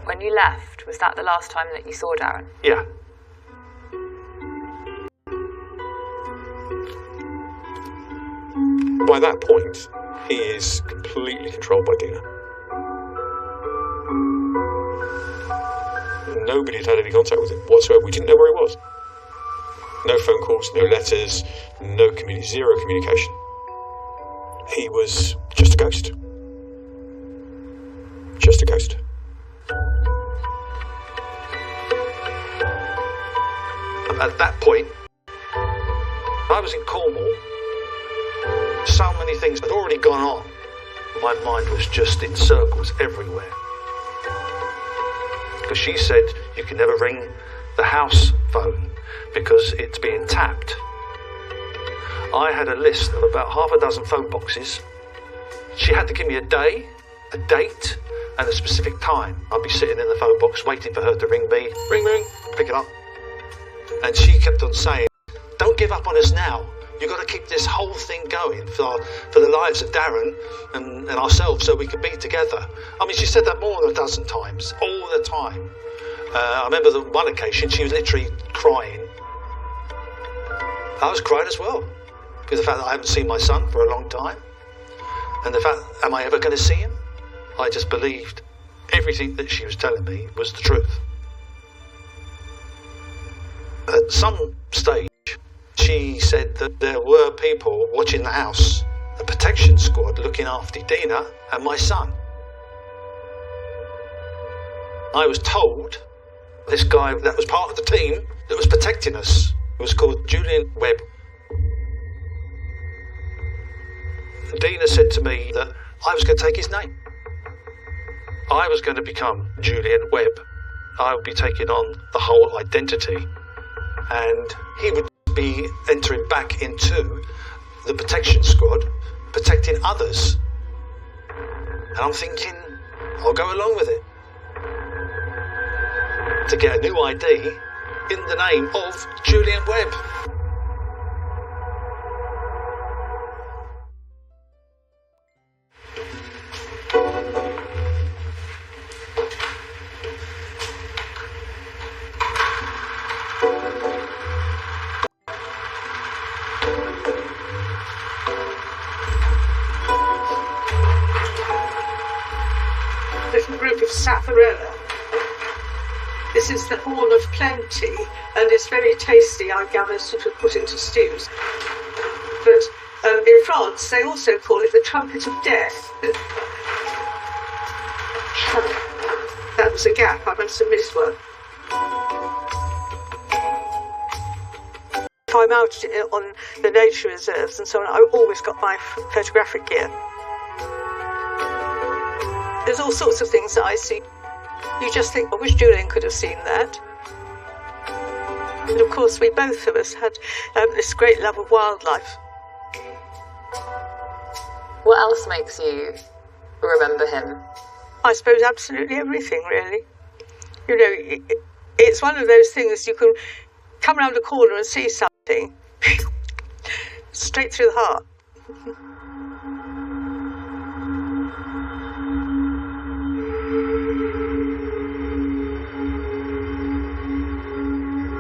When you left, was that the last time that you saw Darren? Yeah. By that point, he is completely controlled by Dina. Nobody had any contact with him whatsoever. We didn't know where he was. No phone calls, no letters, zero communication. He was just a ghost. Just a ghost. At that point, I was in Cornwall. So many things had already gone on. My mind was just in circles everywhere. Because she said you can never ring the house phone because it's being tapped. I had a list of about half a dozen phone boxes. She had to give me a day, a date, and a specific time. I'd be sitting in the phone box waiting for her to ring me. Ring, ring, pick it up. And she kept on saying, don't give up on us now. You've got to keep this whole thing going for the lives of Darren and ourselves, so we could be together. I mean, she said that more than a dozen times, all the time. I remember the one occasion she was literally crying. I was crying as well, because the fact that I haven't seen my son for a long time, and the fact, am I ever going to see him? I just believed everything that she was telling me was the truth. At some stage, she said that there were people watching the house, a protection squad looking after Dina and my son. I was told this guy that was part of the team that was protecting us was called Julian Webb. And Dina said to me that I was going to take his name. I was going to become Julian Webb. I would be taking on the whole identity, and he would be entering back into the protection squad, protecting others. And I'm thinking, I'll go along with it. To get a new ID in the name of Julian Webb. Little group of Sapharella. This is the Horn of Plenty, and it's very tasty, I gather, sort of put into stews. But in France, they also call it the Trumpet of Death. That was a gap, I must have missed one. If I'm out on the nature reserves and so on, I've always got my photographic gear. There's all sorts of things that I see. You just think, I wish Julian could have seen that. And of course, we both of us had this great love of wildlife. What else makes you remember him? I suppose absolutely everything, really. You know, it's one of those things you can come round a corner and see something straight through the heart.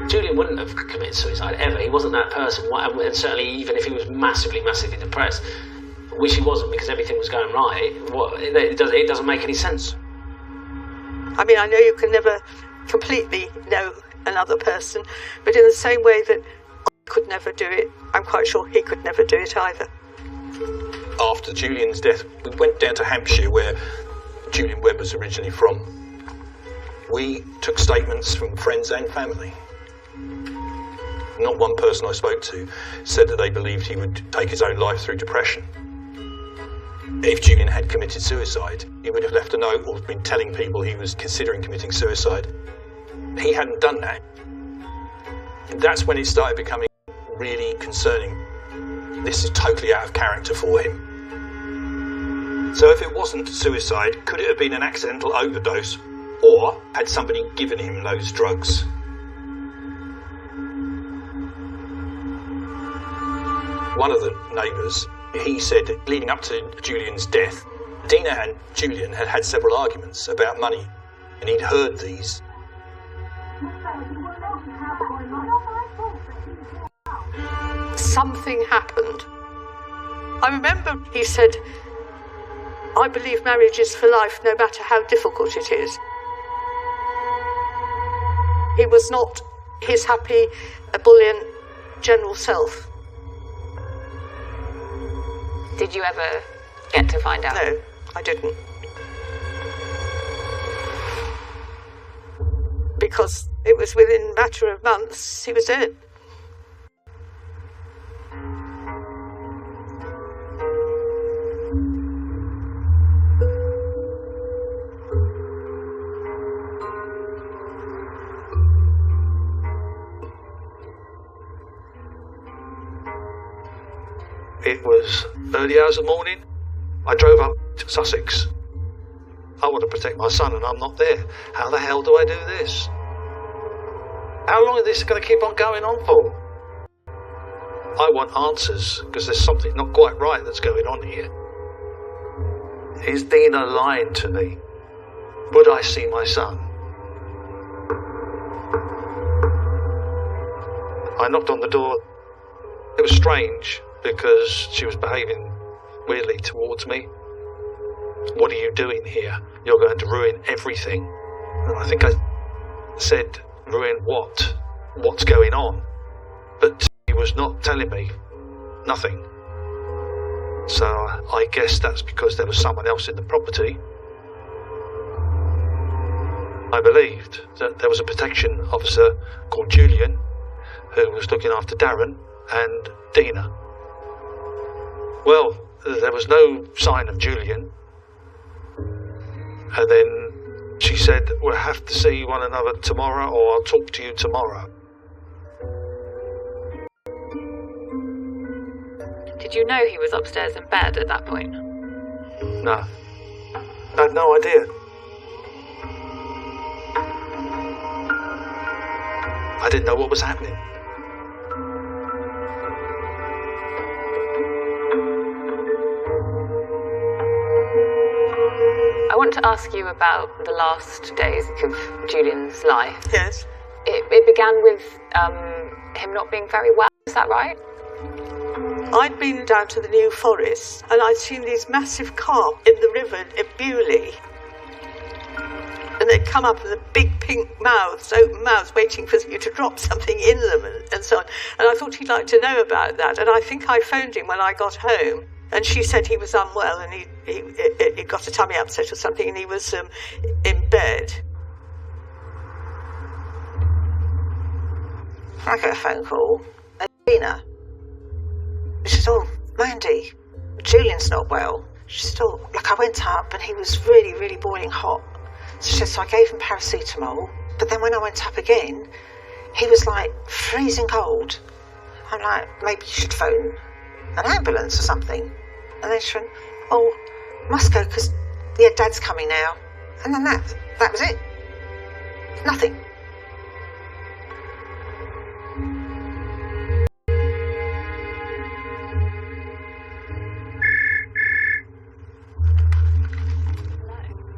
Julian wouldn't have committed suicide ever. He wasn't that person. And certainly, even if he was massively, massively depressed, which he wasn't because everything was going right, it doesn't make any sense. I mean, I know you can never completely know another person, but in the same way that I could never do it, I'm quite sure he could never do it either. After Julian's death, we went down to Hampshire, where Julian Webb was originally from. We took statements from friends and family. Not one person I spoke to said that they believed he would take his own life through depression. If Julian had committed suicide, he would have left a note or been telling people he was considering committing suicide. He hadn't done that. That's when it started becoming really concerning. This is totally out of character for him. So if it wasn't suicide, could it have been an accidental overdose, or had somebody given him those drugs? One of the neighbours, he said, leading up to Julian's death, Dina and Julian had had several arguments about money, and he'd heard these. Something happened. I remember he said, I believe marriage is for life no matter how difficult it is. He was not his happy, ebullient, general self. Did you ever get to find out? No, I didn't. Because it was within a matter of months he was dead. It was early hours of the morning. I drove up to Sussex. I want to protect my son and I'm not there. How the hell do I do this? How long is this going to keep on going on for? I want answers, because there's something not quite right that's going on here. Is Dina lying to me? Would I see my son? I knocked on the door. It was strange, because she was behaving weirdly towards me. What are you doing here? You're going to ruin everything. And I think I said, ruin what? What's going on? But he was not telling me. Nothing. So I guess that's because there was someone else in the property. I believed that there was a protection officer called Julian who was looking after Darren and Dina. Well, there was no sign of Julian. And then she said, we'll have to see one another tomorrow, or I'll talk to you tomorrow. Did you know he was upstairs in bed at that point? No. I had no idea. I didn't know what was happening. I want to ask you about the last days of Julian's life. Yes. It began with him not being very well, is that right? I'd been down to the New Forest and I'd seen these massive carp in the river at Bewley. And they'd come up with the big pink mouths, open mouths, waiting for you to drop something in them and so on. And I thought he'd like to know about that. And I think I phoned him when I got home. And she said he was unwell and he got a tummy upset or something and he was in bed. I got a phone call. And Dina, she said, oh, Mandy, Julian's not well. She said, oh, look, I went up and he was really, really boiling hot. So she said, so I gave him paracetamol. But then when I went up again, he was like freezing cold. I'm like, maybe you should phone an ambulance or something. And then she went, oh, must go because, yeah, Dad's coming now. And then that was it. Nothing.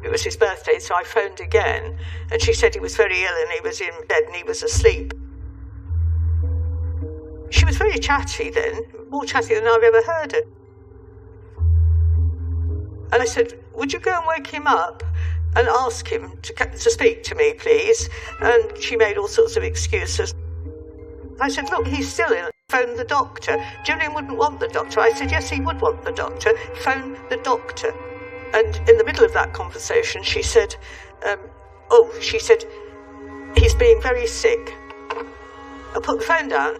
It was his birthday, so I phoned again, and she said he was very ill and he was in bed and he was asleep. She was very chatty then, more chatty than I've ever heard her. And I said, would you go and wake him up and ask him to speak to me, please? And she made all sorts of excuses. I said, look, he's still ill. Phone the doctor. Julian wouldn't want the doctor. I said, yes, he would want the doctor. Phone the doctor. And in the middle of that conversation, she said, he's being very sick. I put the phone down.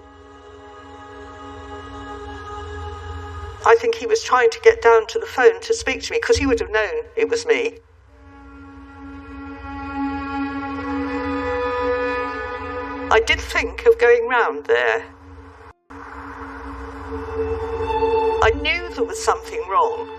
I think he was trying to get down to the phone to speak to me, because he would have known it was me. I did think of going round there. I knew there was something wrong.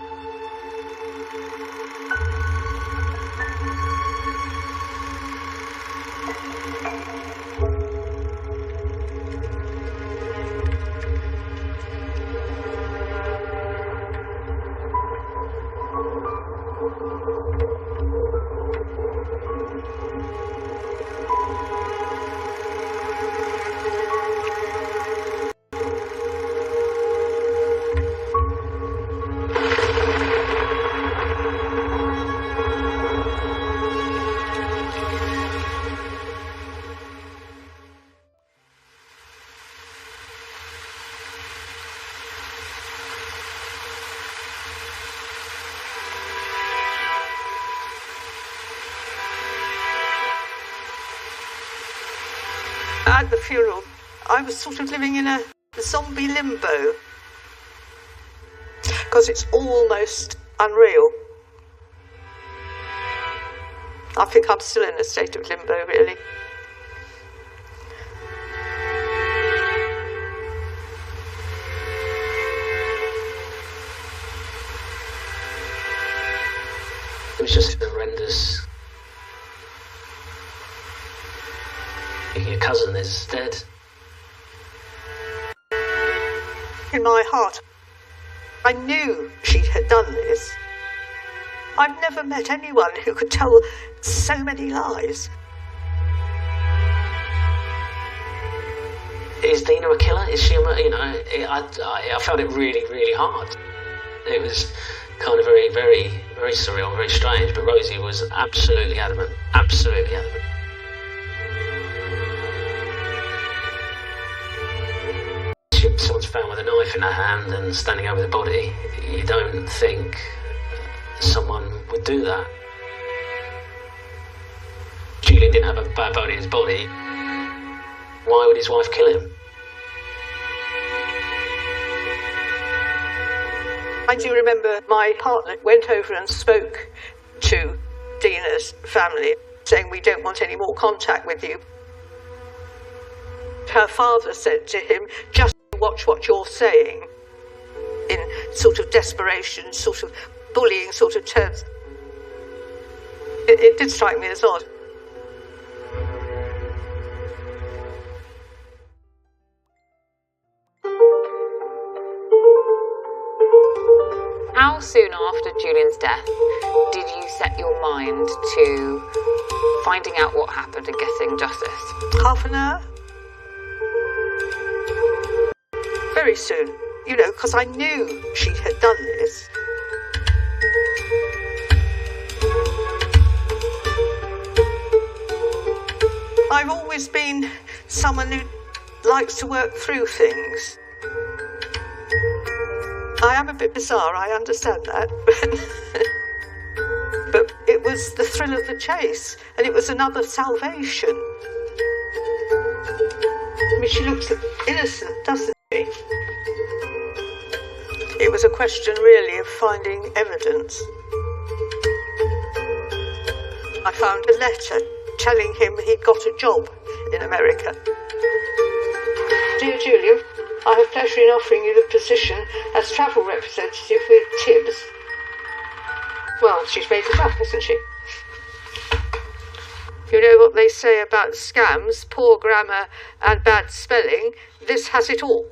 At the funeral, I was sort of living in a zombie limbo, because it's almost unreal. I think I'm still in a state of limbo, really. It was just horrendous. Your cousin is dead. in my heart, I knew she had done this. I've never met anyone who could tell so many lies. Is Dina a killer? Is she I found it really, really hard. It was kind of very, very, very surreal, very strange, but Rosie was absolutely adamant. Absolutely adamant. Someone's found with a knife in her hand and standing over the body. You don't think someone would do that. Julian didn't have a bad bone in his body. Why would his wife kill him? I do remember my partner went over and spoke to Dina's family, saying, we don't want any more contact with you. Her father said to him, just watch what you're saying, in sort of desperation, sort of bullying sort of terms. It did strike me as odd. How soon after Julian's death did you set your mind to finding out what happened and getting justice? Half an hour? Very soon, because I knew she had done this. I've always been someone who likes to work through things. I am a bit bizarre, I understand that. But it was the thrill of the chase, and it was another salvation. I mean, she looks innocent, doesn't she? It was a question, really, of finding evidence. I found a letter telling him he'd got a job in America. Dear Julian, I have pleasure in offering you the position as travel representative with Tibbs. Well, she's made it up, hasn't she? You know what they say about scams, poor grammar and bad spelling? This has it all.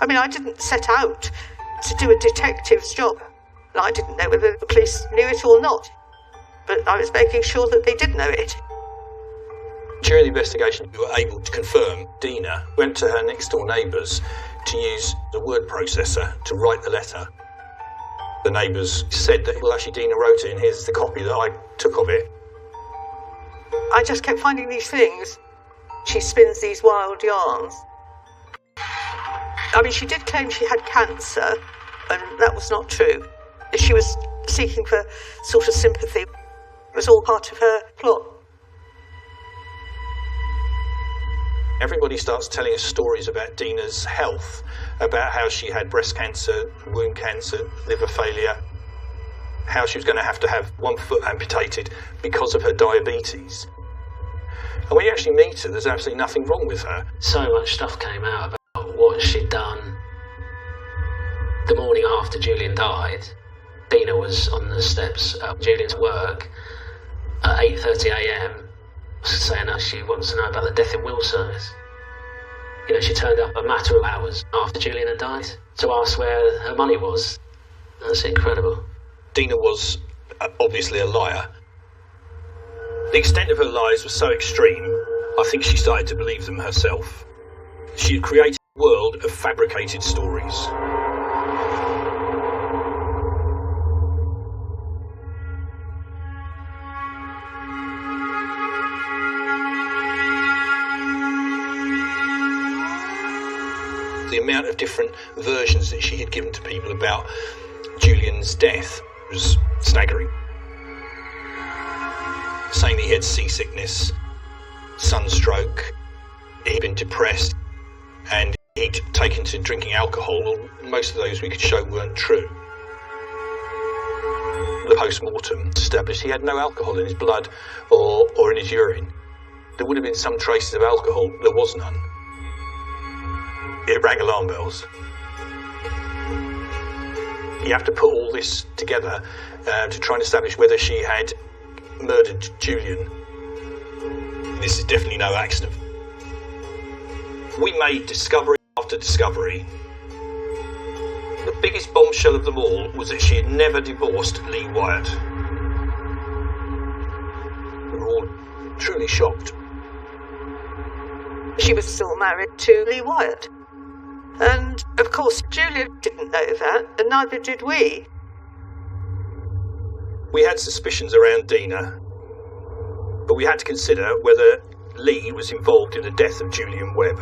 I mean, I didn't set out to do a detective's job. I didn't know whether the police knew it or not, but I was making sure that they did know it. During the investigation, we were able to confirm Dina went to her next-door neighbours to use the word processor to write the letter. The neighbours said that, well, actually, Dina wrote it, and here's the copy that I took of it. I just kept finding these things. She spins these wild yarns. I mean, she did claim she had cancer, and that was not true. She was seeking for sort of sympathy. It was all part of her plot. Everybody starts telling us stories about Dina's health, about how she had breast cancer, wound cancer, liver failure, how she was going to have one foot amputated because of her diabetes. And when you actually meet her, there's absolutely nothing wrong with her. So much stuff came out about what she'd done. The morning after Julian died, Dina was on the steps at Julian's work at 8:30 a.m. saying how she wants to know about the death in will service. She turned up a matter of hours after Julian had died to ask where her money was. That's incredible. Dina was obviously a liar. The extent of her lies was so extreme, I think she started to believe them herself. She had created a world of fabricated stories. The amount of different versions that she had given to people about Julian's death was staggering. Saying that he had seasickness, sunstroke, he'd been depressed, and he'd taken to drinking alcohol. Well, most of those we could show weren't true. The post-mortem established he had no alcohol in his blood or in his urine. There would have been some traces of alcohol, there was none. It rang alarm bells. You have to put all this together to try and establish whether she had murdered Julian. This is definitely no accident. We made discovery after discovery biggest bombshell of them all was that she had never divorced Lee Wyatt. We were all truly shocked. She was still married to Lee Wyatt. And, of course, Julia didn't know that, and neither did we. We had suspicions around Dina, but we had to consider whether Lee was involved in the death of Julian Webb,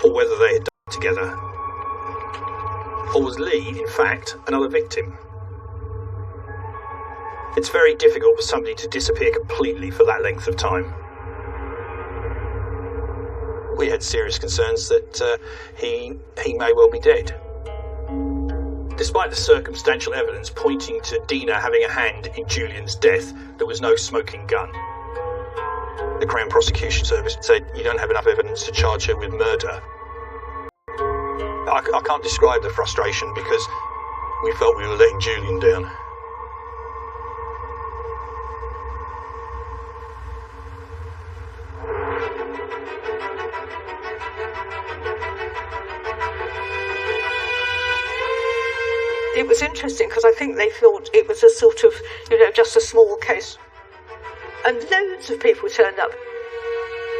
or whether they had died together. Or was Lee, in fact, another victim? It's very difficult for somebody to disappear completely for that length of time. We had serious concerns that he may well be dead. Despite the circumstantial evidence pointing to Dina having a hand in Julian's death, there was no smoking gun. The Crown Prosecution Service said you don't have enough evidence to charge her with murder. I can't describe the frustration because we felt we were letting Julian down. It was interesting because I think they thought it was a sort of, just a small case. And loads of people turned up.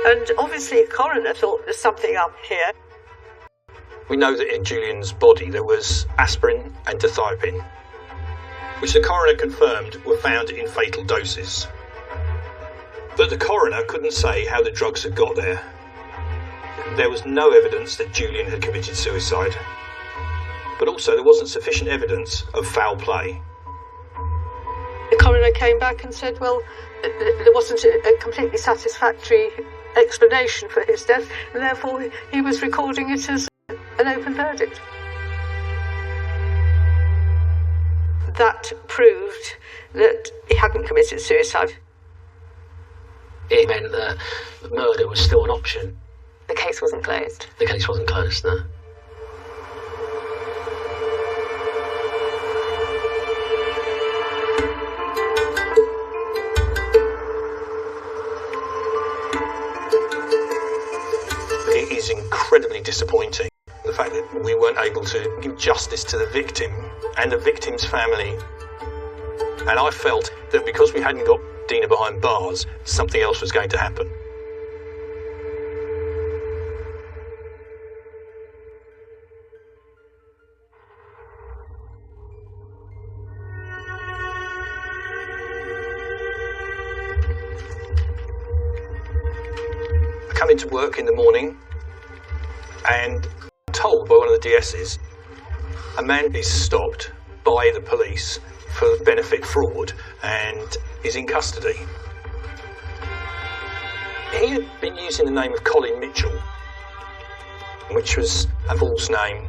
And obviously a coroner thought there's something up here. We know that in Julian's body there was aspirin and dithiopine, which the coroner confirmed were found in fatal doses. But the coroner couldn't say how the drugs had got there. There was no evidence that Julian had committed suicide. But also there wasn't sufficient evidence of foul play. The coroner came back and said, well, there wasn't a completely satisfactory explanation for his death, and therefore he was recording it as an open verdict. That proved that he hadn't committed suicide. It meant that murder was still an option. The case wasn't closed. The case wasn't closed, no. It is incredibly disappointing, the fact that we weren't able to give justice to the victim and the victim's family. And I felt that because we hadn't got Dina behind bars, something else was going to happen. I come into work in the morning and I'm told by one of the DSs a man is stopped by the police for benefit fraud and is in custody. He had been using the name of Colin Mitchell, which was a false name.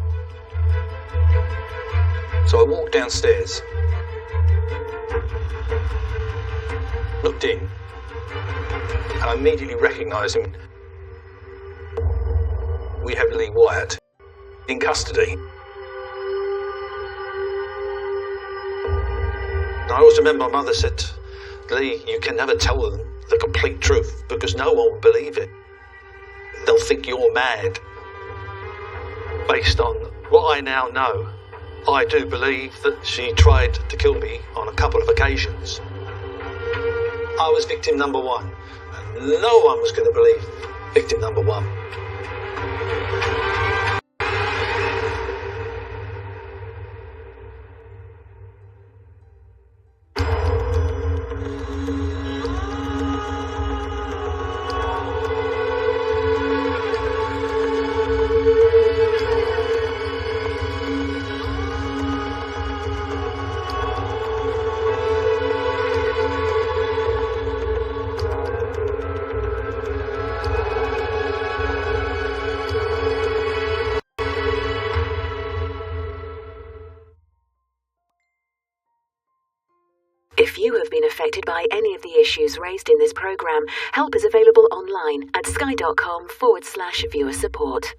So I walked downstairs, looked in, and I immediately recognised him. We have Lee Wyatt in custody. I always remember my mother said, Lee, you can never tell them the complete truth because no one will believe it. They'll think you're mad. Based on what I now know, I do believe that she tried to kill me on a couple of occasions. I was victim number one, and no one was going to believe victim number one. If you have been affected by any of the issues raised in this programme, help is available online at sky.com/viewer support.